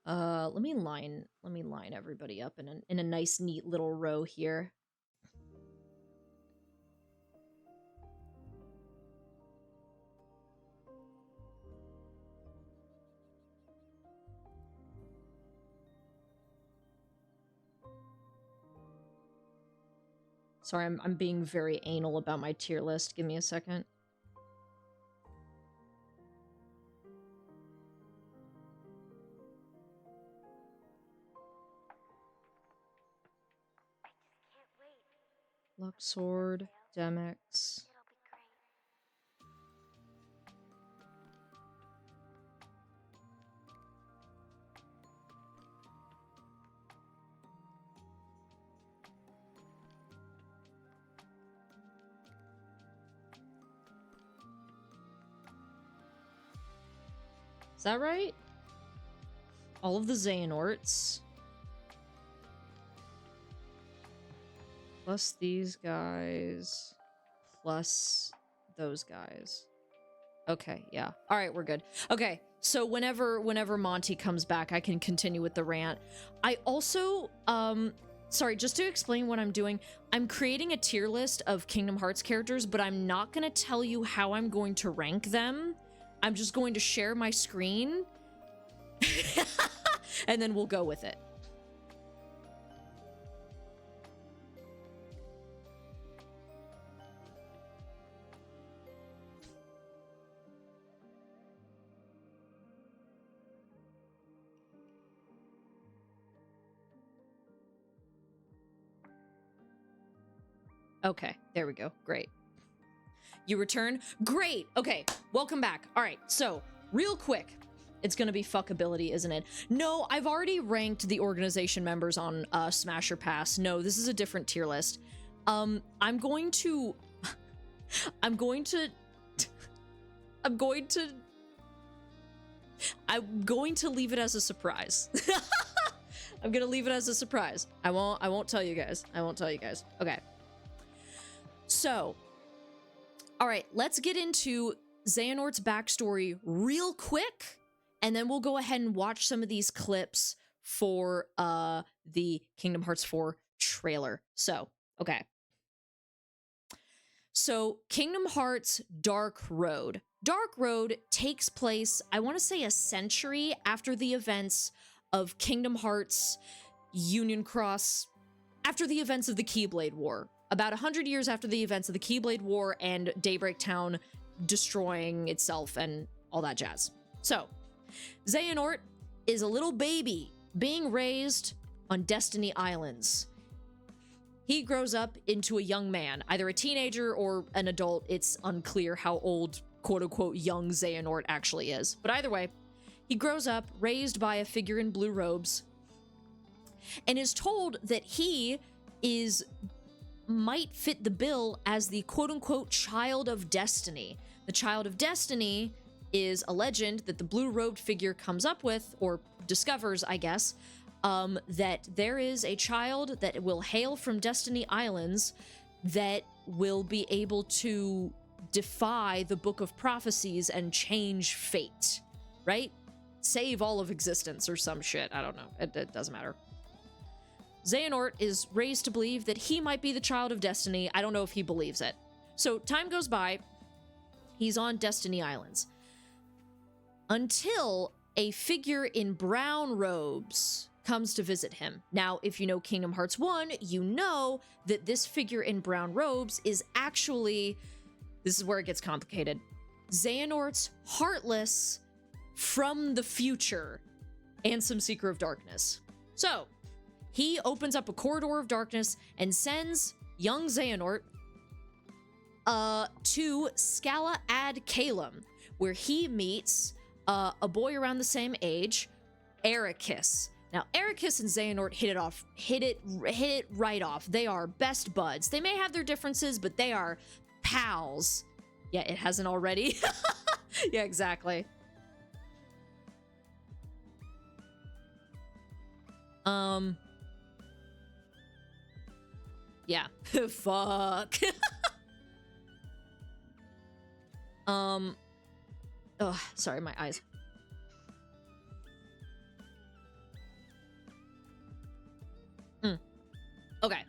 Speaker 1: Let me line everybody up in a nice neat little row here. Sorry, I'm being very anal about my tier list. Give me a second. Luxord, Demix. Is that right? All of the Xehanorts. Plus these guys. Plus those guys. Okay, yeah. Alright, we're good. Okay, so whenever Monty comes back, I can continue with the rant. I also, sorry, just to explain what I'm doing, I'm creating a tier list of Kingdom Hearts characters, but I'm not going to tell you how I'm going to rank them. I'm just going to share my screen, and then we'll go with it. Okay, there we go. Great. You return? Great! Okay, welcome back. Alright, so, real quick. It's gonna be fuckability, isn't it? No, I've already ranked the organization members on Smash or Pass. No, this is a different tier list. I'm going to leave it as a surprise. I'm gonna leave it as a surprise. I won't tell you guys. I won't tell you guys. Okay. So, all right, let's get into Xehanort's backstory real quick, and then we'll go ahead and watch some of these clips for the Kingdom Hearts 4 trailer. So, okay. So, Kingdom Hearts Dark Road. Dark Road takes place, I want to say, a century after the events of Kingdom Hearts Union Cross, after the events of the Keyblade War. About 100 years after the events of the Keyblade War and Daybreak Town destroying itself and all that jazz. So, Xehanort is a little baby being raised on Destiny Islands. He grows up into a young man, either a teenager or an adult. It's unclear how old, quote-unquote, young Xehanort actually is. But either way, he grows up, raised by a figure in blue robes, and is told that he might fit the bill as the quote-unquote Child of Destiny. The Child of Destiny is a legend that the blue-robed figure comes up with, or discovers, I guess, that there is a child that will hail from Destiny Islands that will be able to defy the Book of Prophecies and change fate, right? Save all of existence or some shit. I don't know. It doesn't matter. Xehanort is raised to believe that he might be the Child of Destiny. I don't know if he believes it. So time goes by. He's on Destiny Islands. Until a figure in brown robes comes to visit him. Now, if you know Kingdom Hearts 1, you know that this figure in brown robes is actually, this is where it gets complicated, Xehanort's Heartless from the future and some Seeker of Darkness. So, he opens up a corridor of darkness and sends young Xehanort to Scala ad Calum, where he meets a boy around the same age, Ericus. Now, Ericus and Xehanort hit it right off. They are best buds. They may have their differences, but they are pals. Yeah, it hasn't already. Yeah, exactly. Yeah. Fuck. Oh, sorry, my eyes. Okay.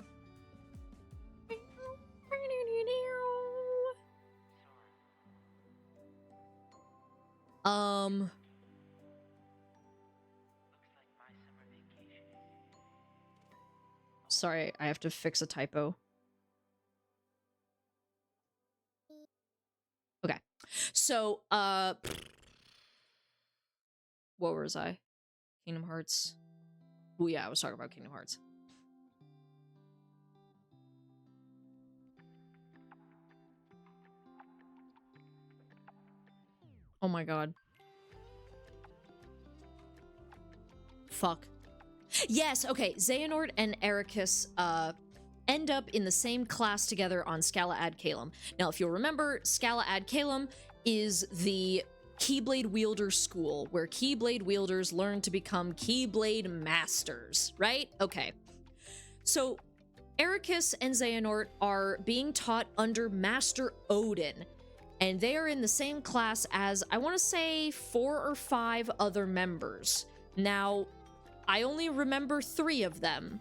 Speaker 1: Sorry, I have to fix a typo. Okay. So, what was I? Kingdom Hearts. Oh yeah, I was talking about Kingdom Hearts. Oh my god. Fuck. Yes, okay. Xehanort and Ericus end up in the same class together on Scala ad Calum. Now, if you'll remember, Scala ad Calum is the Keyblade Wielder School, where Keyblade Wielders learn to become Keyblade Masters, right? Okay. So, Ericus and Xehanort are being taught under Master Odin, and they are in the same class as, I want to say, 4 or 5 other members. Now, I only remember 3 of them.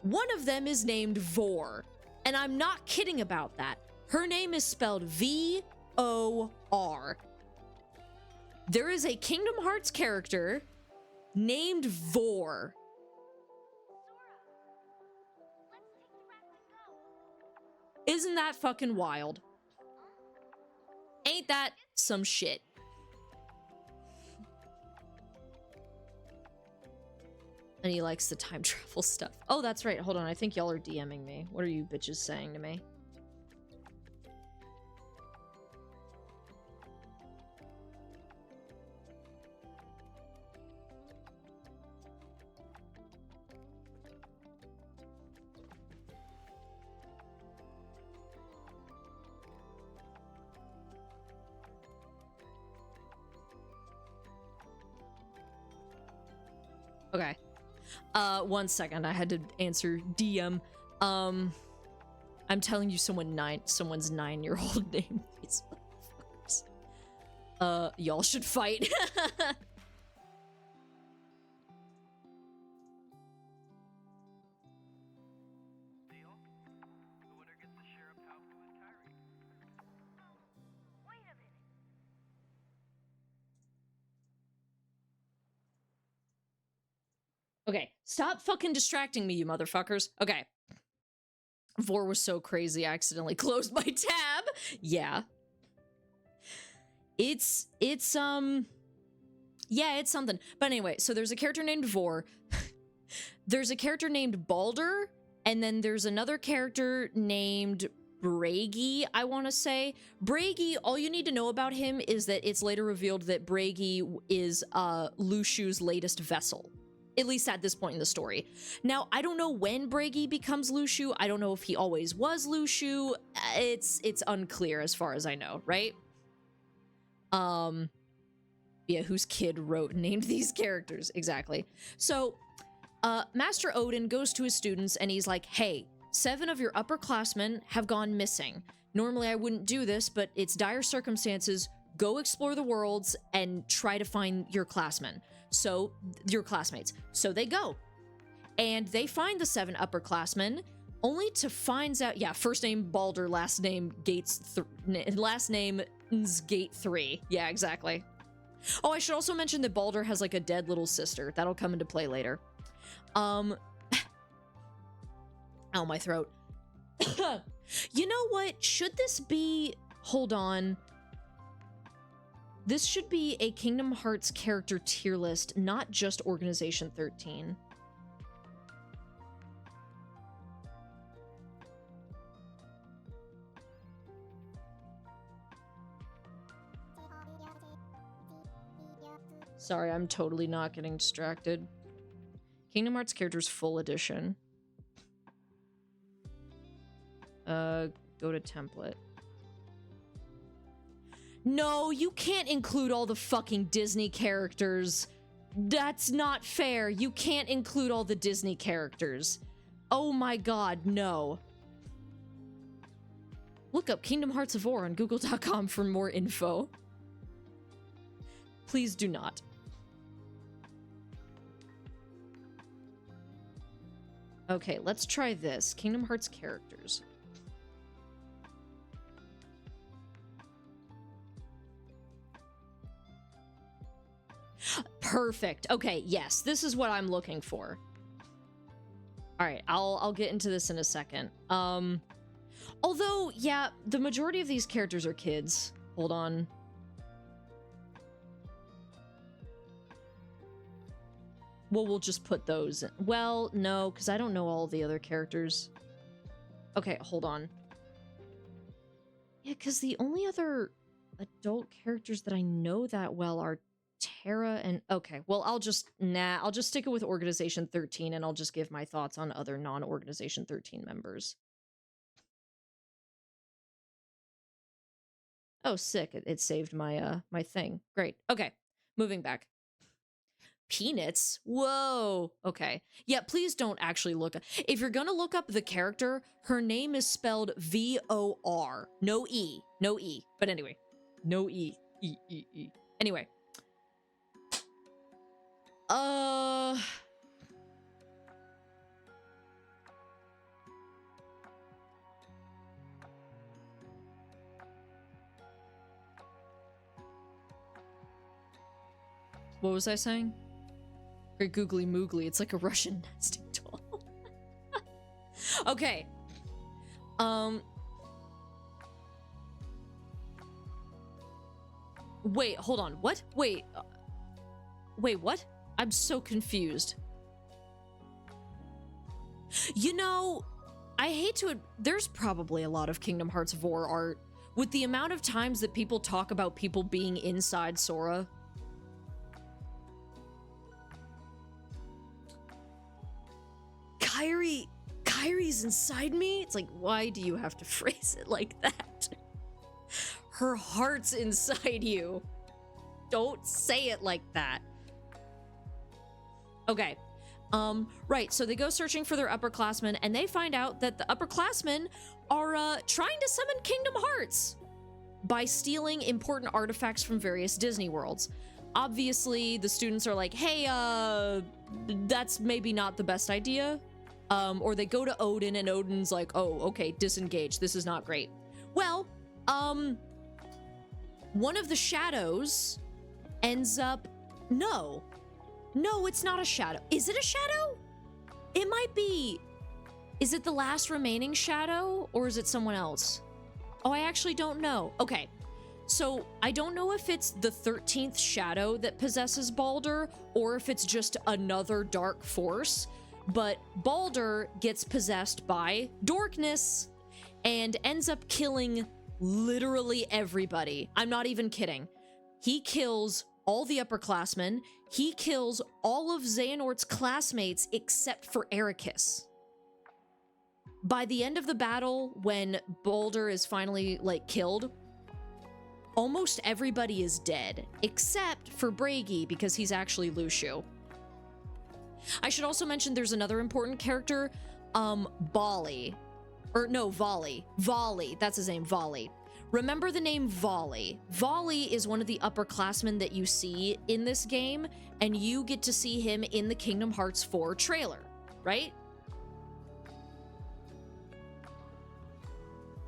Speaker 1: One of them is named Vor, and I'm not kidding about that. Her name is spelled V-O-R. There is a Kingdom Hearts character named Vor. Isn't that fucking wild? Ain't that some shit? And he likes the time travel stuff. Oh, that's right. Hold on. I think y'all are DMing me. What are you bitches saying to me? Okay. 1 second. I had to answer DM. I'm telling you someone's 9-year-old name. These motherfuckers. Y'all should fight. Okay, stop fucking distracting me, you motherfuckers. Okay. Vor was so crazy, I accidentally closed my tab. Yeah. It's something. But anyway, so there's a character named Vor. There's a character named Balder, and then there's another character named Bragi, I want to say. Bragi, all you need to know about him is that it's later revealed that Bragi is Lushu's latest vessel. At least at this point in the story. Now, I don't know when Bragi becomes Lushu. I don't know if he always was Lushu. It's unclear as far as I know, right? Yeah, whose kid named these characters? Exactly. So, Master Odin goes to his students and he's like, hey, 7 of your upperclassmen have gone missing. Normally I wouldn't do this, but it's dire circumstances. Go explore the worlds and try to find your classmates. So they go. And they find the 7 upperclassmen, only to find out, yeah, first name Balder, last name Gate 3. Yeah, exactly. Oh, I should also mention that Baldur has like a dead little sister. That'll come into play later. Ow, my throat. You know what? Should this be... Hold on. This should be a Kingdom Hearts character tier list, not just Organization XIII. Sorry, I'm totally not getting distracted. Kingdom Hearts Characters Full Edition. Go to template. No, you can't include all the fucking Disney characters. That's not fair. You can't include all the Disney characters. Oh my god, no. Look up Kingdom Hearts of War on google.com for more info. Please do not. Okay, let's try this. Kingdom Hearts characters. Perfect. Okay, yes, this is what I'm looking for. All right, I'll get into this in a second. Although, yeah, the majority of these characters are kids. Hold on. Well, we'll just put those in. Well, no, because I don't know all the other characters. Okay, hold on. Yeah, because the only other adult characters that I know that well are Terra and... Okay, well, I'll just stick it with Organization XIII, and I'll just give my thoughts on other non-Organization XIII members. Oh, sick. It saved my, my thing. Great. Okay, moving back. Peanuts? Whoa. Okay. Yeah, please don't actually look up. If you're gonna look up the character, her name is spelled V-O-R. No E. No E. But anyway. No E. E. Anyway. What was I saying? Great googly moogly. It's like a Russian nesting doll. Okay. Wait, hold on. What? Wait. Wait, what? I'm so confused. You know, I hate to... There's probably a lot of Kingdom Hearts Vor art. With the amount of times that people talk about people being inside Sora... Kyrie's inside me? It's like, why do you have to phrase it like that? Her heart's inside you. Don't say it like that. Okay. Right, so they go searching for their upperclassmen, and they find out that the upperclassmen are, trying to summon Kingdom Hearts by stealing important artifacts from various Disney worlds. Obviously, the students are like, hey, that's maybe not the best idea. Or they go to Odin, and Odin's like, oh, okay, disengage. This is not great. Well, one of the shadows ends up... No, it's not a shadow. Is it a shadow? It might be. Is it the last remaining shadow, or is it someone else? Oh, I actually don't know. Okay, so I don't know if it's the 13th shadow that possesses Baldur, or if it's just another dark force. But Baldur gets possessed by Dorkness and ends up killing literally everybody. I'm not even kidding. He kills all the upperclassmen. He kills all of Xehanort's classmates except for Ericus. By the end of the battle, when Baldur is finally, like, killed, almost everybody is dead, except for Bragi, because he's actually Lucio. I should also mention there's another important character, Volley. Or no, Volley. Volley, that's his name, Volley. Remember the name Volley. Volley is one of the upperclassmen that you see in this game, and you get to see him in the Kingdom Hearts 4 trailer, right?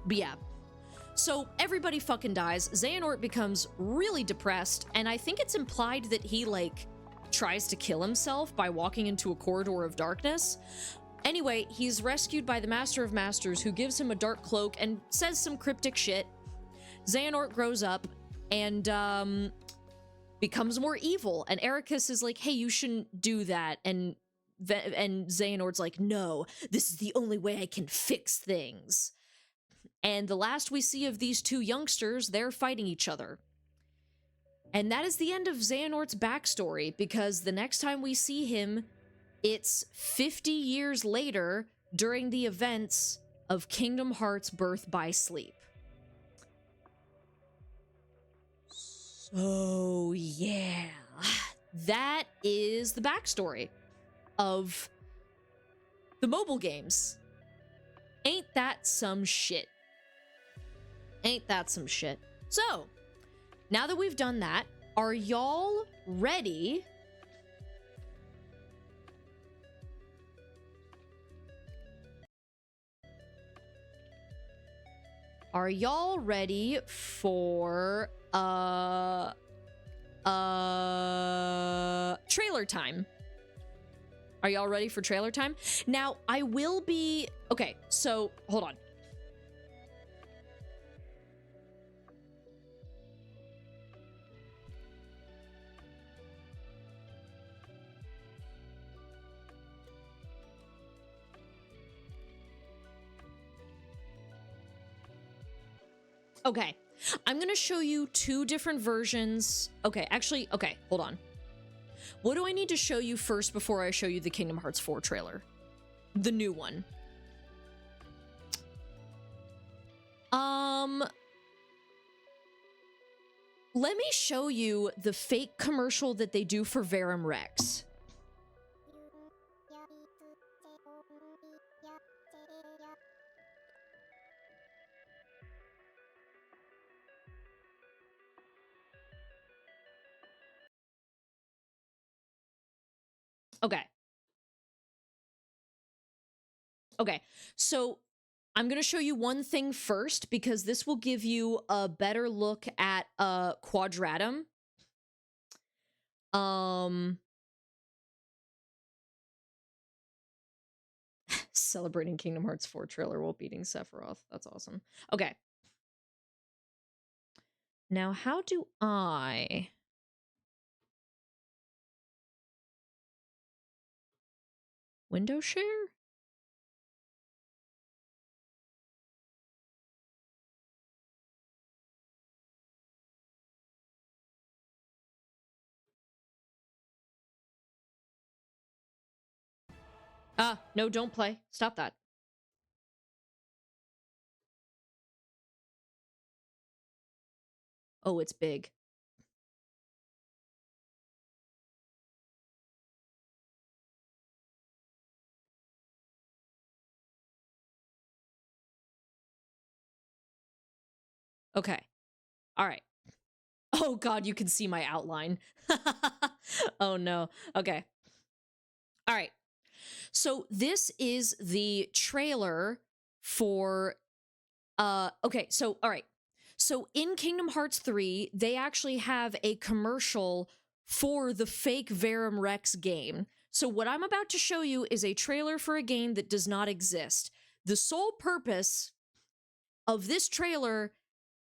Speaker 1: But yeah. So everybody fucking dies. Xehanort becomes really depressed, and I think it's implied that he, like, tries to kill himself by walking into a corridor of darkness. Anyway, he's rescued by the Master of Masters, who gives him a dark cloak and says some cryptic shit. Xehanort grows up and becomes more evil, and Ericus is like, hey, you shouldn't do that, and Xehanort's like, no, this is the only way I can fix things. And the last we see of these two youngsters, they're fighting each other. And that is the end of Xehanort's backstory, because the next time we see him, it's 50 years later during the events of Kingdom Hearts Birth by Sleep. So, yeah. That is the backstory of the mobile games. Ain't that some shit? Ain't that some shit? So, now that we've done that, are y'all ready? Are y'all ready for trailer time? Are y'all ready for trailer time? Now, I will be... Okay, so, hold on. Okay, I'm gonna show you two different versions. Okay, actually, okay, hold on. What do I need to show you first before I show you the Kingdom Hearts 4 trailer? The new one. Let me show you the fake commercial that they do for Verum Rex. Okay. Okay, so I'm gonna show you one thing first, because this will give you a better look at Quadratum. Celebrating Kingdom Hearts 4 trailer while beating Sephiroth. That's awesome. Okay. Now, how do I... window share? No, don't play. Stop that. Oh, it's big. Okay. All right. Oh god, you can see my outline. Oh no. Okay. All right. So this is the trailer for okay, so all right. So in Kingdom Hearts 3, they actually have a commercial for the fake Verum Rex game. So what I'm about to show you is a trailer for a game that does not exist. The sole purpose of this trailer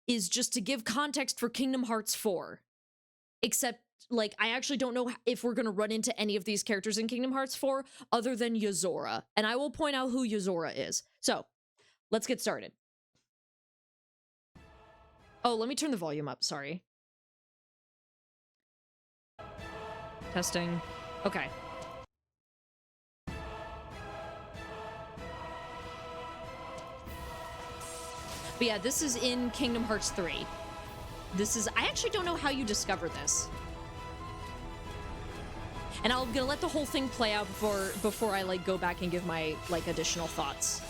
Speaker 1: is just to give context for Kingdom Hearts 4. Except, like, I actually don't know if we're gonna run into any of these characters in Kingdom Hearts 4 other than Yozora. And I will point out who Yozora is. So, let's get started. Oh, let me turn the volume up, sorry. Testing. Okay. But yeah, this is in Kingdom Hearts 3. This is... I actually don't know how you discover this. And I'm gonna let the whole thing play out before I, like, go back and give my, like, additional thoughts.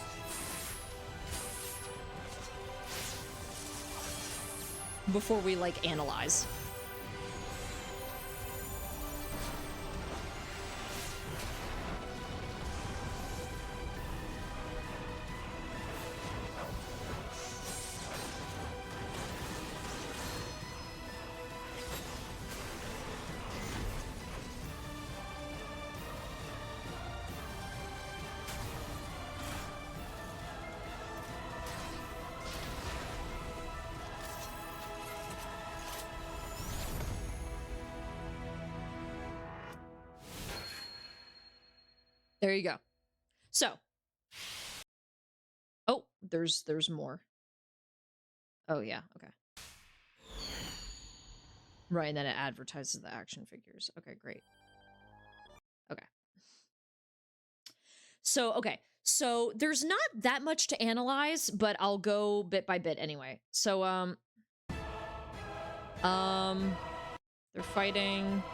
Speaker 1: Before we, like, analyze. There you go. So. Oh, there's more. Oh, yeah, okay. Right, and then it advertises the action figures. Okay, great. Okay. So, okay. So, there's not that much to analyze, but I'll go bit by bit anyway. So, they're fighting.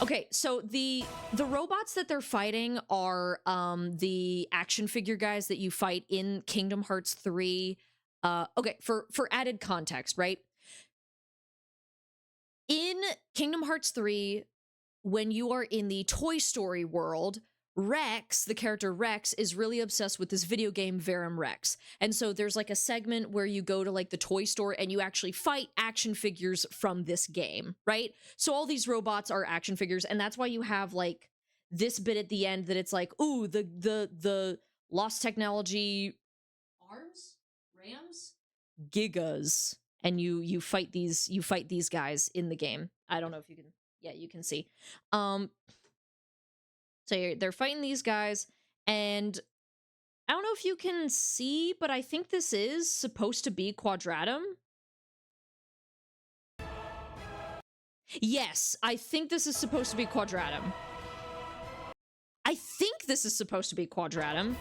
Speaker 1: Okay, so the robots that they're fighting are the action figure guys that you fight in Kingdom Hearts 3. Okay, for added context, right? In Kingdom Hearts 3, when you are in the Toy Story world, Rex, the character Rex, is really obsessed with this video game Verum Rex. And so there's like a segment where you go to like the toy store and you actually fight action figures from this game, right? So all these robots are action figures, and that's why you have like this bit at the end that it's like, ooh, the lost technology arms, rams, gigas, and you fight these guys in the game. I don't know if you can, yeah, you can see. So they're fighting these guys, and I don't know if you can see, but I think this is supposed to be Quadratum. Yes, I think this is supposed to be Quadratum. I think this is supposed to be Quadratum.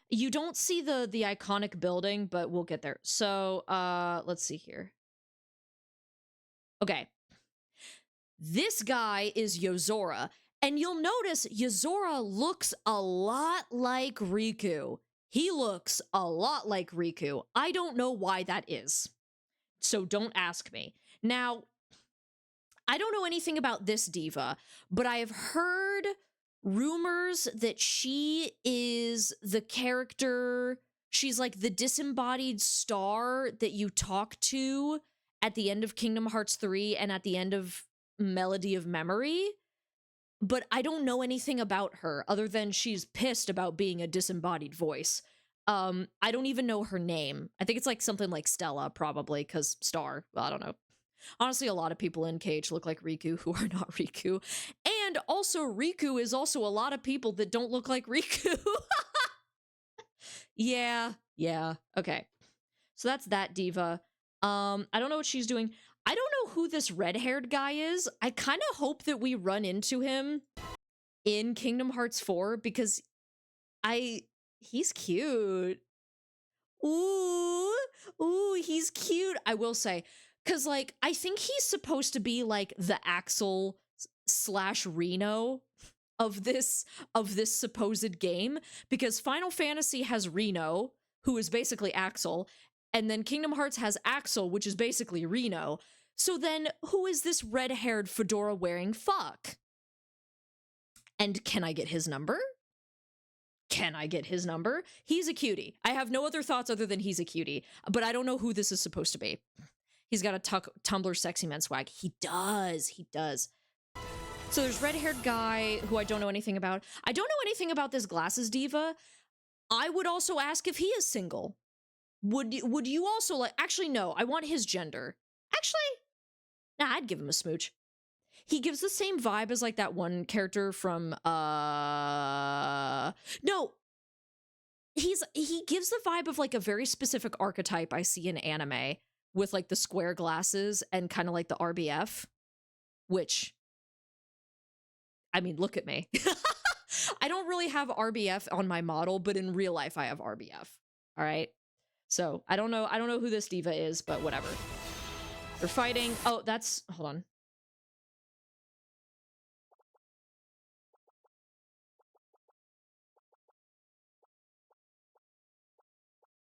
Speaker 1: You don't see the iconic building, but we'll get there. So, let's see here. Okay. This guy is Yozora. And you'll notice Yozora looks a lot like Riku. He looks a lot like Riku. I don't know why that is. So don't ask me. Now, I don't know anything about this diva, but I have heard rumors that she is the character, she's like the disembodied star that you talk to at the end of Kingdom Hearts 3 and at the end of Melody of Memory. But I don't know anything about her other than she's pissed about being a disembodied voice. I don't even know her name. I think it's like something like Stella, probably, because Star. Well, I don't know. Honestly, a lot of people in KH look like Riku who are not Riku. And also, Riku is also a lot of people that don't look like Riku. Yeah, okay. So that's that diva. I don't know what she's doing. I don't know who this red-haired guy is. I kind of hope that we run into him in Kingdom Hearts 4 because he's cute. Ooh, he's cute. I will say, because like I think he's supposed to be like the Axel / Reno of this supposed game, because Final Fantasy has Reno, who is basically Axel, and then Kingdom Hearts has Axel, which is basically Reno. So then, who is this red-haired fedora-wearing fuck? And can I get his number? Can I get his number? He's a cutie. I have no other thoughts other than he's a cutie, but I don't know who this is supposed to be. He's got a Tumblr sexy man swag. He does. So there's red-haired guy who I don't know anything about. I don't know anything about this glasses diva. I would also ask if he is single. Would you also like... Actually, no. I want his gender. Actually... Nah, I'd give him a smooch. He gives the same vibe as, like, that one character from, No! He gives the vibe of, like, a very specific archetype I see in anime with, like, the square glasses and kind of like the RBF, which... I mean, look at me. I don't really have RBF on my model, but in real life I have RBF. All right? So, I don't know who this diva is, but whatever. They're fighting. Oh, that's... Hold on. I'm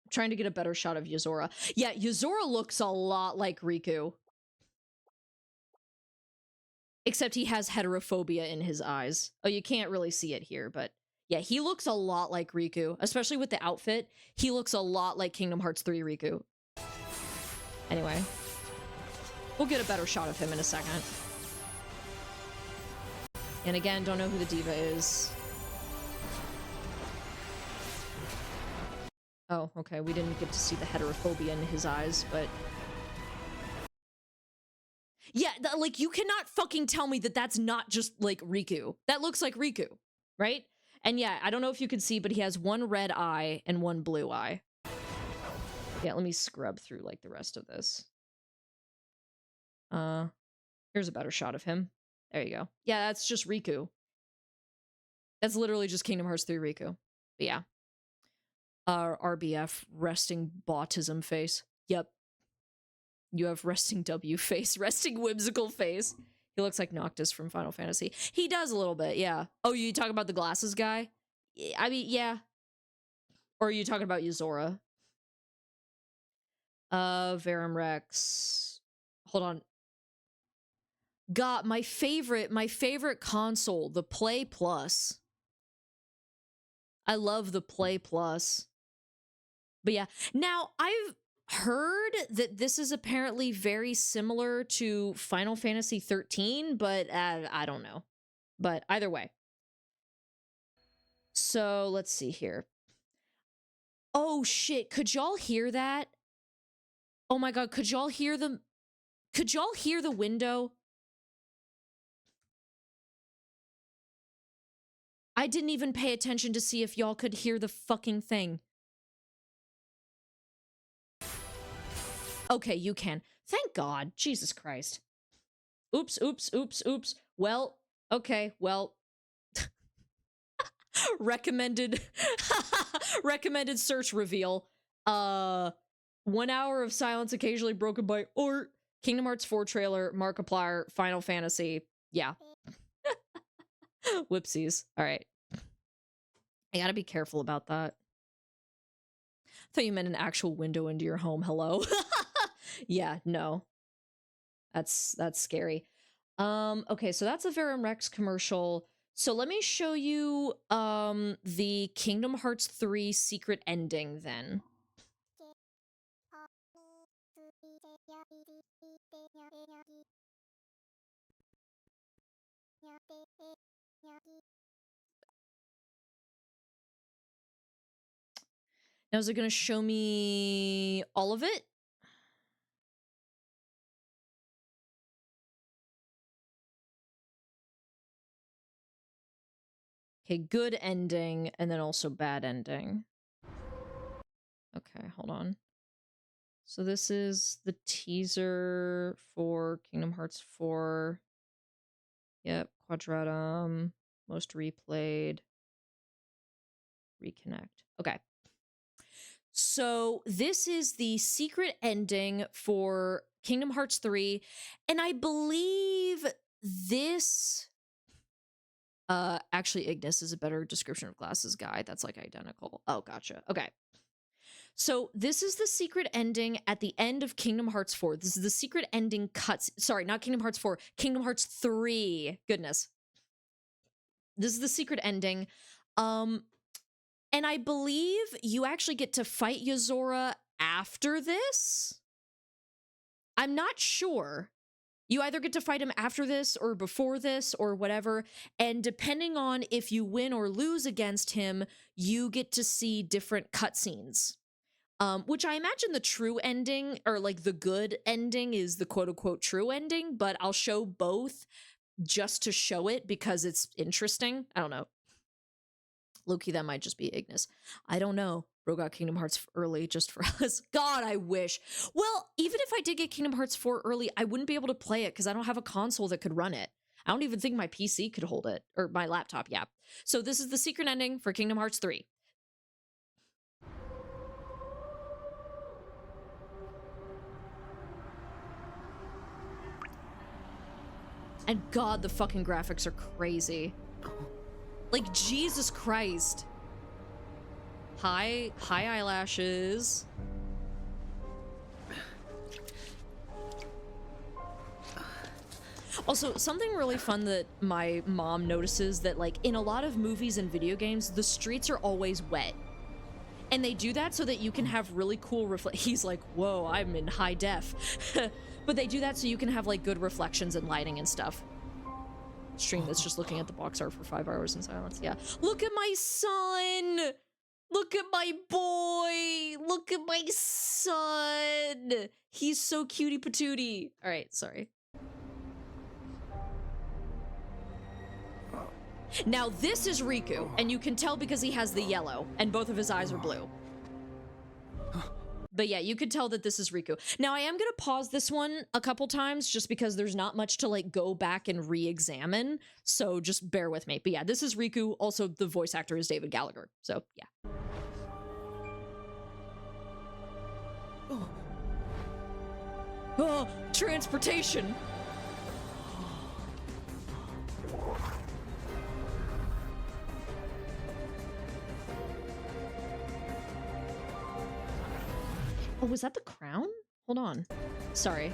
Speaker 1: trying to get a better shot of Yozora. Yeah, Yozora looks a lot like Riku. Except he has heterophobia in his eyes. Oh, you can't really see it here, but... Yeah, he looks a lot like Riku. Especially with the outfit. He looks a lot like Kingdom Hearts 3 Riku. Anyway. We'll get a better shot of him in a second. And again, don't know who the diva is. Oh, okay, we didn't get to see the heterophobia in his eyes, but... Yeah, like, you cannot fucking tell me that that's not just, like, Riku. That looks like Riku. right? And yeah, I don't know if you can see, but he has one red eye and one blue eye. Yeah, let me scrub through like the rest of this. Here's a better shot of him. There you go. Yeah, that's just Riku. That's literally just Kingdom Hearts 3 Riku. But yeah. RBF, resting bautism face. Yep. You have resting W face, resting whimsical face. He looks like Noctis from Final Fantasy. He does a little bit, yeah. Oh, you talk about the glasses guy? I mean, yeah. Or are you talking about Yuzora? Verum Rex. Hold on. God, my favorite console, the Play Plus. I love the Play Plus. But yeah, now I've heard that this is apparently very similar to Final Fantasy XIII, but I don't know. But either way. So let's see here. Oh shit, could y'all hear that? Oh my god, could y'all hear the window? I didn't even pay attention to see if y'all could hear the fucking thing. Okay, you can. Thank God. Jesus Christ. Oops, oops, oops, oops. Well, okay, well. Recommended recommended search reveal. 1 hour of silence occasionally broken by art. Kingdom Hearts 4 trailer, Markiplier, Final Fantasy. Yeah. Whoopsies. All right. I gotta be careful about that. I thought you meant an actual window into your home. Hello. Yeah, no. That's scary. Okay, so that's a Verum Rex commercial. So let me show you the Kingdom Hearts 3 secret ending then. Now is it going to show me all of it? Okay, good ending, and then also bad ending. Okay, hold on. So this is the teaser for Kingdom Hearts 4. Yep, Quadratum, most replayed, reconnect. Okay. So this is the secret ending for Kingdom Hearts 3, and I believe this... actually, Ignis is a better description of Glasses Guy. That's, like, identical. Oh, gotcha. Okay. So this is the secret ending at the end of Kingdom Hearts 4. This is the secret ending cuts. Sorry, not Kingdom Hearts 4. Kingdom Hearts 3. Goodness. This is the secret ending. And I believe you actually get to fight Yuzora after this. I'm not sure. You either get to fight him after this or before this or whatever, and depending on if you win or lose against him, you get to see different cutscenes. Which I imagine the true ending, or like the good ending, is the quote-unquote true ending, but I'll show both just to show it because it's interesting. I don't know. Loki, that might just be Ignis. I don't know. Bro got Kingdom Hearts early just for us. God, I wish. Well, even if I did get Kingdom Hearts 4 early, I wouldn't be able to play it because I don't have a console that could run it. I don't even think my PC could hold it. Or my laptop, yeah. So this is the secret ending for Kingdom Hearts 3. And God, the fucking graphics are crazy. Like, Jesus Christ. High eyelashes. Also, something really fun that my mom notices that, like, in a lot of movies and video games, the streets are always wet. And they do that so that you can have really cool he's like, whoa, I'm in high def. But they do that so you can have, like, good reflections and lighting and stuff. Stream that's just looking at the box art for 5 hours in silence. Yeah. Look at my son! Look at my boy! Look at my son! He's so cutie patootie. Alright, sorry. Now this is Riku, and you can tell because he has the yellow, and both of his eyes are blue. But yeah, you could tell that this is Riku. Now I am gonna pause this one a couple times just because there's not much to like go back and re-examine, so just bear with me. But yeah, this is Riku. Also, the voice actor is David Gallagher, so yeah. Oh, transportation! Oh, was that the crown? Hold on. Sorry.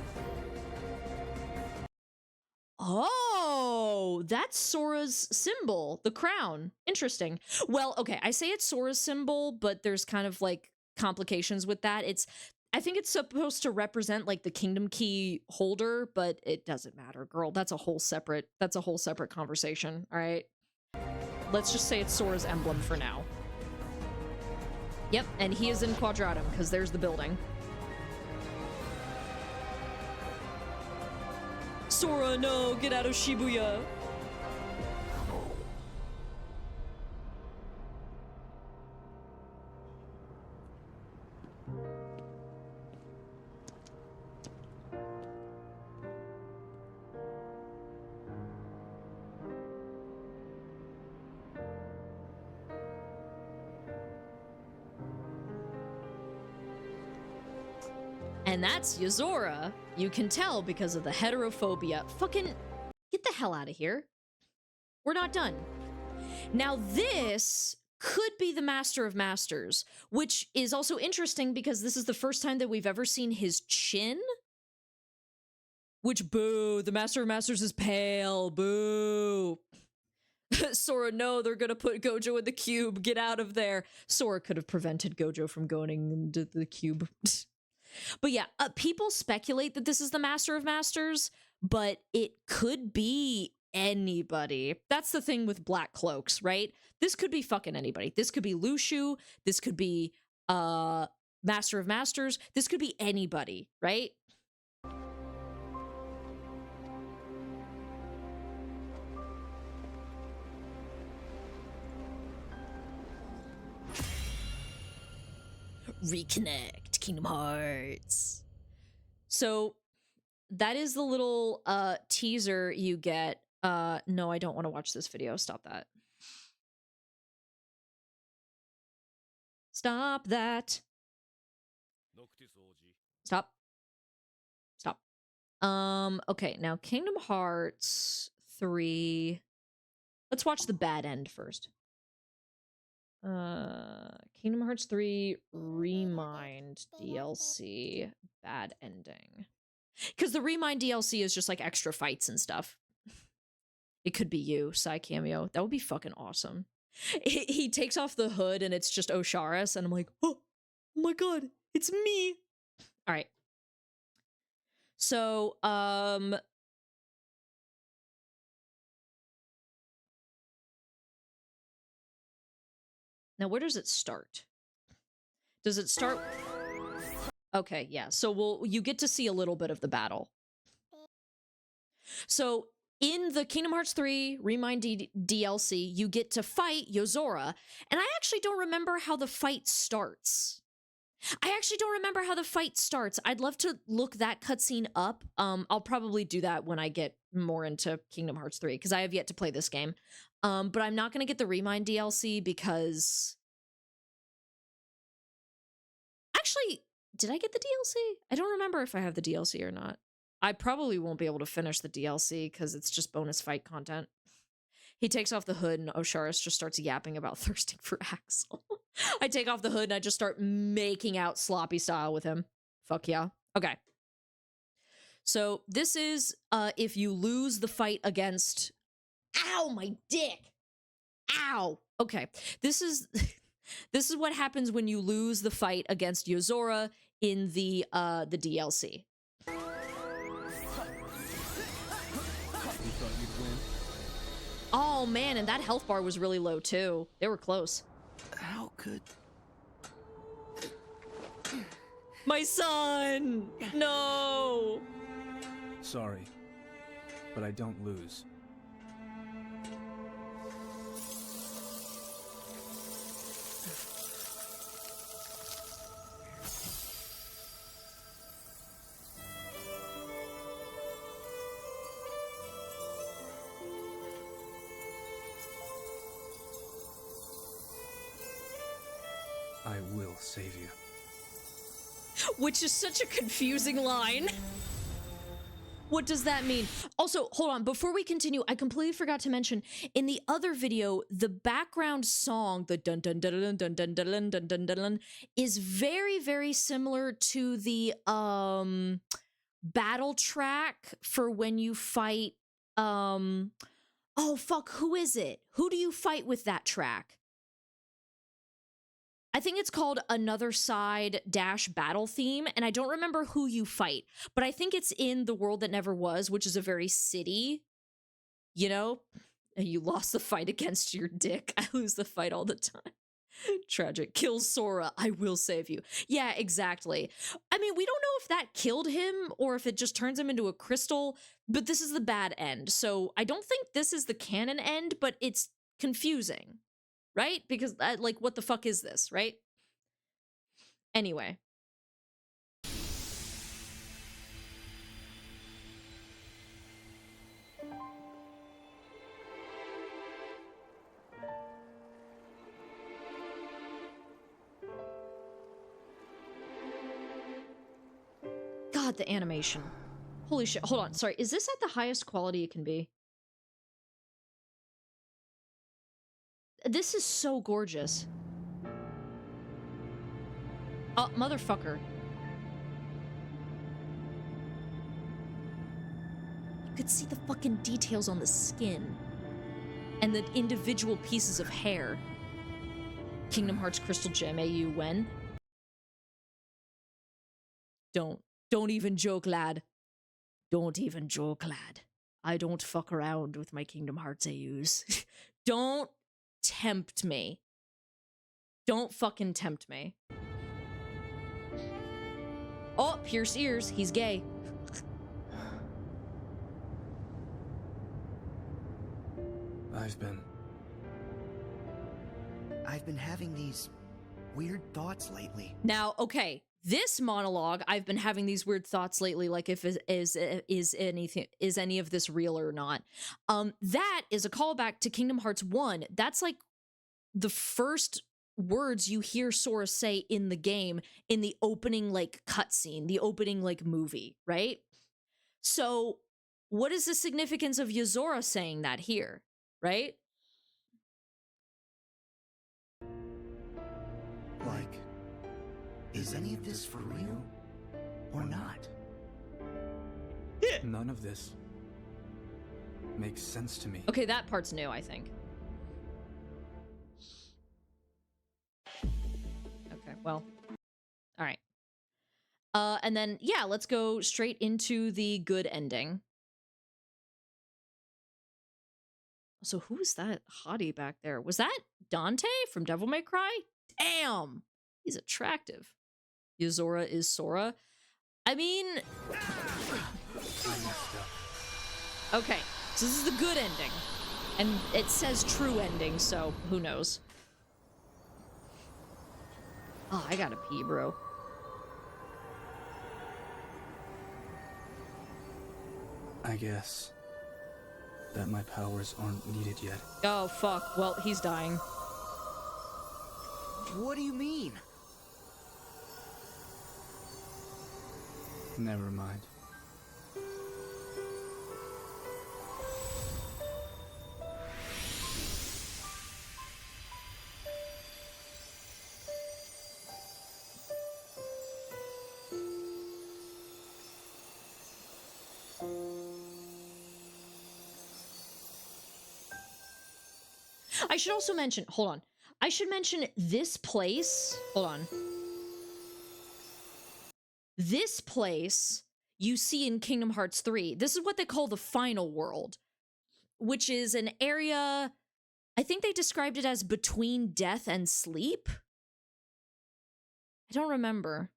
Speaker 1: Oh, that's Sora's symbol, the crown. Interesting. Well, okay, I say it's Sora's symbol, but there's kind of like complications with that. I think it's supposed to represent like the kingdom key holder, but it doesn't matter, girl. That's a whole separate conversation, all right? Let's just say it's Sora's emblem for now. Yep, and he is in Quadratum, because there's the building. Sora, no! Get out of Shibuya! And that's Yozora. You can tell because of the heterophobia. Fucking get the hell out of here. We're not done. Now this could be the Master of Masters, which is also interesting because this is the first time that we've ever seen his chin. Which, boo, the Master of Masters is pale, boo. Sora, no, they're gonna put Gojo in the cube, get out of there. Sora could have prevented Gojo from going into the cube. But yeah, people speculate that this is the Master of Masters, but it could be anybody. That's the thing with black cloaks, right? This could be fucking anybody. This could be Lushu. This could be Master of Masters. This could be anybody, right? Reconnect, Kingdom Hearts. So that is the little teaser you get. No, I don't want to watch this video. Stop that. Stop that. Stop. Stop. Okay, now Kingdom Hearts 3. Let's watch the bad end first. Kingdom Hearts 3 Remind DLC bad ending. Because the Remind DLC is just like extra fights and stuff. It could be you, Psy cameo. That would be fucking awesome. He takes off the hood and it's just Osharis, and I'm like, oh my god, it's me. All right. So, now where does it start? Does it start? Okay, yeah. So you get to see a little bit of the battle. So in the Kingdom Hearts 3 Remind DLC, you get to fight Yozora, and I actually don't remember how the fight starts. I'd love to look that cutscene up. I'll probably do that when I get more into Kingdom Hearts 3, because I have yet to play this game. But I'm not going to get the Remind DLC because... Actually, did I get the DLC? I don't remember if I have the DLC or not. I probably won't be able to finish the DLC because it's just bonus fight content. He takes off the hood and Osharis just starts yapping about thirsting for Axel. I take off the hood and I just start making out sloppy style with him. Fuck yeah. Okay. So this is if you lose the fight against... Ow, my dick! Ow! Okay. This is what happens when you lose the fight against Yozora in the DLC. Oh man, and that health bar was really low too. They were close.
Speaker 3: How could...
Speaker 1: My son! No!
Speaker 3: Sorry, but I don't lose. I will save you.
Speaker 1: Which is such a confusing line. What does that mean? Also, hold on, before we continue, I completely forgot to mention, in the other video, the background song, the dun dun dun dun dun dun dun dun dun dun, is very, very similar to the battle track for when you fight, oh fuck, who is it? Who do you fight with that track? I think it's called Another Side - Battle Theme, and I don't remember who you fight, but I think it's in The World That Never Was, which is a very city, you know? And you lost the fight against your dick. I lose the fight all the time. Tragic. Kill Sora. I will save you. Yeah, exactly. I mean, we don't know if that killed him or if it just turns him into a crystal, but this is the bad end. So I don't think this is the canon end, but it's confusing. Right? Because, like, what the fuck is this, right? Anyway. God, the animation. Holy shit. Hold on. Sorry. Is this at the highest quality it can be? This is so gorgeous. Oh, motherfucker. You could see the fucking details on the skin. And the individual pieces of hair. Kingdom Hearts Crystal Gem AU when? Don't even joke, lad. Don't even joke, lad. I don't fuck around with my Kingdom Hearts AUs. Don't tempt me. Don't fucking tempt me. Oh, pierce ears. He's gay.
Speaker 4: I've been having these weird thoughts lately.
Speaker 1: Now, okay, this monologue, I've been having these weird thoughts lately, like if is any of this real or not. That is a callback to Kingdom Hearts 1. That's like the first words you hear Sora say in the game in the opening like cutscene, the opening like movie, right? So, what is the significance of Yozora saying that here, right?
Speaker 4: Like, is any of this for real or not?
Speaker 3: None of this makes sense to me.
Speaker 1: Okay, that part's new, I think. Okay, well, all right. And then, yeah, let's go straight into the good ending. So who is that hottie back there? Was that Dante from Devil May Cry? Damn! He's attractive. Yozora is Sora. I mean... Okay, so this is the good ending. And it says true ending, so who knows? Oh, I gotta pee, bro.
Speaker 3: I guess that my powers aren't needed yet.
Speaker 1: Oh, fuck. Well, he's dying.
Speaker 4: What do you mean?
Speaker 3: Never mind.
Speaker 1: I should also mention, hold on. I should mention this place. Hold on. This place you see in Kingdom Hearts 3. This is what they call the final world, which is an area, I think they described it as between death and sleep. I don't remember.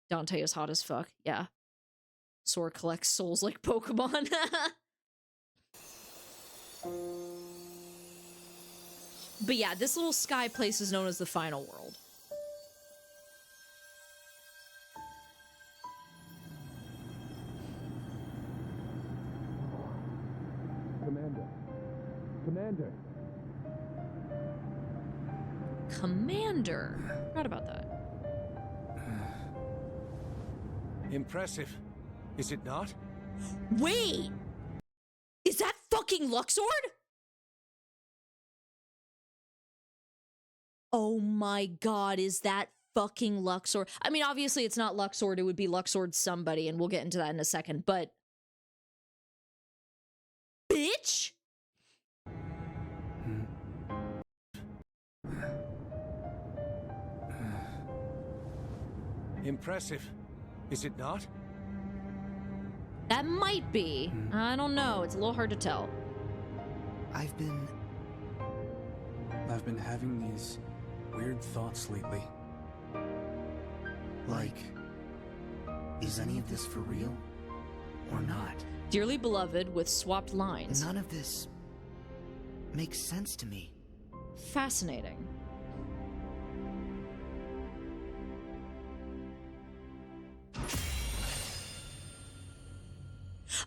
Speaker 1: Dante is hot as fuck. Yeah. Sora collects souls like Pokemon. But yeah, this little sky place is known as the final world.
Speaker 5: Commander.
Speaker 1: Commander. Forgot about that.
Speaker 5: Impressive, is it not?
Speaker 1: Wait! Is that fucking Luxord? Oh my god, is that fucking Luxord? I mean, obviously it's not Luxord, it would be Luxord somebody, and we'll get into that in a second, but... Bitch!
Speaker 5: Impressive, is it not?
Speaker 1: That might be. I don't know, it's a little hard to tell.
Speaker 4: I've been
Speaker 3: having these weird thoughts lately.
Speaker 4: like, is any of this for real or not?
Speaker 1: Dearly beloved with swapped lines.
Speaker 4: None of this makes sense to me.
Speaker 1: Fascinating.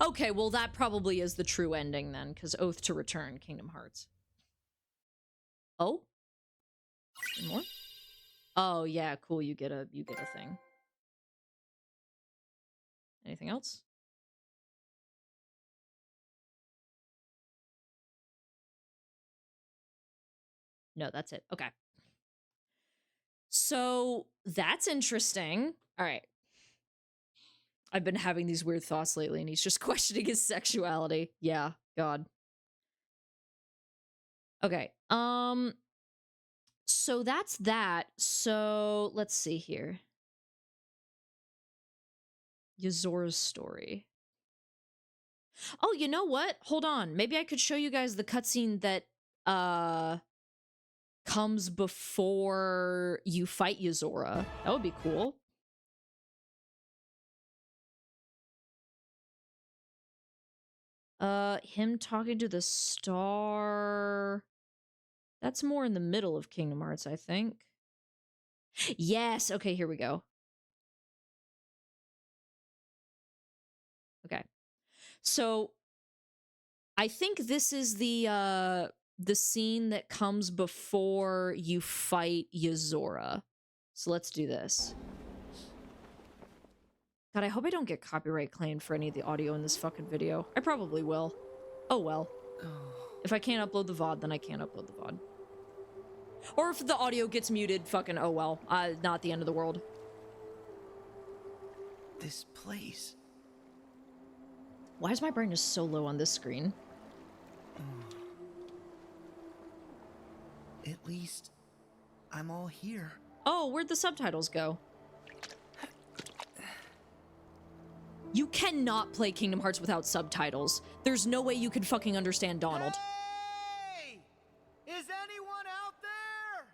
Speaker 1: Okay, well that probably is the true ending then, because Oath to Return, Kingdom Hearts. Oh? Any more? Oh yeah, cool, you get a thing. Anything else? No, that's it. Okay. So that's interesting. All right. I've been having these weird thoughts lately, and he's just questioning his sexuality. Yeah, God. Okay. So that's that. So let's see here. Yazora's story. Oh, you know what? Hold on. Maybe I could show you guys the cutscene that comes before you fight Yazora. That would be cool. Him talking to the star. That's more in the middle of Kingdom Hearts, I think. Yes. Okay, here we go. Okay. So I think this is the scene that comes before you fight Yazora. So let's do this. God, I hope I don't get copyright claimed for any of the audio in this fucking video. I probably will. Oh well. If I can't upload the VOD, then I can't upload the VOD. Or if the audio gets muted, fucking oh well. Not the end of the world.
Speaker 4: This place.
Speaker 1: Why is my brightness so low on this screen?
Speaker 4: At least I'm all here.
Speaker 1: Oh, where'd the subtitles go? You cannot play Kingdom Hearts without subtitles. There's no way you could fucking understand Donald.
Speaker 6: Hey! Is anyone out there?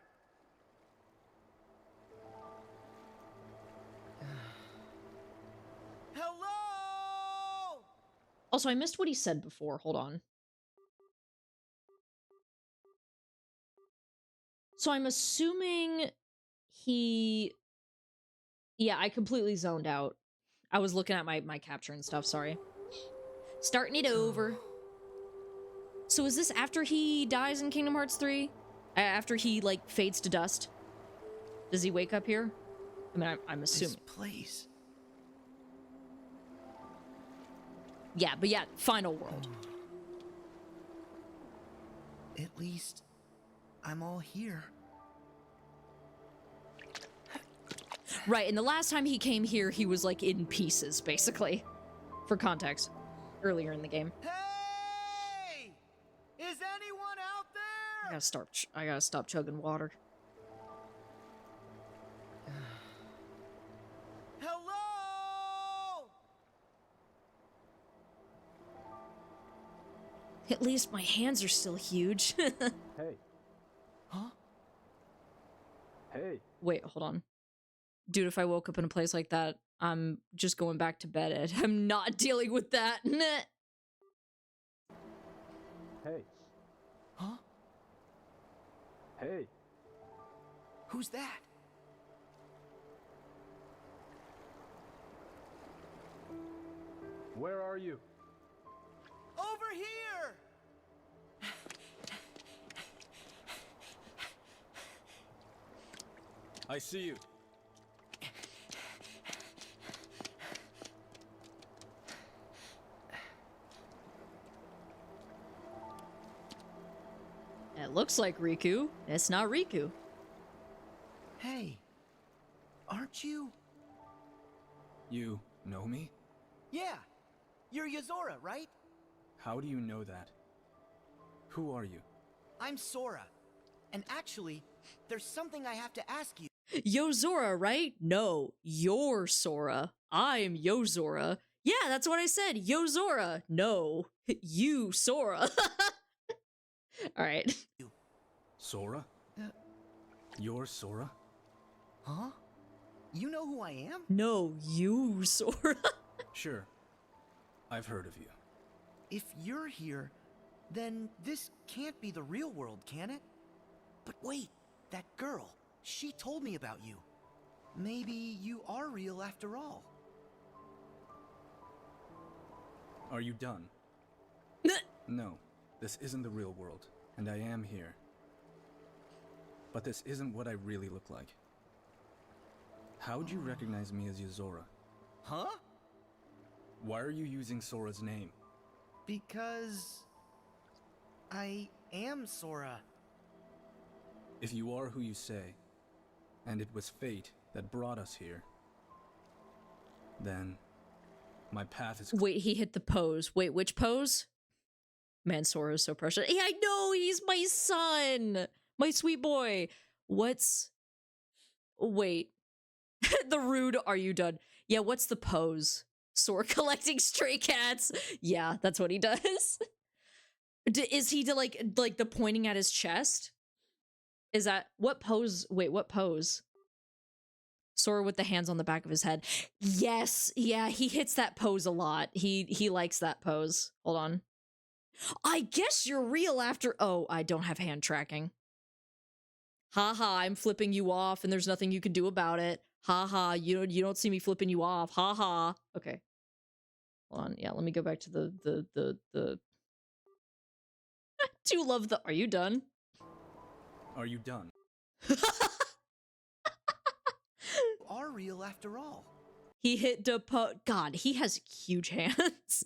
Speaker 6: Hello?
Speaker 1: Also, I missed what he said before. Hold on. So I'm assuming he... Yeah, I completely zoned out. I was looking at my capture and stuff, sorry. Starting it over. So is this after he dies in Kingdom Hearts 3? After he, like, fades to dust? Does he wake up here? I mean, I'm assuming.
Speaker 4: This place.
Speaker 1: Yeah, but yeah, final world.
Speaker 4: At least I'm all here.
Speaker 1: Right, and the last time he came here, he was, like, in pieces, basically. For context. Earlier in the game.
Speaker 6: Hey! Is anyone out there?
Speaker 1: I gotta stop chugging water.
Speaker 6: Hello?
Speaker 1: At least my hands are still huge.
Speaker 3: Hey.
Speaker 4: Huh?
Speaker 3: Hey.
Speaker 1: Wait, hold on. Dude, if I woke up in a place like that, I'm just going back to bed, Ed. I'm not dealing with that.
Speaker 3: Hey.
Speaker 4: Huh?
Speaker 3: Hey.
Speaker 4: Who's that?
Speaker 3: Where are you?
Speaker 6: Over here!
Speaker 3: I see you.
Speaker 1: It looks like Riku. It's not Riku.
Speaker 6: Hey, aren't you?
Speaker 3: You know me?
Speaker 6: Yeah, you're Yozora, right?
Speaker 3: How do you know that? Who are you?
Speaker 6: I'm Sora. And actually, there's something I have to ask you.
Speaker 1: Yozora, right? No, you're Sora. I'm Yozora. Yeah, that's what I said. Yozora. No, you Sora. All right.
Speaker 3: Sora? You're Sora?
Speaker 6: Huh? You know who I am?
Speaker 1: No, you Sora.
Speaker 3: Sure. I've heard of you.
Speaker 6: If you're here, then this can't be the real world, can it? But wait, that girl, she told me about you. Maybe you are real after all.
Speaker 3: Are you done? No, this isn't the real world, and I am here. But this isn't what I really look like. How'd you recognize me as Yozora?
Speaker 6: Huh?
Speaker 3: Why are you using Sora's name?
Speaker 6: Because I am Sora.
Speaker 3: If you are who you say, and it was fate that brought us here, then my path is...
Speaker 1: Wait, he hit the pose. Wait, which pose? Man, Sora is so precious. Yeah, I know, he's my son. My sweet boy. What's... Wait. The rude, are you done? Yeah, what's the pose? Sora collecting stray cats. Yeah, that's what he does. Is he like the pointing at his chest? Is that what pose? Wait, what pose? Sora with the hands on the back of his head. Yes, yeah, he hits that pose a lot. He likes that pose. Hold on. I guess you're real after. Oh, I don't have hand tracking. Haha, I'm flipping you off, and there's nothing you can do about it. Haha, you don't see me flipping you off. Haha. Okay. Hold on. Yeah, let me go back to the. Do love the. Are you done?
Speaker 3: Are you done?
Speaker 6: Are real after all.
Speaker 1: He hit the God, he has huge hands.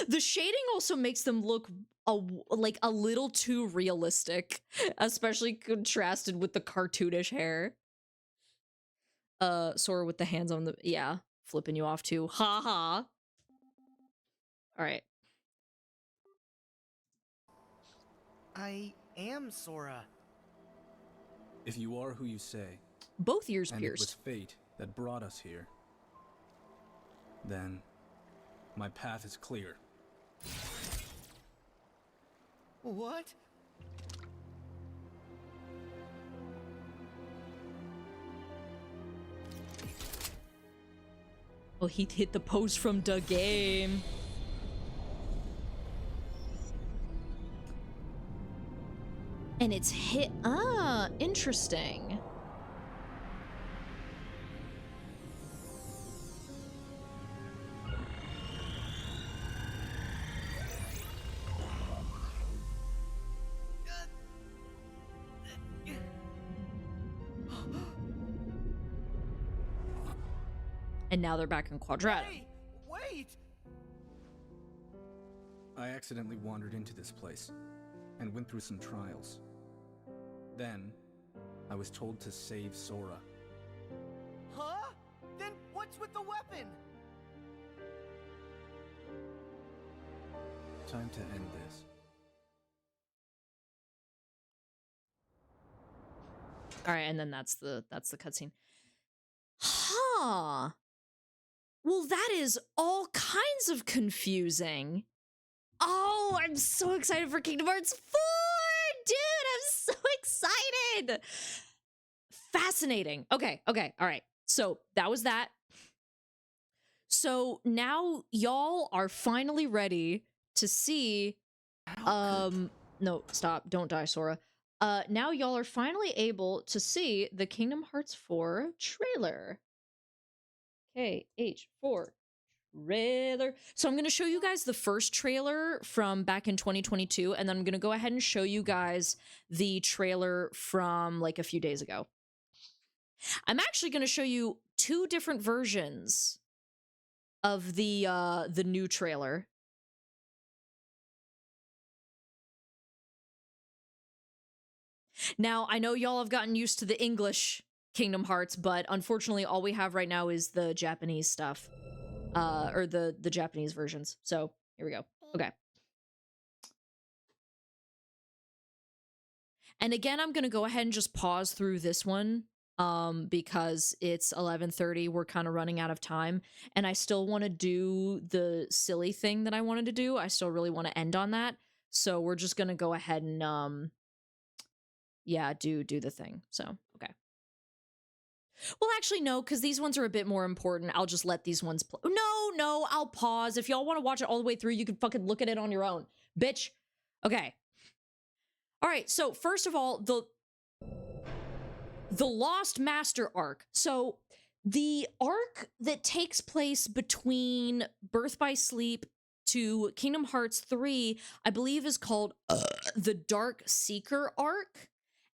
Speaker 1: The shading also makes them look like a little too realistic, especially contrasted with the cartoonish hair. Sora with the hands on the, yeah, flipping you off too. Ha ha. All right.
Speaker 6: I am Sora.
Speaker 3: If you are who you say,
Speaker 1: Both ears
Speaker 3: and it was
Speaker 1: pierced.
Speaker 3: fate that brought us here, then my path is clear.
Speaker 6: What?
Speaker 1: Oh, he hit the pose from the game. And it's hit. Ah, interesting. And now they're back in Quadratum.
Speaker 6: Hey, wait!
Speaker 3: I accidentally wandered into this place and went through some trials. Then, I was told to save Sora.
Speaker 6: Huh? Then what's with the weapon?
Speaker 3: Time to end this.
Speaker 1: All right, and then that's the cutscene. Huh. Well, that is all kinds of confusing. Oh, I'm so excited for Kingdom Hearts 4! Dude, I'm so excited! Fascinating. Okay, all right. So, that was that. So, now y'all are finally ready to see... No, stop. Don't die, Sora. Now y'all are finally able to see the Kingdom Hearts 4 trailer. KH4 trailer. So I'm going to show you guys the first trailer from back in 2022, and then I'm going to go ahead and show you guys the trailer from like a few days ago. I'm actually going to show you 2 different versions of the new trailer. Now, I know y'all have gotten used to the English Kingdom Hearts, but unfortunately all we have right now is the Japanese stuff. Or the Japanese versions. So, here we go. Okay. And again, I'm going to go ahead and just pause through this one because it's 11:30. We're kind of running out of time, and I still want to do the silly thing that I wanted to do. I still really want to end on that. So, we're just going to go ahead and yeah, do the thing. So, okay. Well, actually, no, because these ones are a bit more important. I'll just let these ones play. No, I'll pause. If y'all want to watch it all the way through, you can fucking look at it on your own. Bitch. Okay. All right, so first of all, the Lost Master arc. So the arc that takes place between Birth by Sleep to Kingdom Hearts 3, I believe is called the Dark Seeker arc.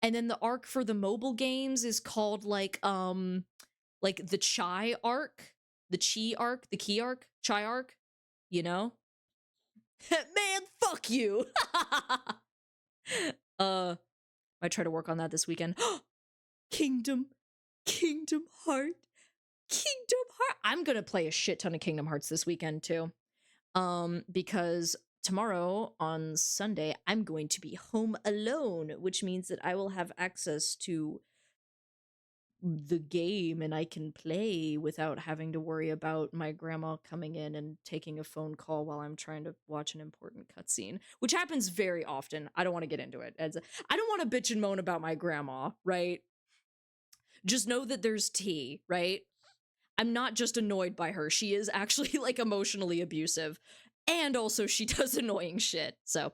Speaker 1: And then the arc for the mobile games is called like the Chai arc, the Chi arc, the Key arc, Chai arc, you know? Man, fuck you. I try to work on that this weekend. Kingdom Heart. I'm gonna play a shit ton of Kingdom Hearts this weekend too. Because tomorrow on Sunday, I'm going to be home alone, which means that I will have access to the game and I can play without having to worry about my grandma coming in and taking a phone call while I'm trying to watch an important cutscene, which happens very often. I don't want to get into it. I don't want to bitch and moan about my grandma, right? Just know that there's tea, right? I'm not just annoyed by her. She is actually like emotionally abusive. And also she does annoying shit. So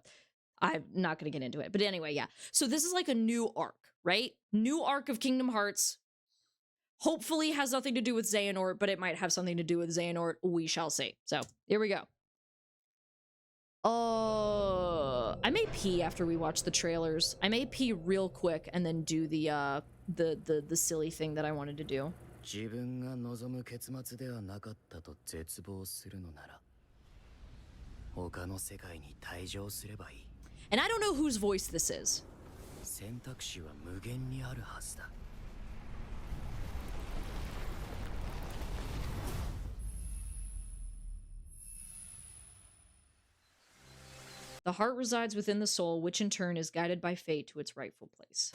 Speaker 1: I'm not going to get into it. But anyway, yeah. So this is like a new arc, right? New arc of Kingdom Hearts. Hopefully has nothing to do with Xehanort, but it might have something to do with Xehanort. We shall see. So here we go. I may pee after we watch the trailers. I may pee real quick and then do the silly thing that I wanted to do.
Speaker 7: 自分が望む結末ではなかったと絶望するのなら他の世界に退場すればいい
Speaker 1: And I don't know whose voice this is.
Speaker 7: 選択肢は無限にあるはずだ
Speaker 1: The heart resides within the soul, which in turn is guided by fate to its rightful place.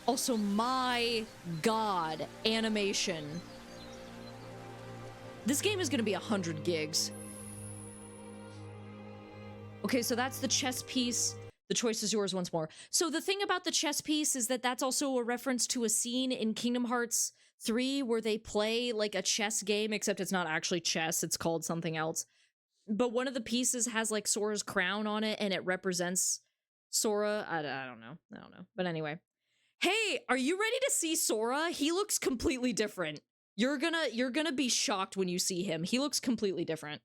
Speaker 1: Also, my god, animation. This game is gonna be 100 gigs. Okay, so that's the chess piece. The choice is yours once more. So the thing about the chess piece is that that's also a reference to a scene in Kingdom Hearts 3 where they play like a chess game, except it's not actually chess, it's called something else. But one of the pieces has like Sora's crown on it and it represents Sora. I don't know. But anyway. Hey, are you ready to see Sora? He looks completely different. You're gonna be shocked when you see him. He looks completely different.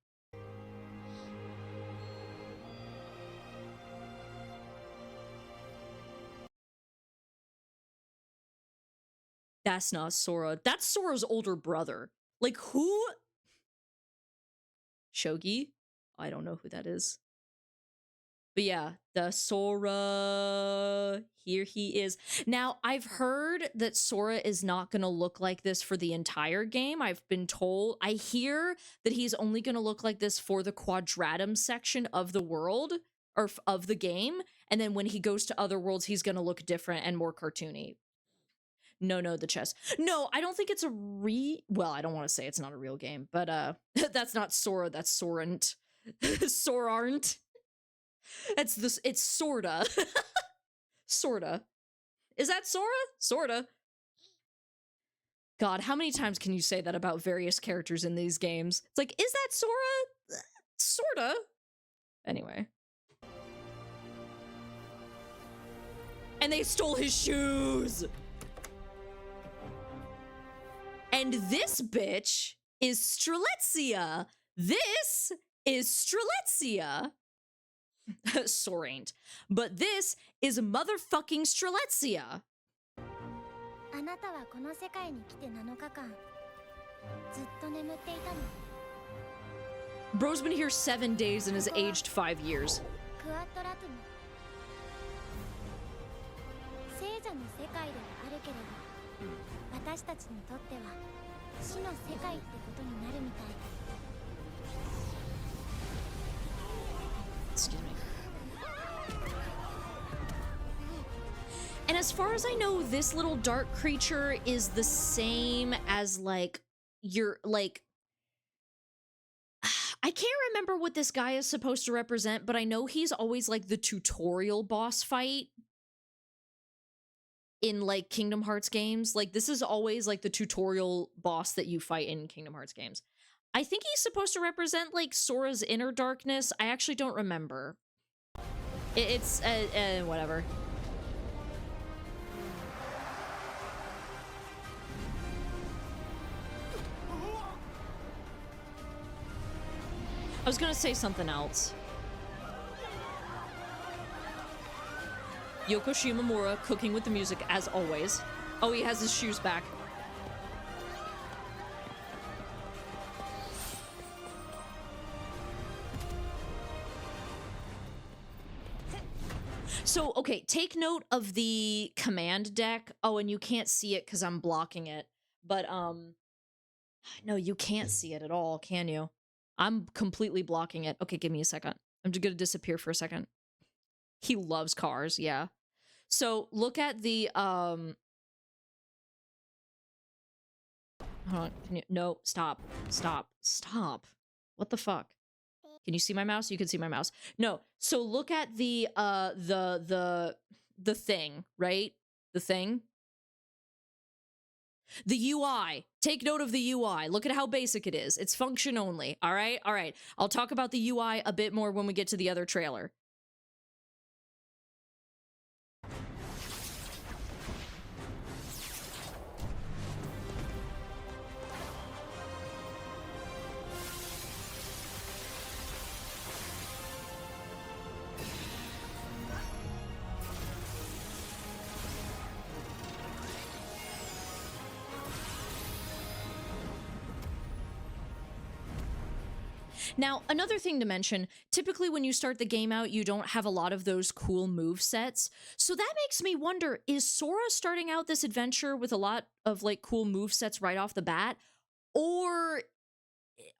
Speaker 1: That's not Sora. That's Sora's older brother. Like, who? Shogi? I don't know who that is. But yeah, the Sora, here he is. Now, I've heard that Sora is not going to look like this for the entire game. I've been told, I hear that he's only going to look like this for the Quadratum section of the world, or of the game. And then when he goes to other worlds, he's going to look different and more cartoony. No, the chess. No, I don't think it's a well, I don't want to say it's not a real game, but that's not Sora, that's Sorant. Sorarnt. It's sorta. Sorta. Is that Sora? Sorta. God, how many times can you say that about various characters in these games? It's like, is that Sora? Sorta. Anyway. And they stole his shoes! And this bitch is Strelitzia. This is Strelitzia. Soraint. But this is motherfucking Strelitzia.
Speaker 8: あなたはこの世界に来て7日間ずっと眠っていたの。
Speaker 1: Bro's been here 7 days and has aged 5 years.
Speaker 8: クワッドラトム。聖者の世界ではあるけれど、私たちにとっては死の世界ってことになるみたい。
Speaker 1: Excuse me. And as far as I know, this little dark creature is the same as like your like I can't remember what this guy is supposed to represent, but I know he's always like the tutorial boss fight in like Kingdom Hearts games. Like this is always like the tutorial boss that you fight in Kingdom Hearts games. I think he's supposed to represent like Sora's inner darkness. I actually don't remember. It's whatever. I was gonna say something else. Yoko Shimomura cooking with the music as always. Oh, he has his shoes back. So, okay, take note of the command deck. Oh, and you can't see it because I'm blocking it. But, no, you can't see it at all, can you? I'm completely blocking it. Okay, give me a second. I'm just gonna disappear for a second. He loves cars, yeah. So, look at the, hold on, can you, no, stop. What the fuck? Can you see my mouse? You can see my mouse. No, so look at the thing, right? The thing. The UI. Take note of the UI. Look at how basic it is. It's function only. All right? All right. I'll talk about the UI a bit more when we get to the other trailer. Now, another thing to mention, typically when you start the game out, you don't have a lot of those cool move sets. So that makes me wonder, is Sora starting out this adventure with a lot of like cool move sets right off the bat? Or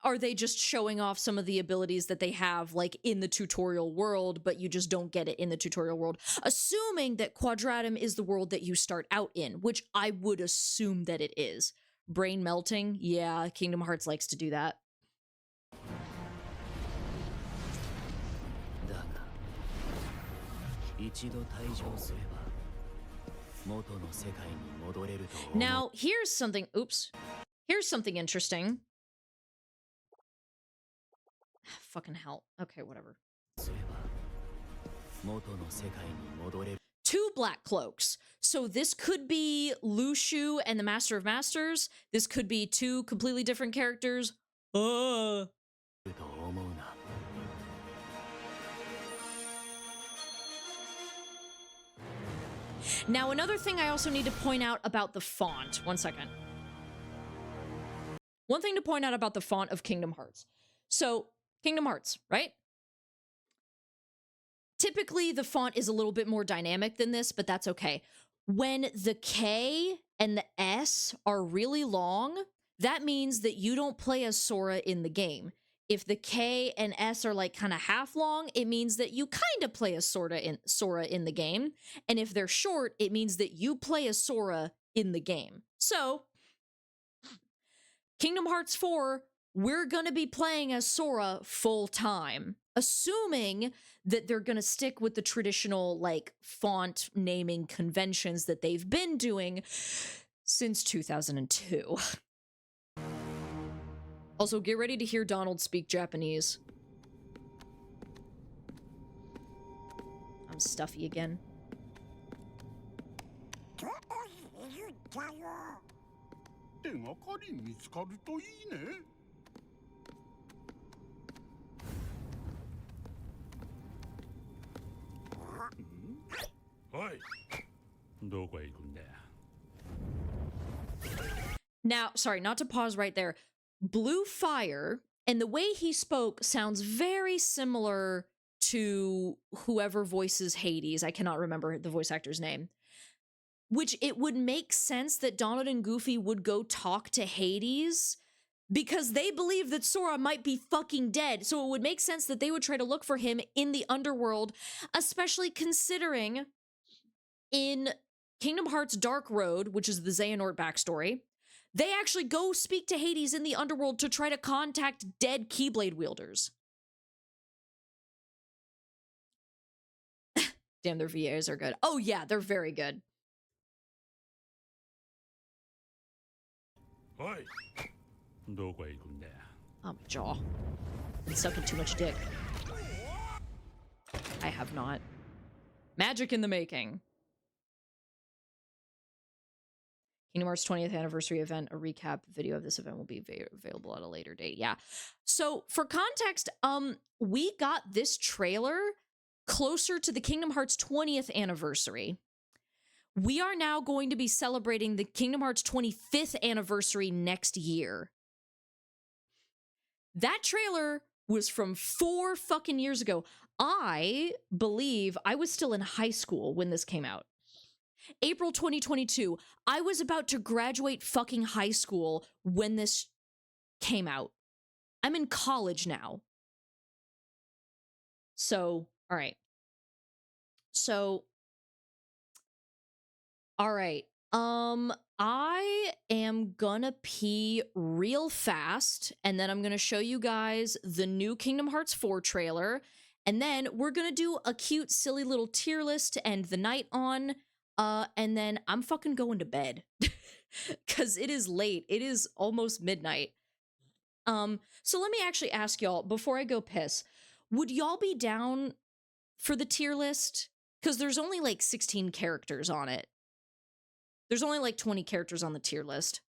Speaker 1: are they just showing off some of the abilities that they have like in the tutorial world, but you just don't get it in the tutorial world? Assuming that Quadratum is the world that you start out in, which I would assume that it is. Brain melting? Yeah, Kingdom Hearts likes to do that. Now, here's something, oops. Here's something interesting. Fucking hell. Okay, whatever. 2 black cloaks. So this could be Lushu and the Master of Masters. This could be 2 completely different characters. Now, another thing I also need to point out about the font. One second. One thing to point out about the font of Kingdom Hearts. So, Kingdom Hearts, right? Typically, the font is a little bit more dynamic than this, but that's okay. When the K and the S are really long, that means that you don't play as Sora in the game. If the K and S are like kind of half long, it means that you kind of play as Sora in the game. And if they're short, it means that you play as Sora in the game. So, Kingdom Hearts 4, we're gonna be playing as Sora full time. Assuming that they're gonna stick with the traditional, like, font naming conventions that they've been doing since 2002. Also, get ready to hear Donald speak Japanese. I'm stuffy again.
Speaker 9: 手がかり見つかるといいね。おい、どこへ行くんだよ。
Speaker 1: Now, sorry, not to pause right there. Blue Fire, and the way he spoke sounds very similar to whoever voices Hades. I cannot remember the voice actor's name. Which it would make sense that Donald and Goofy would go talk to Hades because they believe that Sora might be fucking dead. So it would make sense that they would try to look for him in the underworld, especially considering in Kingdom Hearts Dark Road, which is the Xehanort backstory, they actually go speak to Hades in the underworld to try to contact dead Keyblade wielders. Damn, their VAs are good. Oh yeah, they're very good. Oh, my jaw. Been sucking too much dick. I have not. Magic in the making. Kingdom Hearts 20th anniversary event, a recap video of this event will be available at a later date. Yeah. So for context, we got this trailer closer to the Kingdom Hearts 20th anniversary. We are now going to be celebrating the Kingdom Hearts 25th anniversary next year. That trailer was from 4 fucking years ago. I believe I was still in high school when this came out. April 2022. I was about to graduate fucking high school when this came out. I'm in college now. So, all right. So, all right. I am gonna pee real fast, and then I'm gonna show you guys the new Kingdom Hearts 4 trailer, and then we're gonna do a cute, silly little tier list to end the night on, and then I'm fucking going to bed. Because it is late. It is almost midnight. So let me actually ask y'all, before I go piss, would y'all be down for the tier list? Because there's only like 16 characters on it. There's only like 20 characters on the tier list.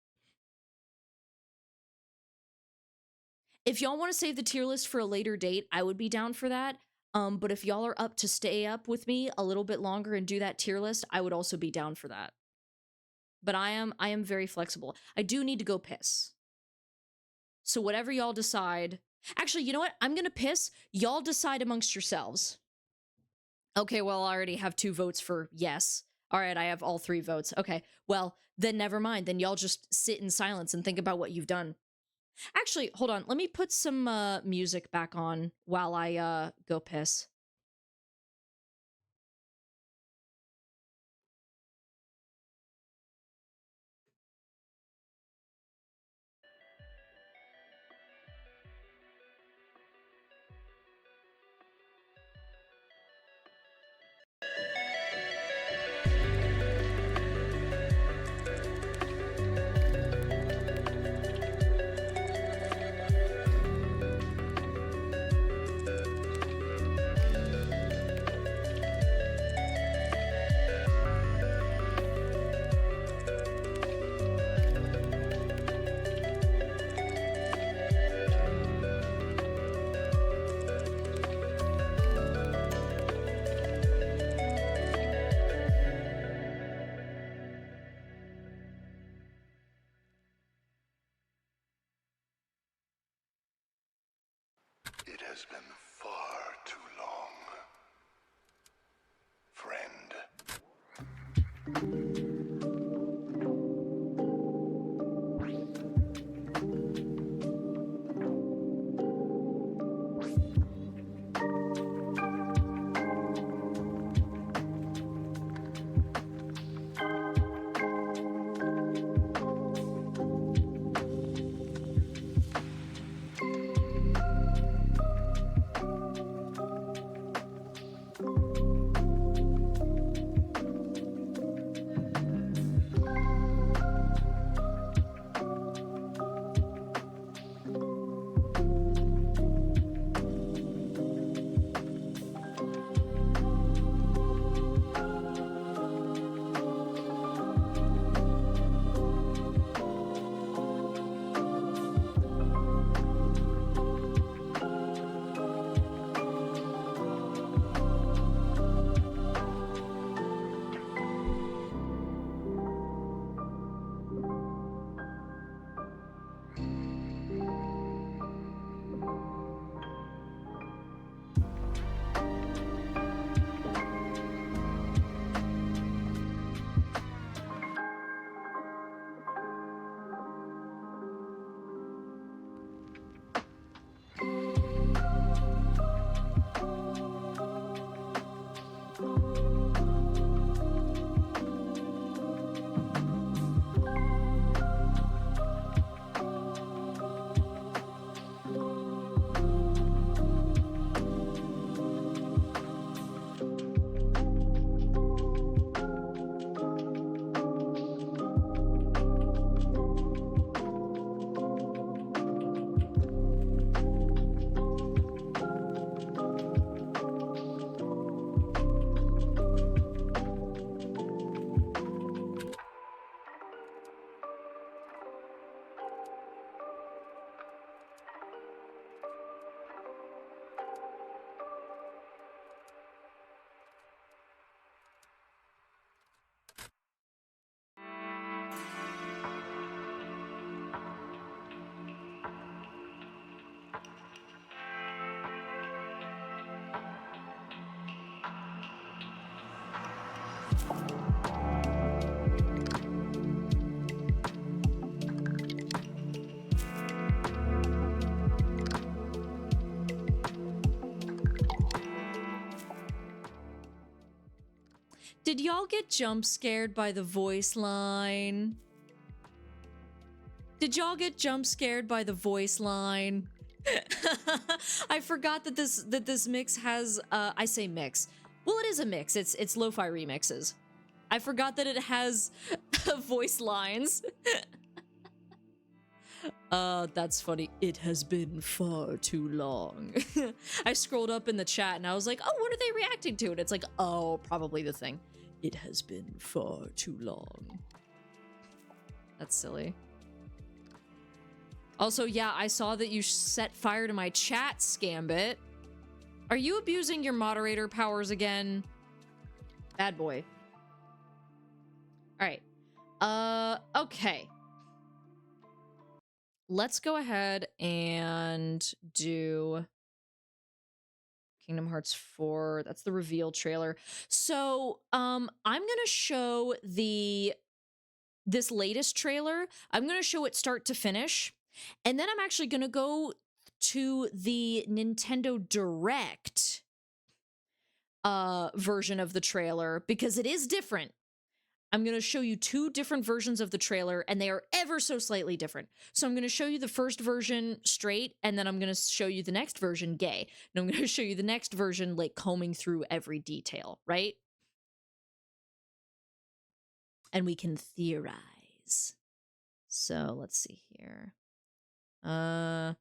Speaker 1: If y'all want to save the tier list for a later date, I would be down for that. But if y'all are up to stay up with me a little bit longer and do that tier list, I would also be down for that. But I am very flexible. I do need to go piss. So whatever y'all decide. Actually, you know what? I'm gonna piss. Y'all decide amongst yourselves. Okay, well, I already have 2 votes for yes. All right, I have all 3 votes. Okay, well, then never mind. Then y'all just sit in silence and think about what you've done. Actually, hold on. Let me put some music back on while I go piss.
Speaker 4: It has been far too long, friend.
Speaker 1: Did y'all get jump scared by the voice line? Did y'all get jump scared by the voice line? I forgot that this mix has I say mix. Well, it is a mix. It's lo-fi remixes. I forgot that it has voice lines. That's funny. It has been far too long. I scrolled up in the chat and I was like, oh, what are they reacting to? And it's like, oh, probably the thing. It has been far too long. That's silly. Also, yeah, I saw that you set fire to my chat, Scambit. Are you abusing your moderator powers again? Bad boy. All right. Okay. Let's go ahead and do Kingdom Hearts 4. That's the reveal trailer. So, I'm gonna show this latest trailer. I'm gonna show it start to finish, and then I'm actually gonna go to the Nintendo Direct version of the trailer because it is different. I'm going to show you two different versions of the trailer, and they are ever so slightly different. So I'm going to show you the first version straight, and then I'm going to show you the next version gay. And I'm going to show you the next version, like, combing through every detail, right? And we can theorize. So let's see here. Nintendo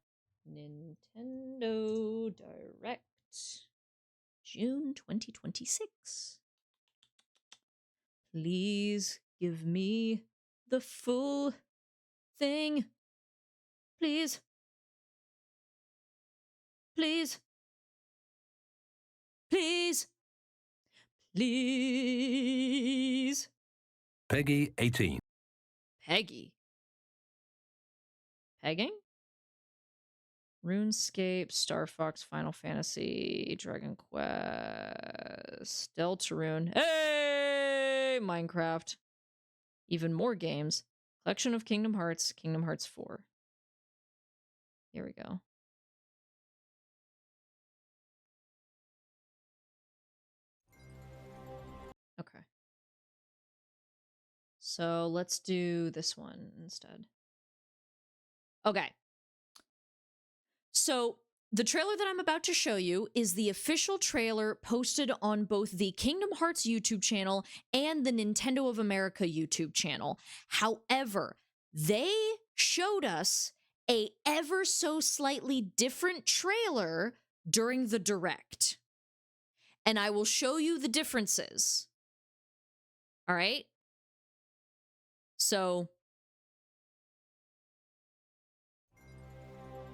Speaker 1: Direct, June 2026. Please give me the full thing. Please. Please. Please. Please.
Speaker 5: Peggy 18.
Speaker 1: Peggy. Pegging? RuneScape, Star Fox, Final Fantasy, Dragon Quest, Deltarune. Hey! Minecraft. Even more games. Collection of Kingdom Hearts, Kingdom Hearts 4. Here we go. Okay. So let's do this one instead. Okay. So the trailer that I'm about to show you is the official trailer posted on both the Kingdom Hearts YouTube channel and the Nintendo of America YouTube channel. However, they showed us a ever so slightly different trailer during the Direct. And I will show you the differences. All right? So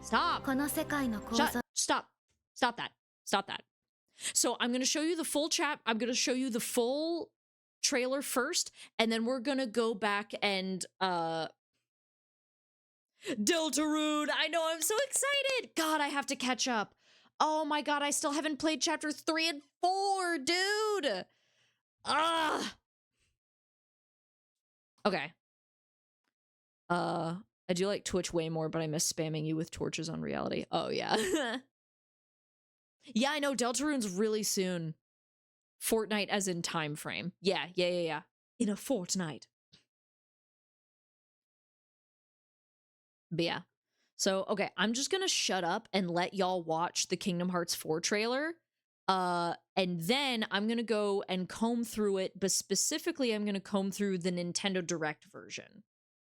Speaker 1: stop. Stop that. Stop that. So I'm going to show you the full chat. I'm going to show you the full trailer first, and then we're going to go back and Deltarune. I know, I'm so excited. God, I have to catch up. Oh my God, I still haven't played chapters 3 and 4, dude. Okay. I do like Twitch way more, but I miss spamming you with torches on reality. Oh, yeah. Yeah, I know. Deltarune's really soon. Fortnite as in time frame. Yeah. In a fortnight. But yeah. So, okay, I'm just gonna shut up and let y'all watch the Kingdom Hearts 4 trailer. And then I'm gonna go and comb through it, but specifically I'm gonna comb through the Nintendo Direct version.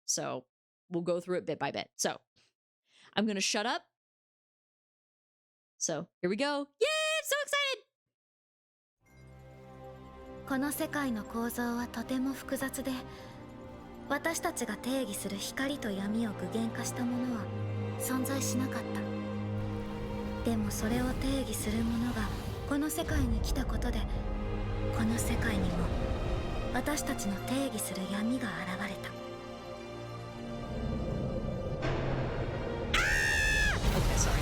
Speaker 1: So we'll go through it bit by bit. So I'm gonna shut up. So here we go. Yay! I'm so excited!
Speaker 8: この世界の構造はとても複雑で、私たちが定義する光と闇を具現化したものは存在しなかった。でもそれを定義するものがこの世界に来たことで、この世界にも私たちの定義する闇が現れた。
Speaker 1: Okay, sorry.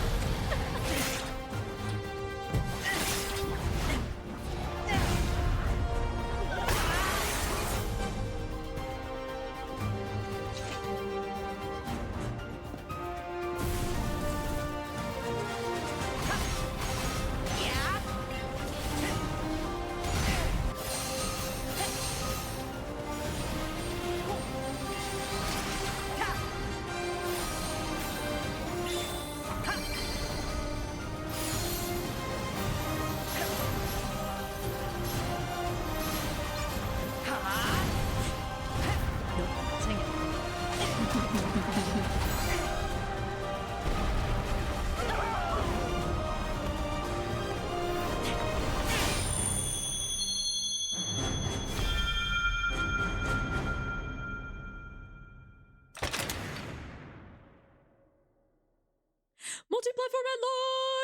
Speaker 1: Multi-platform at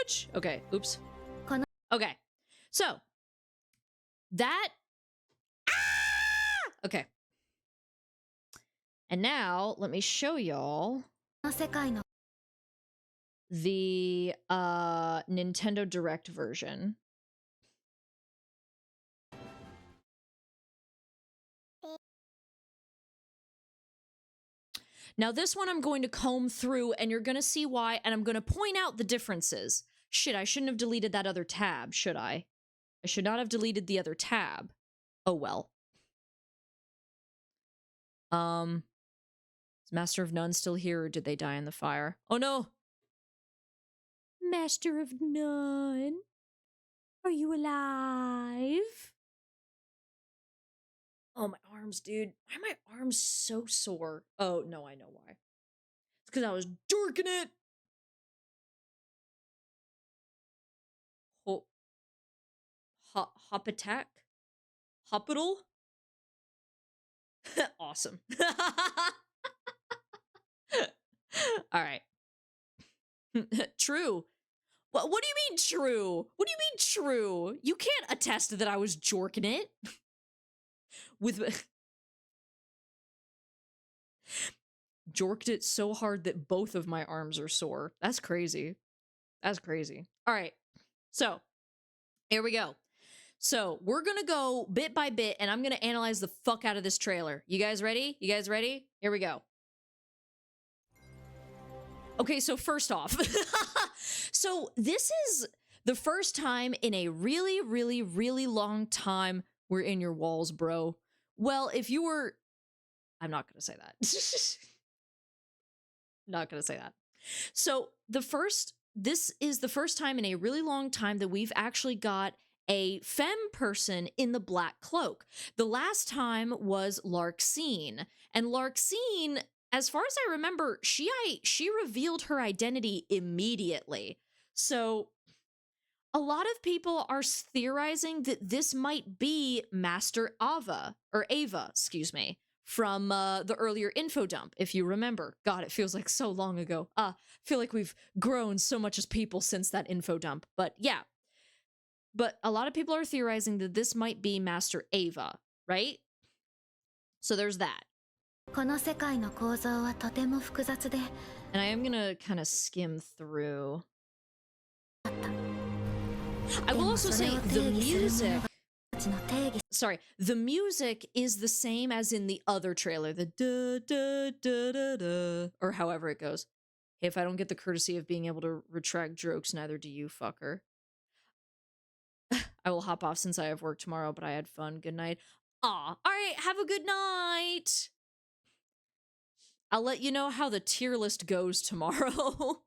Speaker 1: launch! Okay, oops. Okay, so that... Ah! Okay. And now, let me show y'all the Nintendo Direct version. Now this one I'm going to comb through and you're going to see why, and I'm going to point out the differences. Shit, I shouldn't have deleted that other tab, should I? I should not have deleted the other tab. Oh well. Is Master of None still here, or did they die in the fire? Oh no! Master of None? Are you alive? Oh, my arms, dude. Why are my arms so sore? Oh, no, I know why. It's because I was dorking it! Hop attack? Hospital? Awesome. Alright. True. What do you mean true? What do you mean true? You can't attest that I was jorking it. With... jorked it so hard that both of my arms are sore. That's crazy. That's crazy. Alright. So, here we go. So, we're gonna go bit by bit, and I'm gonna analyze the fuck out of this trailer. You guys ready? You guys ready? Here we go. Okay, so first off, so this is the first time in a really, really, really long time we're in your walls, bro. Well, if you were... I'm not gonna say that. Not gonna say that. So, this is the first time in a really long time that we've actually got a femme person in the black cloak. The last time was Larxene, and Larxene, as far as I remember, she revealed her identity immediately. So a lot of people are theorizing that this might be Master Ava, excuse me, from the earlier info dump, if you remember. God, it feels like so long ago. I feel like we've grown so much as people since that info dump. But yeah. But a lot of people are theorizing that this might be Master Ava, right? So there's that. And I am gonna kind of skim through. I will also say the music... Sorry, the music is the same as in the other trailer, the da-da-da-da-da, or however it goes. Hey, if I don't get the courtesy of being able to retract jokes, neither do you, fucker. I will hop off since I have work tomorrow, but I had fun. Good night. Aw, alright, have a good night! I'll let you know how the tier list goes tomorrow.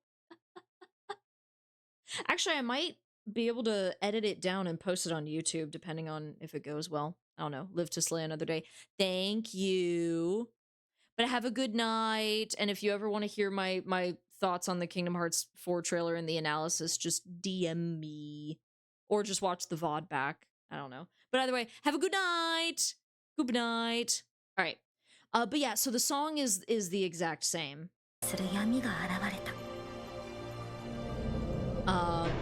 Speaker 1: Actually, I might be able to edit it down and post it on YouTube, depending on if it goes well. I don't know. Live to slay another day. Thank you. But have a good night. And if you ever want to hear my thoughts on the Kingdom Hearts 4 trailer and the analysis, just DM me. Or just watch the VOD back. I don't know. But either way, have a good night. Good night. All right. But yeah, so the song is the exact same.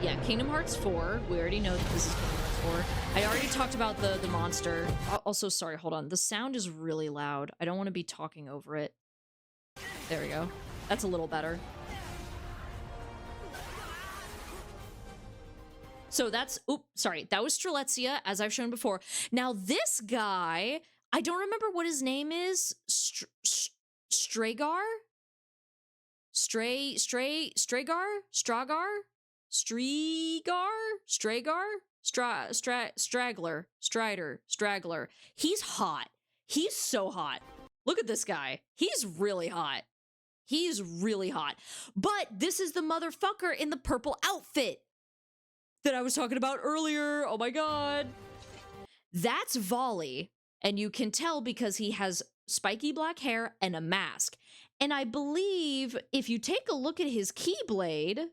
Speaker 1: Yeah, Kingdom Hearts 4. We already know that this is Kingdom Hearts 4. I already talked about the monster. Also, sorry, hold on. The sound is really loud. I don't want to be talking over it. There we go. That's a little better. So that's, sorry, that was Strelitzia, as I've shown before. Now this guy, I don't remember what his name is. Stragar? Straggler. He's hot. He's so hot. Look at this guy. He's really hot. He's really hot. But this is the motherfucker in the purple outfit that I was talking about earlier. Oh my god. That's Volley. And you can tell because he has spiky black hair and a mask. And I believe if you take a look at his keyblade,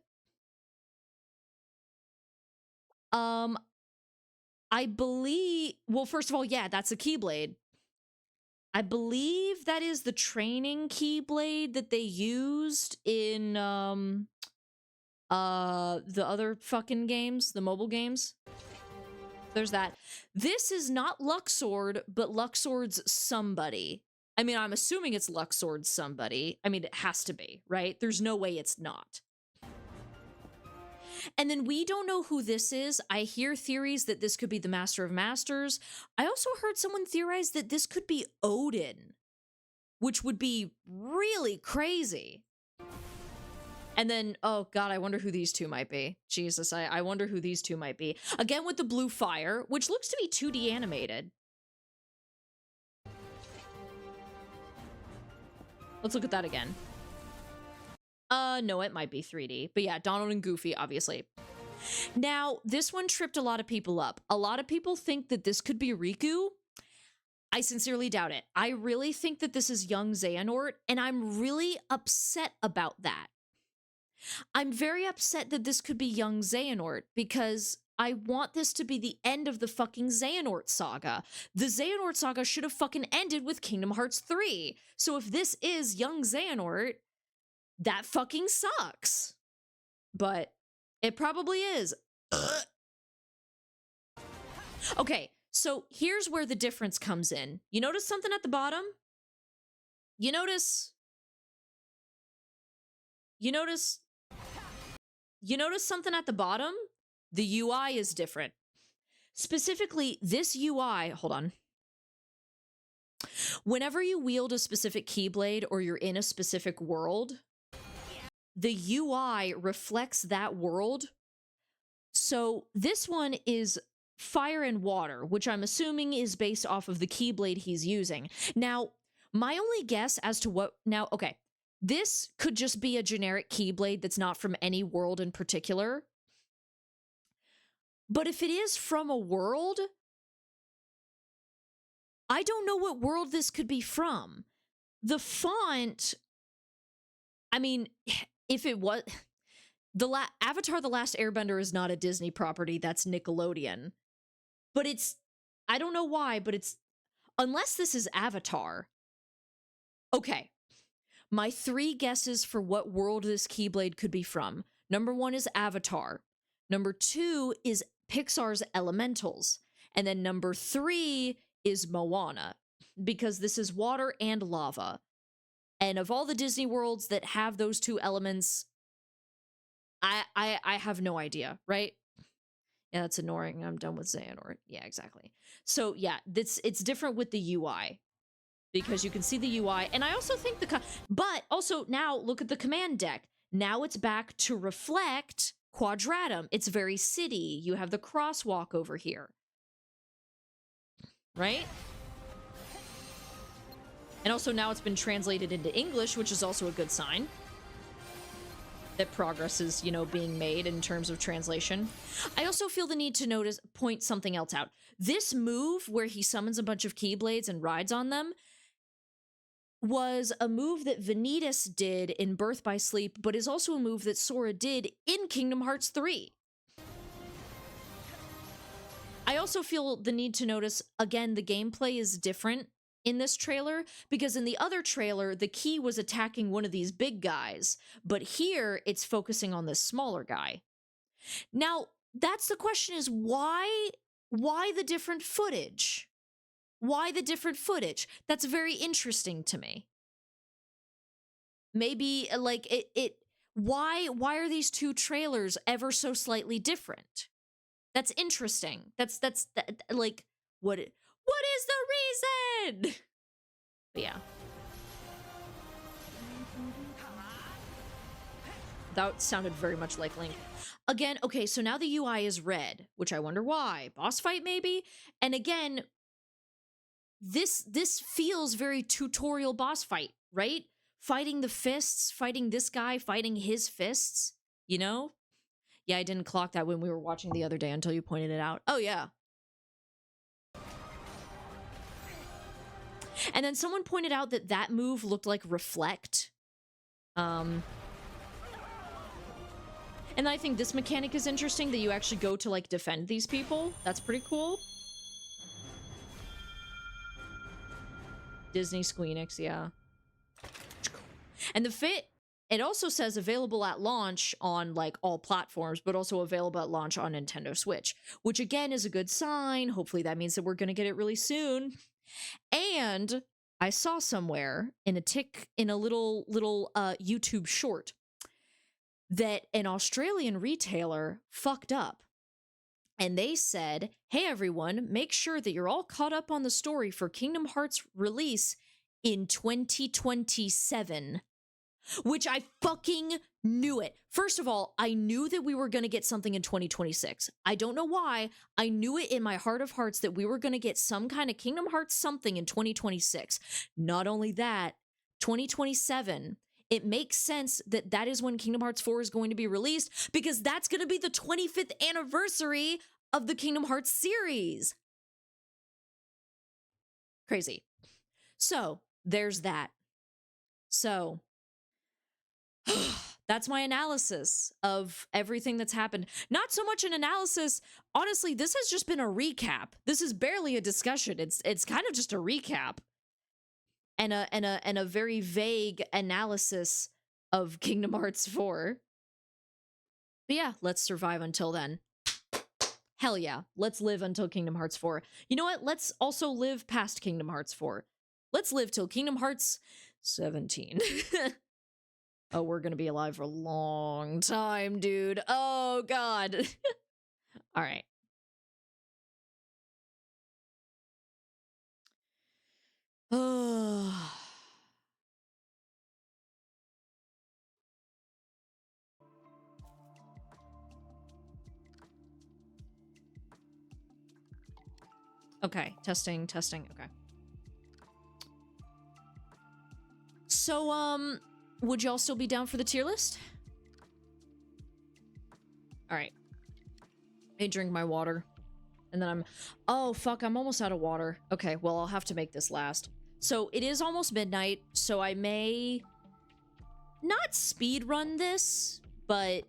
Speaker 1: I believe, well, first of all, yeah, that's a keyblade. I believe that is the training keyblade that they used in, The other fucking games, the mobile games. There's that. This is not Luxord, but Luxord's somebody. I mean, I'm assuming it's Luxord's somebody. I mean, it has to be, right? There's no way it's not. And then we don't know who this is. I hear theories that this could be the Master of Masters. I also heard someone theorize that this could be Odin, which would be really crazy. And then, oh god, I wonder who these two might be. Jesus, I wonder who these two might be. Again with the blue fire, which looks to be 2D animated. Let's look at that again. No, it might be 3D. But yeah, Donald and Goofy, obviously. Now, this one tripped a lot of people up. A lot of people think that this could be Riku. I sincerely doubt it. I really think that this is young Xehanort, and I'm really upset about that. I'm very upset that this could be young Xehanort, because I want this to be the end of the fucking Xehanort saga. The Xehanort saga should have fucking ended with Kingdom Hearts 3. So if this is young Xehanort, that fucking sucks. But it probably is. Okay, so here's where the difference comes in. You notice something at the bottom? You notice something at the bottom? The UI is different. Specifically, this UI, hold on. Whenever you wield a specific Keyblade or you're in a specific world, the UI reflects that world. So this one is fire and water, which I'm assuming is based off of the Keyblade he's using. Now, my only guess as to what... Now, okay, this could just be a generic Keyblade that's not from any world in particular. But if it is from a world, I don't know what world this could be from. The font... I mean, if it was... Avatar The Last Airbender is not a Disney property, that's Nickelodeon. But it's... I don't know why, but it's... Unless this is Avatar. Okay. My 3 guesses for what world this Keyblade could be from. Number 1 is Avatar. Number 2 is Pixar's Elementals. And then number 3 is Moana. Because this is water and lava. And of all the Disney worlds that have those 2 elements... I have no idea, right? Yeah, that's annoying. I'm done with Xehanort. Yeah, exactly. So yeah, it's different with the UI because you can see the UI, and I also think but also now look at the command deck. Now it's back to reflect Quadratum. It's very city. You have the crosswalk over here, right? And also now it's been translated into English, which is also a good sign. That progress is, you know, being made in terms of translation. I also feel the need to point something else out. This move where he summons a bunch of Keyblades and rides on them was a move that Vanitas did in Birth by Sleep, but is also a move that Sora did in Kingdom Hearts 3. I also feel the need to notice, again, the gameplay is different in this trailer, because in the other trailer, the key was attacking one of these big guys, but here it's focusing on this smaller guy. Now, that's the question is why the different footage? Why the different footage? That's very interesting to me. Maybe, like, why are these 2 trailers ever so slightly different? That's interesting. That's like, what is the reason? But yeah. That sounded very much like Link. Again, okay, so now the UI is red, which I wonder why. Boss fight, maybe? And again, this feels very tutorial boss fight, right? Fighting the fists, fighting this guy, fighting his fists, you know? Yeah, I didn't clock that when we were watching the other day until you pointed it out. Oh, yeah. And then someone pointed out that that move looked like Reflect. And I think this mechanic is interesting, that you actually go to, like, defend these people. That's pretty cool. Disney Squeenix, yeah. And the fit it also says available at launch on like all platforms, but also available at launch on Nintendo Switch, which again is a good sign. Hopefully that means that we're going to get it really soon. And I saw somewhere in a little YouTube short that an Australian retailer fucked up. And they said, hey everyone, make sure that you're all caught up on the story for Kingdom Hearts release in 2027. Which I fucking knew it. First of all, I knew that we were going to get something in 2026. I don't know why. I knew it in my heart of hearts that we were going to get some kind of Kingdom Hearts something in 2026. Not only that, 2027, it makes sense that that is when Kingdom Hearts 4 is going to be released because that's going to be the 25th anniversary of the Kingdom Hearts series. Crazy. So, there's that. So, that's my analysis of everything that's happened. Not so much an analysis. Honestly, this has just been a recap. This is barely a discussion. It's kind of just a recap and a very vague analysis of Kingdom Hearts 4. But yeah, let's survive until then. Hell yeah, let's live until Kingdom Hearts 4. You know what? Let's also live past Kingdom Hearts 4. Let's live till Kingdom Hearts 17. Oh, we're gonna be alive for a long time, dude. Oh, God. All right. Oh. Okay, testing. Okay. So, would y'all still be down for the tier list? All right. I drink my water. And then oh, fuck, I'm almost out of water. Okay, well, I'll have to make this last. So it is almost midnight, so I may not speed run this, but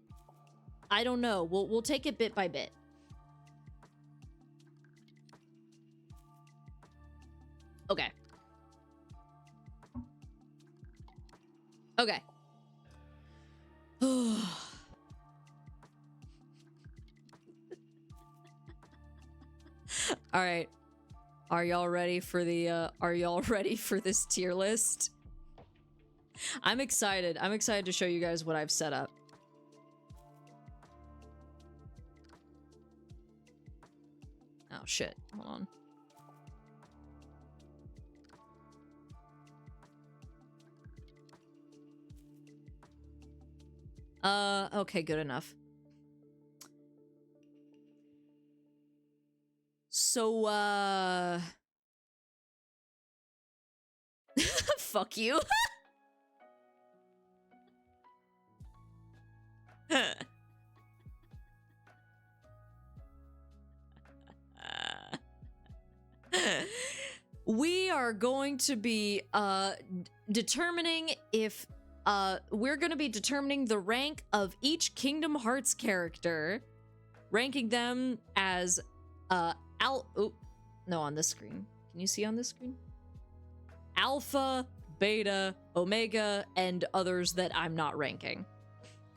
Speaker 1: I don't know. We'll take it bit by bit. Okay. Okay. All right. Are y'all ready for this tier list? I'm excited. I'm excited to show you guys what I've set up. Oh shit. Hold on. Okay, good enough. So, fuck you. We are going to be, determining if, we're gonna be determining the rank of each Kingdom Hearts character, ranking them as, on this screen. Can you see on this screen? Alpha, Beta, Omega, and others that I'm not ranking.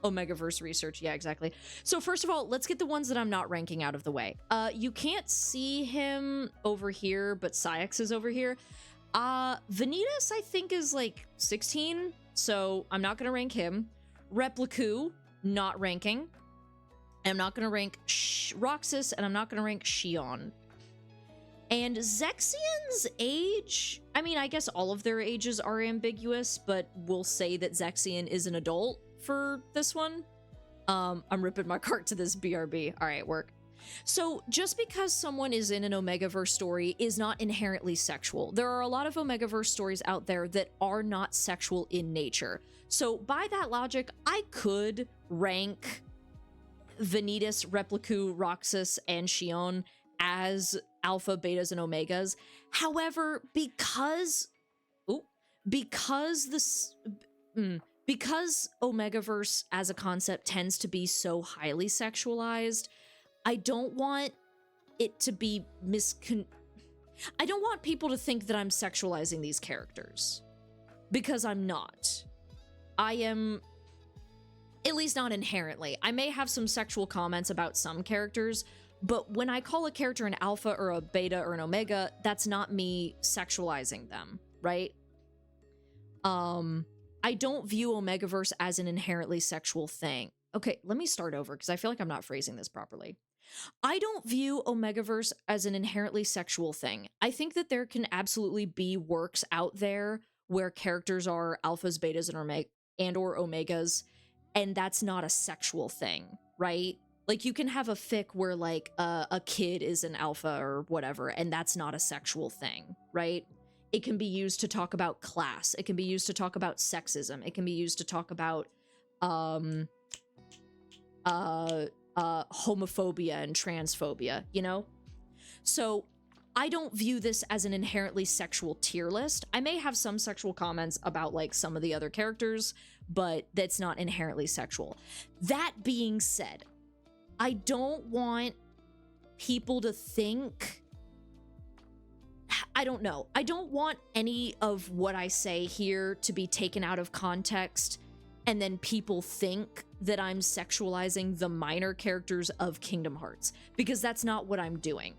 Speaker 1: Omegaverse research, yeah, exactly. So first of all, let's get the ones that I'm not ranking out of the way. You can't see him over here, but Saïx is over here. Vanitas, I think, is like 16, so I'm not gonna rank him. Repliku, not ranking. I'm not gonna rank Roxas, and I'm not gonna rank Xion. And Zexion's age, I mean, I guess all of their ages are ambiguous, but we'll say that Zexion is an adult for this one. I'm ripping my cart to this BRB. All right, work. So just because someone is in an Omegaverse story is not inherently sexual. There are a lot of Omegaverse stories out there that are not sexual in nature. So by that logic, I could rank Vanitas, Repliku, Roxas, and Xion as alpha, betas, and omegas. However, because Omegaverse as a concept tends to be so highly sexualized, I don't want it to be I don't want people to think that I'm sexualizing these characters, because I'm not. I am At least not inherently. I may have some sexual comments about some characters, but when I call a character an alpha or a beta or an omega, that's not me sexualizing them, right? I don't view Omegaverse as an inherently sexual thing. Okay, let me start over because I feel like I'm not phrasing this properly. I don't view Omegaverse as an inherently sexual thing. I think that there can absolutely be works out there where characters are alphas, betas, and or omegas, and that's not a sexual thing, right? Like, you can have a fic where, like, a kid is an alpha or whatever, and that's not a sexual thing, right? It can be used to talk about class. It can be used to talk about sexism. It can be used to talk about, homophobia and transphobia, you know? So I don't view this as an inherently sexual tier list. I may have some sexual comments about, like, some of the other characters, but that's not inherently sexual. That being said, I don't want people to think... I don't know. I don't want any of what I say here to be taken out of context and then people think that I'm sexualizing the minor characters of Kingdom Hearts, because that's not what I'm doing.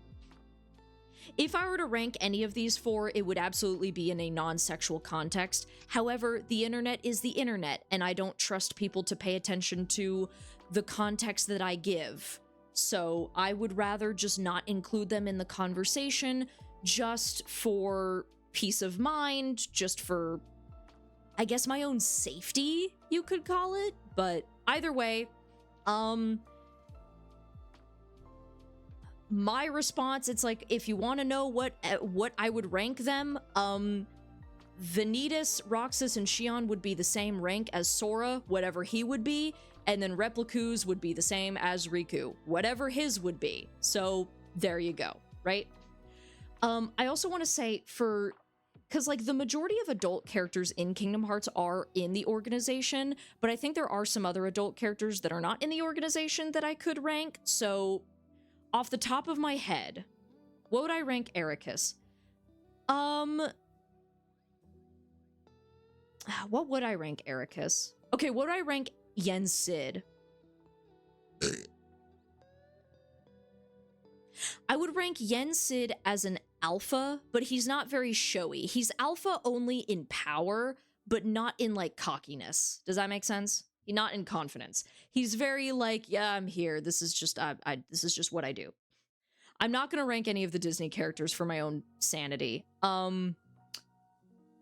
Speaker 1: If I were to rank any of these four, it would absolutely be in a non-sexual context. However, the internet is the internet, and I don't trust people to pay attention to the context that I give. So I would rather just not include them in the conversation, just for peace of mind, just for, I guess, my own safety, you could call it. But either way, my response, it's like, if you want to know what I would rank them, Vanitas, Roxas, and Xion would be the same rank as Sora, whatever he would be, and then Replicus would be the same as Riku, whatever his would be. So there you go, right? I also want to say, because, like, the majority of adult characters in Kingdom Hearts are in the organization, but I think there are some other adult characters that are not in the organization that I could rank. So off the top of my head, what would I rank Ericus? What would I rank Ericus? Okay, what would I rank Yen Sid? I would rank Yen Sid as an alpha, but he's not very showy. He's alpha only in power, but not in, like, cockiness. Does that make sense? Not in confidence. He's very like, yeah, I'm here. This is just this is just what I do. I'm not gonna rank any of the Disney characters for my own sanity.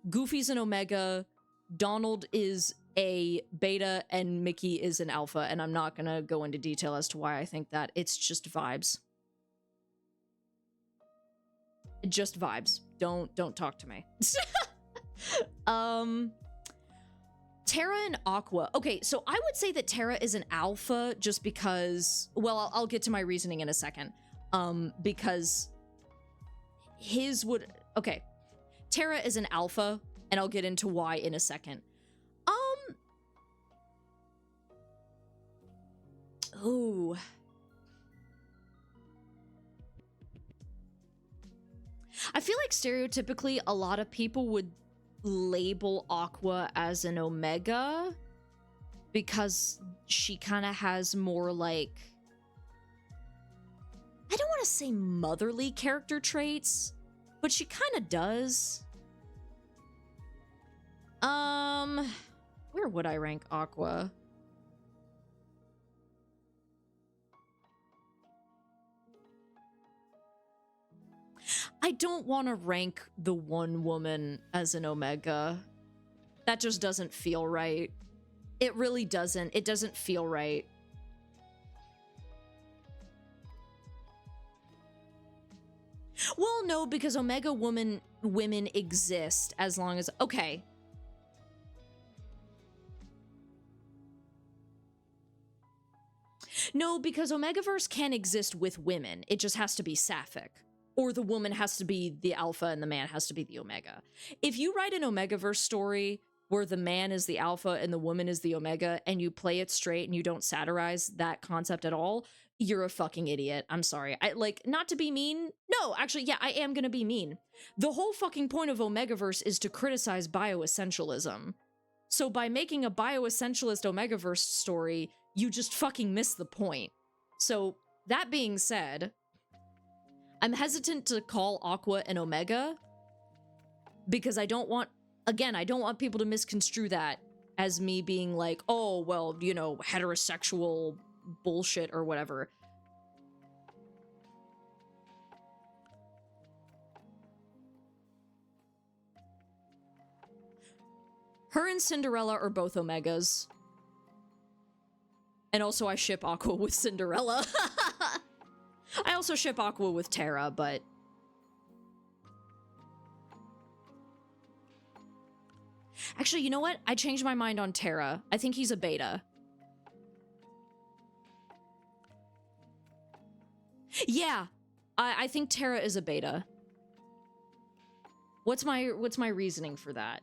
Speaker 1: Goofy's an omega, Donald is a beta, and Mickey is an alpha, and I'm not gonna go into detail as to why I think that. It's just vibes. Just vibes. Don't talk to me. Terra and Aqua. Okay, so I would say that Terra is an alpha just because, well, I'll get to my reasoning in a second. Because his would, okay. Terra is an alpha, and I'll get into why in a second. Ooh. I feel like stereotypically a lot of people would label Aqua as an omega because she kind of has more, like, I don't want to say motherly character traits, but she kind of does. Where would I rank Aqua? I don't want to rank the one woman as an omega. That just doesn't feel right. It really doesn't. It doesn't feel right. Well, no, because omega women exist as long as... Okay. No, because Omegaverse can exist with women. It just has to be sapphic. Or the woman has to be the alpha and the man has to be the omega. If you write an Omegaverse story where the man is the alpha and the woman is the omega, and you play it straight and you don't satirize that concept at all, you're a fucking idiot. I'm sorry. Like, not to be mean. No, actually, yeah, I am gonna be mean. The whole fucking point of Omegaverse is to criticize bioessentialism. So by making a bioessentialist omegaverse story, you just fucking miss the point. So that being said, I'm hesitant to call Aqua an Omega because I don't want, again, I don't want people to misconstrue that as me being like, oh, well, you know, heterosexual bullshit or whatever. Her and Cinderella are both Omegas. And also I ship Aqua with Cinderella. I also ship Aqua with Terra, but... Actually, you know what? I changed my mind on Terra. I think he's a beta. Yeah, I think Terra is a beta. What's my reasoning for that?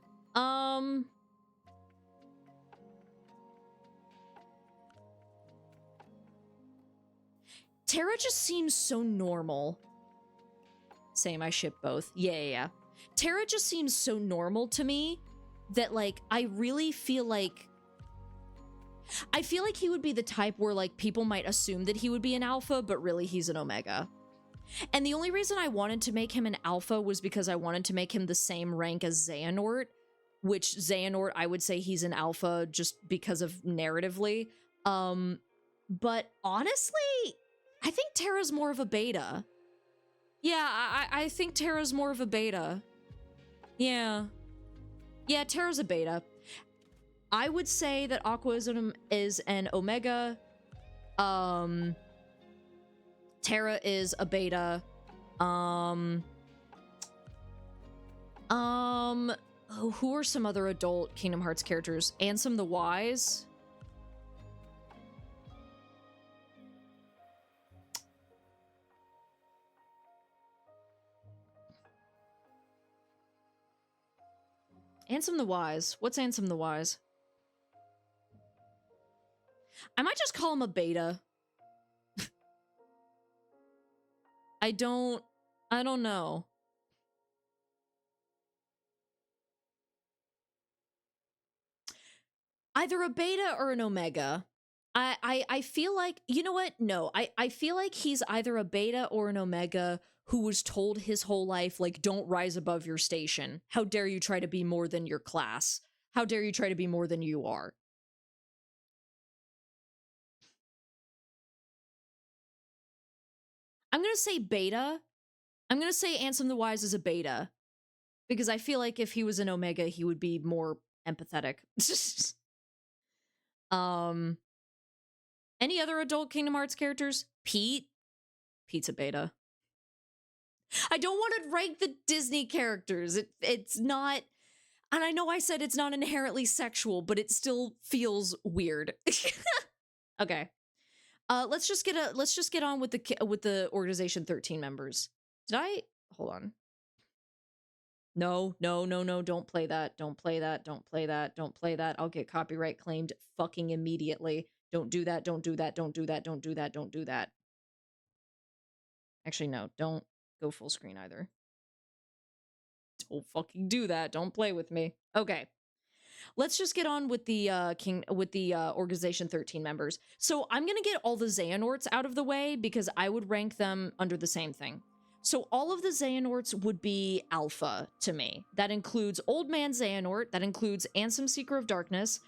Speaker 1: Terra just seems so normal. Same, I ship both. Yeah. Terra just seems so normal to me that, like, I really feel like... I feel like he would be the type where, like, people might assume that he would be an alpha, but really he's an omega. And the only reason I wanted to make him an alpha was because I wanted to make him the same rank as Xehanort, which Xehanort, I would say he's an alpha just because of narratively. But honestly, I think Terra's more of a beta. Yeah, I think Terra's more of a beta. Yeah, Terra's a beta. I would say that Aqua is an omega. Terra is a beta. Who are some other adult Kingdom Hearts characters? Ansem the Wise. Ansem the Wise. What's Ansem the Wise? I might just call him a beta. I don't know. Either a beta or an omega. I feel like, you know what? No, I feel like he's either a beta or an omega who was told his whole life, like, don't rise above your station. How dare you try to be more than your class? How dare you try to be more than you are? I'm gonna say beta. I'm gonna say Ansem the Wise is a beta. Because I feel like if he was an omega, he would be more empathetic. Any other adult Kingdom Hearts characters? Pete? Pete's a beta. I don't want to rank the Disney characters. It's not, and I know I said it's not inherently sexual, but it still feels weird. Okay. Let's just get on with the Organization XIII members. Did I hold on? No, don't play that. Don't play that. Don't play that. Don't play that. I'll get copyright claimed fucking immediately. Don't do that. Don't do that. Don't do that. Don't do that. Don't do that. Actually, no, don't go full screen either. Don't fucking do that. Don't play with me. Okay. Let's just get on with the Organization XIII members. So I'm gonna get all the Xehanorts out of the way because I would rank them under the same thing. So all of the Xehanorts would be alpha to me. That includes Old Man Xehanort, that includes Ansem Seeker of Darkness,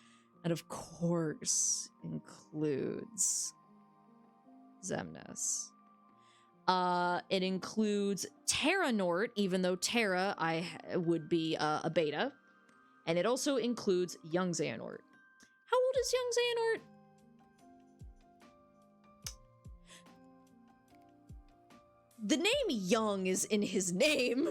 Speaker 1: and of course includes Xemnas. It includes Terranort, even though Terra would be a beta. And it also includes Young Xehanort. How old is Young Xehanort? The name Young is in his name.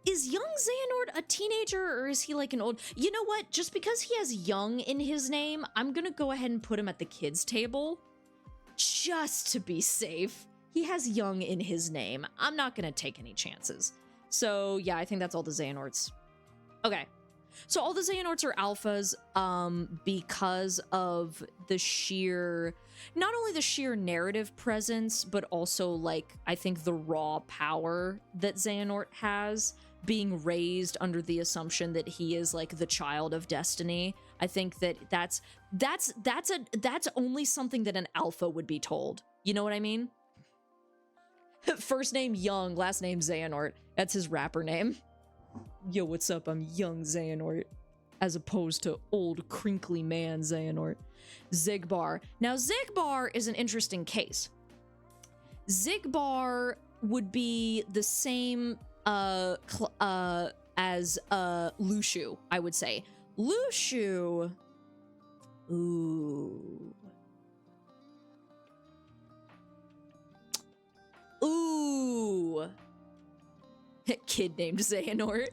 Speaker 1: Is Young Xehanort a teenager or is he like an old... You know what? Just because he has Young in his name, I'm gonna go ahead and put him at the kids' table. Just to be safe. He has Young in his name. I'm not gonna take any chances. So yeah, I think that's all the Xehanorts. Okay. So all the Xehanorts are alphas because of the sheer, not only the sheer narrative presence, but also, like, I think the raw power that Xehanort has, being raised under the assumption that he is, like, the child of destiny. I think that's only something that an alpha would be told. You know what I mean? First name Young, last name Xehanort. That's his rapper name. Yo, what's up? I'm young Xehanort, as opposed to old crinkly man Xehanort. Xigbar. Now, Xigbar is an interesting case. Xigbar would be the same as Lushu, I would say. Lushu. Ooh. Ooh. Kid named Xehanort.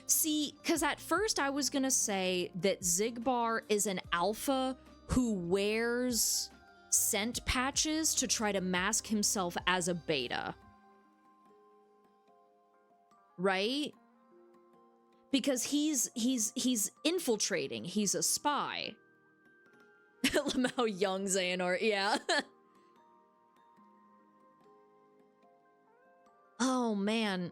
Speaker 1: See, because at first I was gonna say that Xigbar is an alpha who wears scent patches to try to mask himself as a beta. Right? Because he's infiltrating, he's a spy. Lamau young Xehanort, yeah. Oh, man.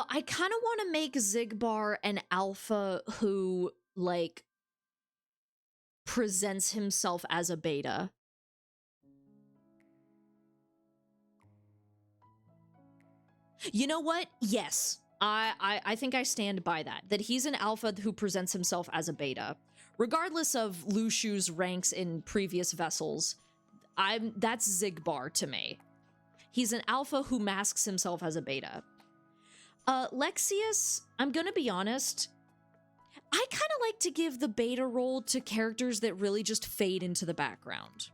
Speaker 1: I kind of want to make Xigbar an alpha who, like, presents himself as a beta. You know what? Yes. I think I stand by that. That he's an alpha who presents himself as a beta. Regardless of Lushu's ranks in previous vessels, that's Xigbar to me. He's an alpha who masks himself as a beta. Lexius, I'm gonna be honest, I kind of like to give the beta role to characters that really just fade into the background.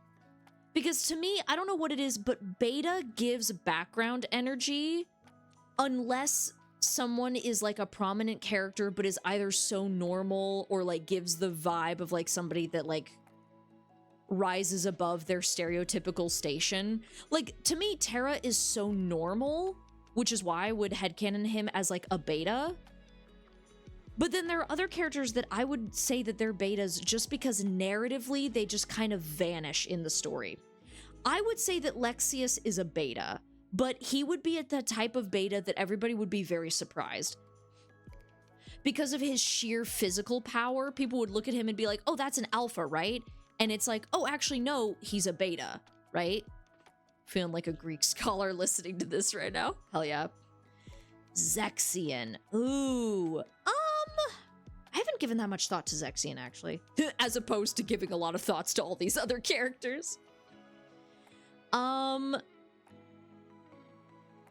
Speaker 1: Because to me, I don't know what it is, but beta gives background energy unless someone is like a prominent character but is either so normal or like gives the vibe of like somebody that like rises above their stereotypical station. Like, to me, Terra is so normal, which is why I would headcanon him as like a beta. But then there are other characters that I would say that they're betas just because narratively they just kind of vanish in the story. I would say that Lexius is a beta, but he would be at the type of beta that everybody would be very surprised. Because of his sheer physical power, people would look at him and be like, oh, that's an alpha, right? And it's like, oh, actually, no, he's a beta, right? Feeling like a Greek scholar listening to this right now. Hell yeah. Zexion. Ooh. I haven't given that much thought to Zexion, actually. As opposed to giving a lot of thoughts to all these other characters.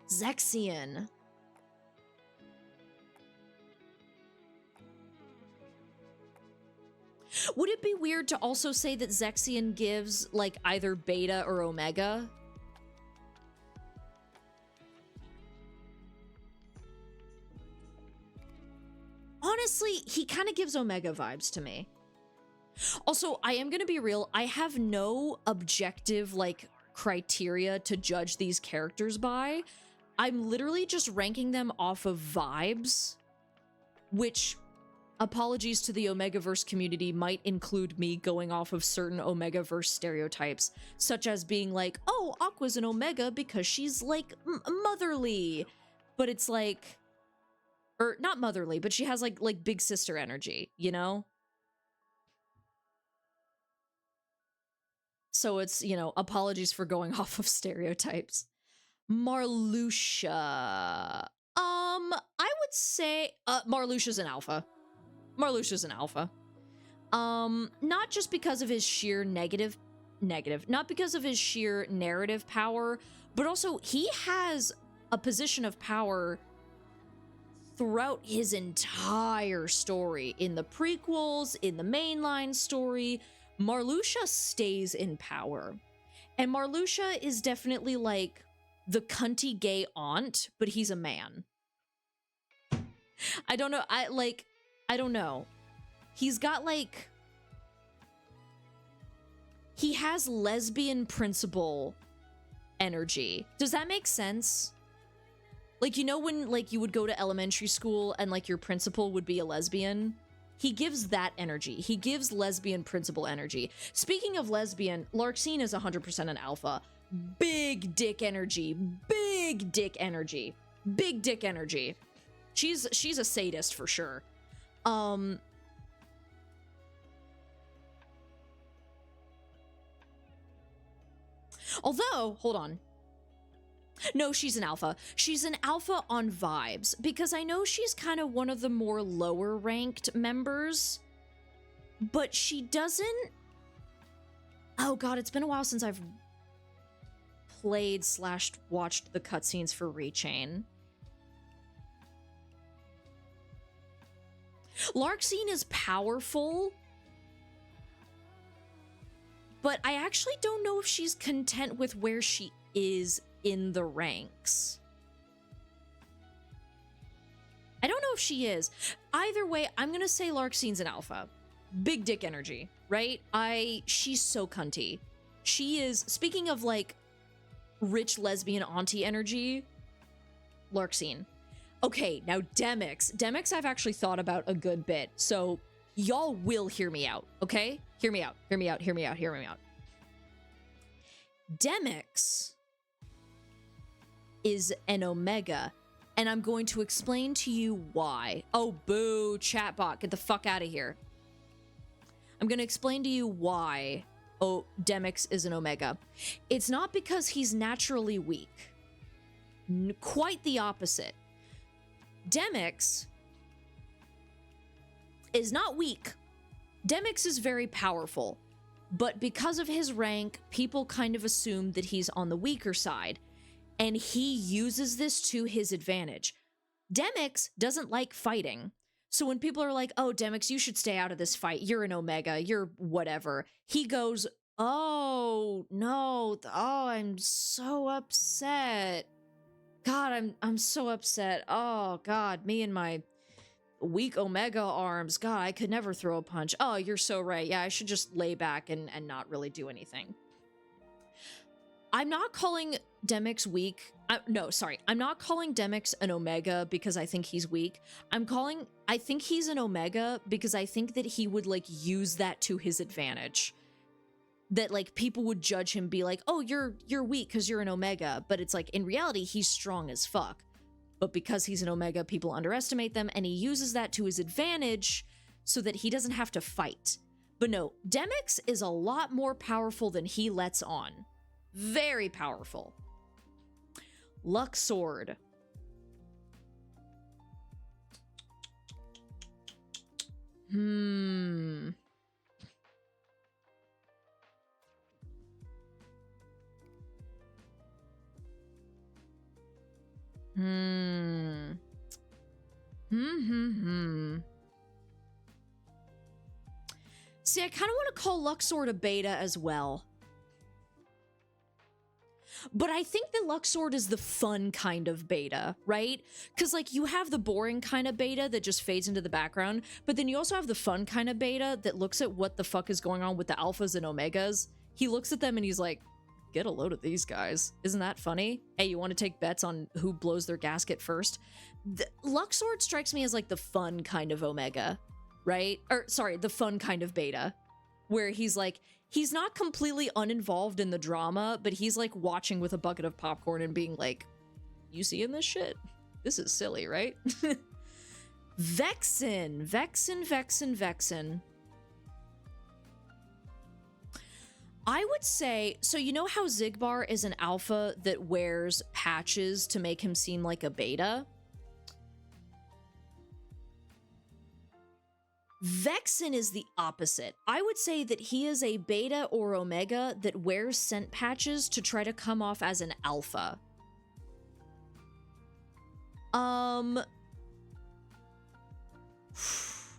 Speaker 1: Zexion. Would it be weird to also say that Zexion gives, like, either beta or omega? Honestly, he kind of gives omega vibes to me. Also, I am gonna be real, I have no objective, like, criteria to judge these characters by. I'm literally just ranking them off of vibes, which, apologies to the omegaverse community, might include me going off of certain omegaverse stereotypes, such as being like, oh, Aqua's an omega because she's, like, motherly. But it's like, or not motherly, but she has, like big sister energy, you know? So it's, you know, apologies for going off of stereotypes. Marluxia. I would say, Marluxia's an alpha. Marluxia's an alpha. Not just because of his sheer not because of his sheer narrative power, but also he has a position of power throughout his entire story. In the prequels, in the mainline story, Marluxia stays in power. And Marluxia is definitely like the cunty gay aunt, but he's a man. I don't know, I don't know. He's got like... he has lesbian principal energy. Does that make sense? Like, you know when, like, you would go to elementary school and, like, your principal would be a lesbian? He gives that energy. He gives lesbian principal energy. Speaking of lesbian, Larxene is 100% an alpha. Big dick energy. Big dick energy. Big dick energy. She's a sadist for sure. Although, hold on. No, she's an alpha. She's an alpha on vibes, because I know she's kind of one of the more lower ranked members, but she doesn't... Oh god, it's been a while since I've played / watched the cutscenes for Rechain. Larxene is powerful, but I actually don't know if she's content with where she is in the ranks. I don't know if she is. Either way, I'm gonna say Larxene's an alpha. Big dick energy, right? She's so cunty. She is, speaking of like rich lesbian auntie energy, Larxene. Okay, now Demyx. Demyx I've actually thought about a good bit, so y'all will hear me out, okay? Hear me out, hear me out, hear me out, hear me out. Demyx is an omega, and I'm going to explain to you why. Oh, boo, chatbot, get the fuck out of here. I'm going to explain to you why Demyx is an omega. It's not because he's naturally weak. Quite the opposite. Demyx is not weak. Demyx is very powerful, but because of his rank, people kind of assume that he's on the weaker side, and he uses this to his advantage. Demyx doesn't like fighting, so when people are like, oh, Demyx, you should stay out of this fight, you're an omega, you're whatever, he goes, oh, no, oh, I'm so upset. God, I'm so upset. Oh, God, me and my weak omega arms. God, I could never throw a punch. Oh, you're so right. Yeah, I should just lay back and not really do anything. I'm not calling Demyx weak. No, sorry. I'm not calling Demyx an omega because I think he's weak. I think he's an omega because I think that he would, like, use that to his advantage. That, like, people would judge him, be like, oh, you're weak because you're an omega. But it's like, in reality, he's strong as fuck. But because he's an omega, people underestimate them, and he uses that to his advantage so that he doesn't have to fight. But no, Demyx is a lot more powerful than he lets on. Very powerful. Luxord. See, I kind of want to call Luxord a beta as well. But I think that Luxord is the fun kind of beta, right? Because, like, you have the boring kind of beta that just fades into the background, but then you also have the fun kind of beta that looks at what the fuck is going on with the alphas and omegas. He looks at them and he's like, get a load of these guys. Isn't that funny? Hey, you want to take bets on who blows their gasket first? Luxord strikes me as, like, the fun kind of omega, right? Or, sorry, the fun kind of beta, where he's like, he's not completely uninvolved in the drama, but he's, like, watching with a bucket of popcorn and being like, you seeing this shit? This is silly, right? Vexen. I would say, so you know how Xigbar is an alpha that wears patches to make him seem like a beta? Vexen is the opposite. I would say that he is a beta or omega that wears scent patches to try to come off as an alpha.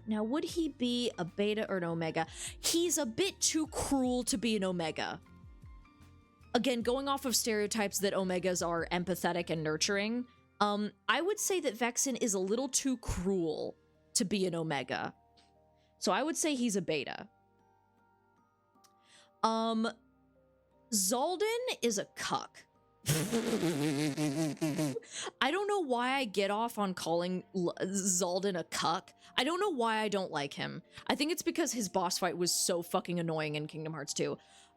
Speaker 1: Now, would he be a beta or an omega? He's a bit too cruel to be an omega. Again, going off of stereotypes that omegas are empathetic and nurturing, I would say that Vexen is a little too cruel to be an omega. So I would say he's a beta. Zaldin is a cuck. I don't know why I get off on calling Zaldin a cuck. I don't know why I don't like him. I think it's because his boss fight was so fucking annoying in Kingdom Hearts 2.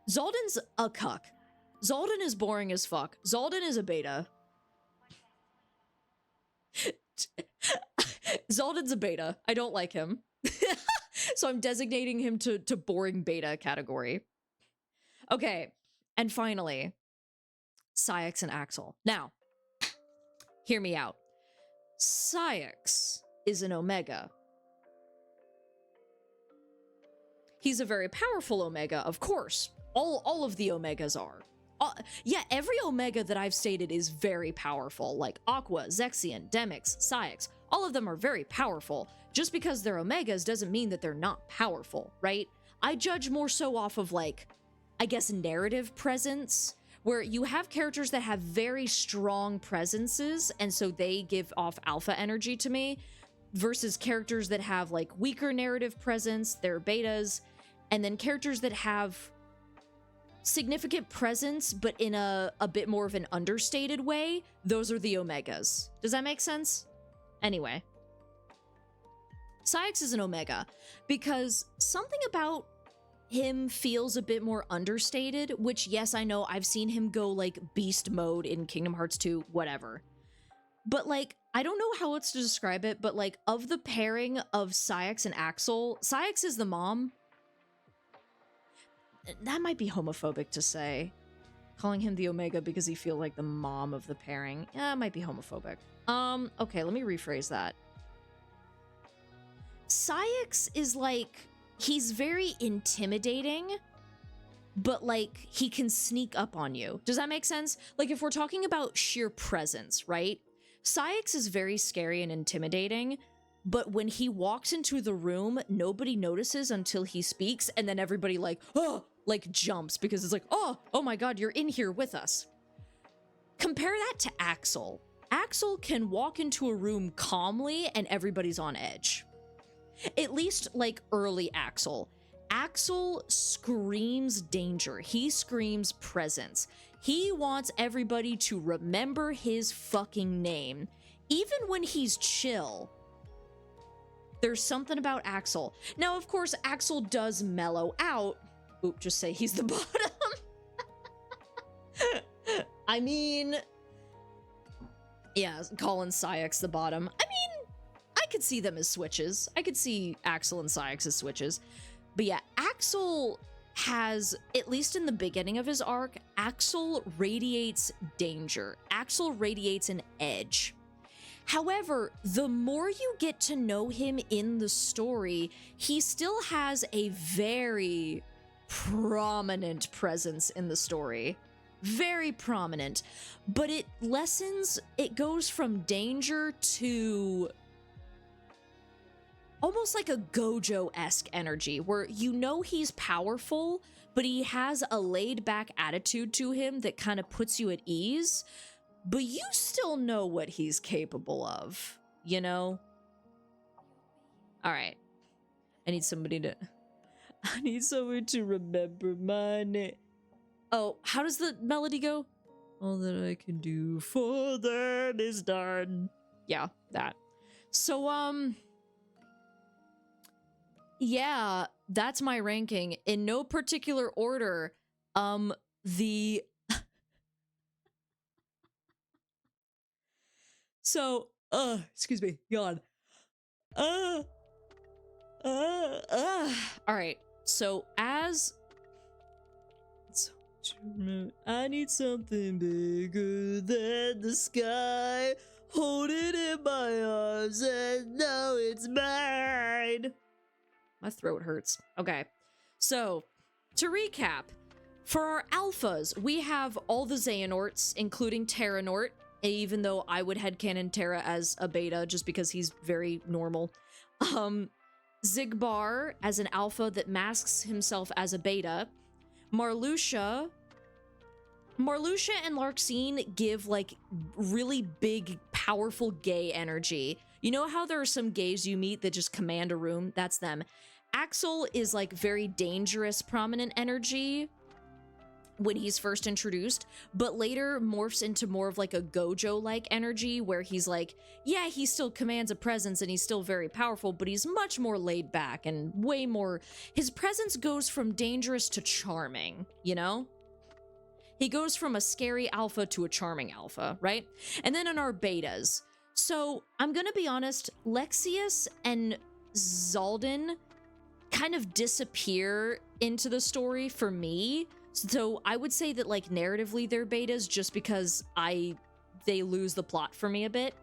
Speaker 1: Zaldin's a cuck. Zaldin is boring as fuck. Zaldin is a beta. Zaldin's a beta. I don't like him. So I'm designating him to boring beta category. Okay, and finally, Saïx and Axel. Now, hear me out. Saïx is an Omega. He's a very powerful Omega, of course. All of the Omegas are. Yeah, every Omega that I've stated is very powerful, like Aqua, Zexion, Demyx, Saïx. All of them are very powerful. Just because they're Omegas doesn't mean that they're not powerful, right? I judge more so off of, like, I guess, narrative presence, where you have characters that have very strong presences, and so they give off alpha energy to me, versus characters that have, like, weaker narrative presence, they're betas, and then characters that have significant presence, but in a bit more of an understated way, those are the Omegas. Does that make sense? Anyway. Saïx is an Omega, because something about him feels a bit more understated, which, yes, I know I've seen him go, like, beast mode in Kingdom Hearts 2, whatever. But, like, I don't know how else to describe it, but, like, of the pairing of Saïx and Axel, Saïx is the mom. That might be homophobic to say. Calling him the Omega because he feels like the mom of the pairing. Yeah, it might be homophobic. Okay, let me rephrase that. Saïx is, like, he's very intimidating, but, like, he can sneak up on you. Does that make sense? Like, if we're talking about sheer presence, right? Saïx is very scary and intimidating, but when he walks into the room, nobody notices until he speaks, and then everybody, like, oh, like, jumps, because it's like, oh my god, you're in here with us. Compare that to Axel. Axel can walk into a room calmly, and everybody's on edge. At least, like, early Axel. Axel screams danger. He screams presence. He wants everybody to remember his fucking name. Even when he's chill, there's something about Axel. Now, of course, Axel does mellow out. Oop, just say he's the bottom. I mean, yeah, calling Saïx the bottom. I mean, I could see them as switches. I could see Axel and Saïx as switches. But yeah, Axel has, at least in the beginning of his arc, Axel radiates danger. Axel radiates an edge. However, the more you get to know him in the story, he still has a very prominent presence in the story. Very prominent. But it lessens, it goes from danger to almost like a Gojo-esque energy, where you know he's powerful, but he has a laid-back attitude to him that kind of puts you at ease, but you still know what he's capable of, you know? Alright. I need somebody to remember my name. Oh, how does the melody go? All that I can do for them is done. Yeah, that. So, yeah, that's my ranking. In no particular order, the... So, excuse me, yawn. Alright, so as... I need something bigger than the sky. Hold it in my arms and now it's mine. My throat hurts. Okay, so to recap, for our alphas, we have all the Xehanorts, including Terranort, even though I would headcanon Terra as a beta just because he's very normal. Xigbar as an alpha that masks himself as a beta. Marluxia and Larxene give, like, really big, powerful gay energy. You know how there are some gays you meet that just command a room? That's them. Axel is like very dangerous, prominent energy when he's first introduced, but later morphs into more of like a Gojo-like energy where he's like, yeah, he still commands a presence and he's still very powerful, but he's much more laid back and way more, his presence goes from dangerous to charming, you know? He goes from a scary alpha to a charming alpha, right? And then in our betas, so I'm gonna be honest, Lexius and Zaldin kind of disappear into the story for me. So I would say that like narratively they're betas just because they lose the plot for me a bit.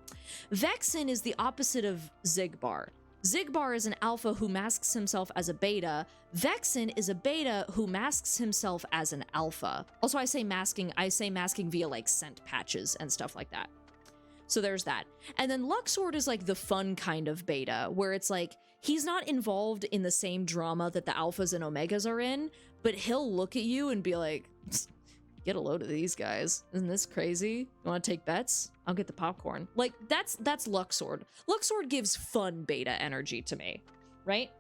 Speaker 1: Vexen is the opposite of Zigbar. Zigbar is an alpha who masks himself as a beta. Vexen is a beta who masks himself as an alpha. Also, I say masking via like scent patches and stuff like that. So there's that. And then Luxord is like the fun kind of beta, where it's like, he's not involved in the same drama that the alphas and omegas are in, but he'll look at you and be like, get a load of these guys. Isn't this crazy? You want to take bets? I'll get the popcorn. Like, that's Luxord. Luxord gives fun beta energy to me, right?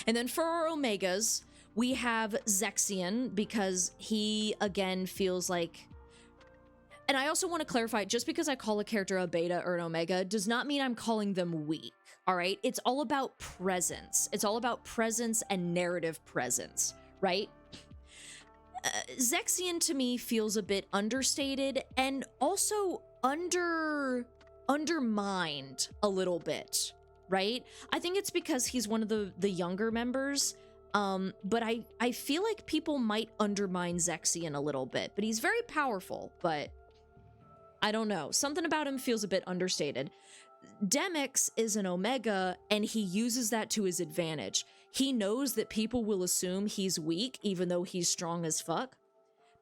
Speaker 1: And then for our omegas, we have Zexion, because he, again, feels like... And I also want to clarify, just because I call a character a beta or an omega does not mean I'm calling them weak, all right? It's all about presence. It's all about presence and narrative presence, right? Zexion to me feels a bit understated and also undermined a little bit, right? I think it's because he's one of the younger members, but I feel like people might undermine Zexion a little bit, but he's very powerful, but I don't know. Something about him feels a bit understated. Demix is an omega, and he uses that to his advantage. He knows that people will assume he's weak, even though he's strong as fuck.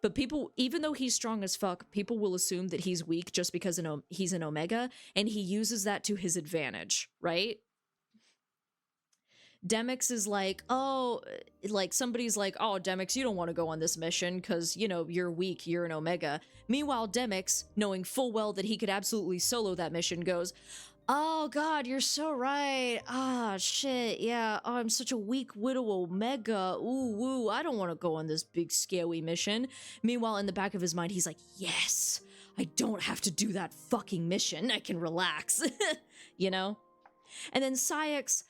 Speaker 1: But even though he's strong as fuck, people will assume that he's weak just because he's an omega, and he uses that to his advantage, right? Demix is like, oh, like somebody's like, oh, Demix, you don't want to go on this mission because, you know, you're weak, you're an omega. Meanwhile, Demix, knowing full well that he could absolutely solo that mission, goes, oh god, you're so right. Ah, shit, yeah. Oh, I'm such a weak widow omega. Ooh, woo, I don't want to go on this big scary mission. Meanwhile, in the back of his mind, he's like, yes, I don't have to do that fucking mission. I can relax, you know? And then Syx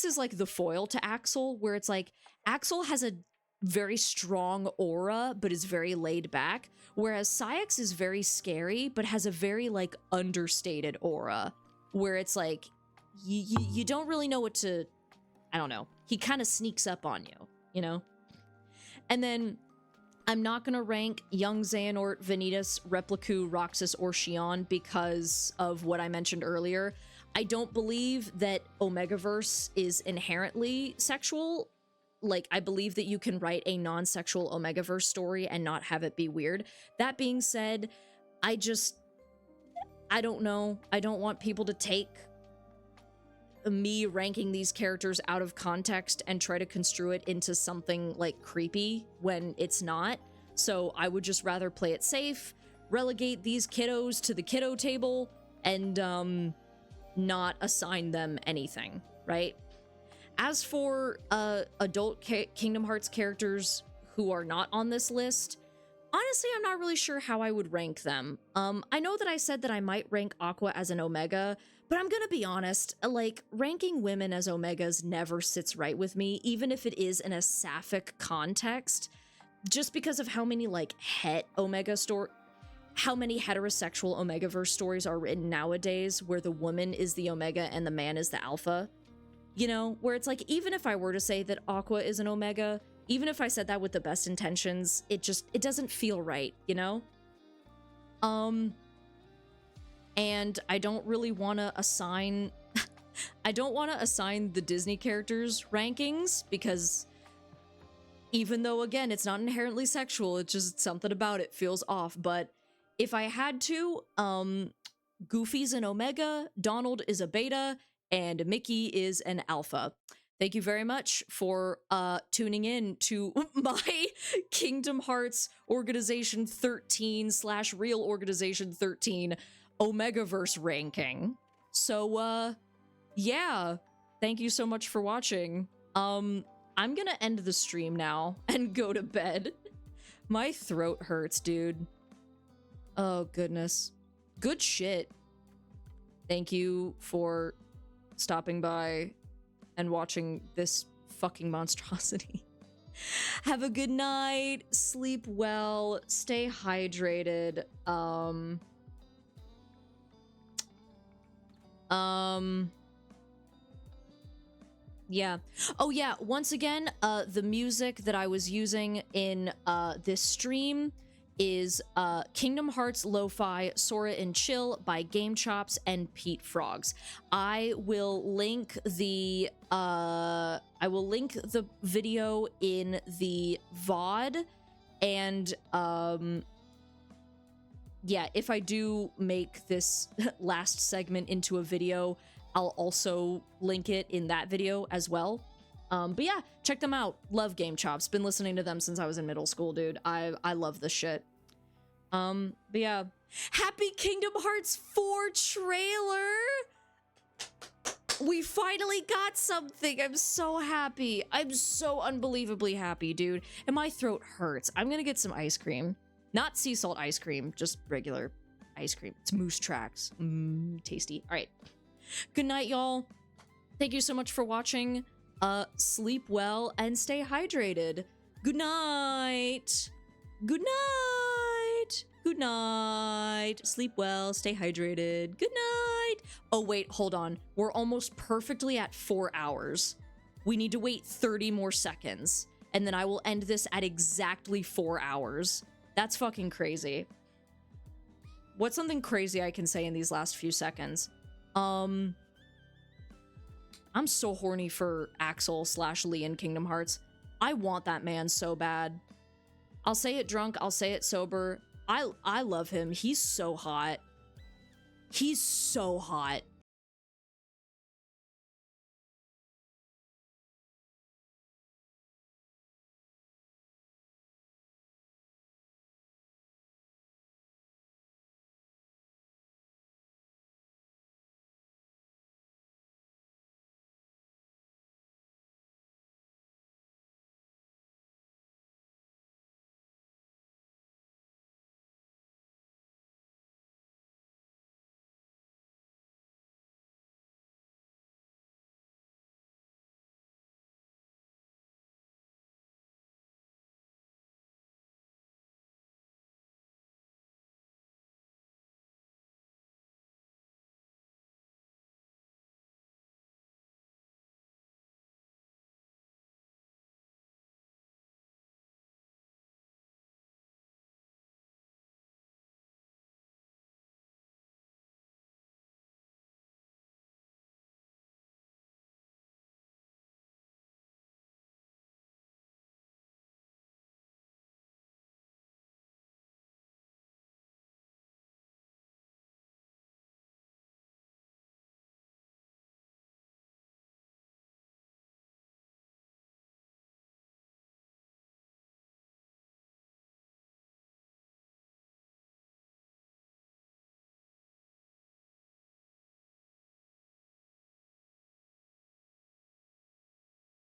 Speaker 1: is like the foil to Axel, where it's like, Axel has a very strong aura, but is very laid back, whereas Syx is very scary, but has a very, like, understated aura, where it's like, you don't really know what to, I don't know, he kind of sneaks up on you, you know? And then, I'm not gonna rank Young Xehanort, Vanitas, Repliku, Roxas, or Xion because of what I mentioned earlier. I don't believe that Omegaverse is inherently sexual. Like, I believe that you can write a non-sexual Omegaverse story and not have it be weird. That being said, I don't know. I don't want people to take me ranking these characters out of context and try to construe it into something, like, creepy when it's not. So I would just rather play it safe, relegate these kiddos to the kiddo table, and, not assign them anything, right? As for adult Kingdom Hearts characters who are not on this list, honestly, I'm not really sure how I would rank them. I know that I said that I might rank Aqua as an Omega, but I'm gonna be honest, like, ranking women as Omegas never sits right with me, even if it is in a sapphic context, just because of how many, like, how many heterosexual Omegaverse stories are written nowadays where the woman is the Omega and the man is the Alpha. You know, where it's like, even if I were to say that Aqua is an Omega, even if I said that with the best intentions, it doesn't feel right, you know? And I don't really want to assign... I don't want to assign the Disney characters rankings, because even though, again, it's not inherently sexual, it's just something about it feels off, but if I had to, Goofy's an Omega, Donald is a Beta, and Mickey is an Alpha. Thank you very much for tuning in to my Kingdom Hearts Organization XIII / Real Organization XIII Omegaverse ranking. So, yeah, thank you so much for watching. I'm gonna end the stream now and go to bed. My throat hurts, dude. Oh, goodness. Good shit. Thank you for stopping by and watching this fucking monstrosity. Have a good night. Sleep well. Stay hydrated. Yeah. Oh, yeah. Once again, the music that I was using in this stream is Kingdom Hearts Lo-Fi Sora and Chill by Game Chops and Pete Frogs. I will link the video in the VOD, and yeah, if I do make this last segment into a video, I'll also link it in that video as well. But yeah, check them out. Love Game Chops. Been listening to them since I was in middle school, dude. I love this shit. But yeah. Happy Kingdom Hearts 4 trailer! We finally got something. I'm so happy. I'm so unbelievably happy, dude. And my throat hurts. I'm gonna get some ice cream. Not sea salt ice cream, just regular ice cream. It's Moose Tracks. Tasty. All right. Good night, y'all. Thank you so much for watching. Sleep well and stay hydrated. Good night. Good night. Good night. Sleep well, stay hydrated. Good night. Oh, wait, hold on. We're almost perfectly at 4 hours. We need to wait 30 more seconds, and then I will end this at exactly 4 hours. That's fucking crazy. What's something crazy I can say in these last few seconds? I'm so horny for Axel / Lee in Kingdom Hearts. I want that man so bad. I'll say it drunk, I'll say it sober. I love him. He's so hot. He's so hot.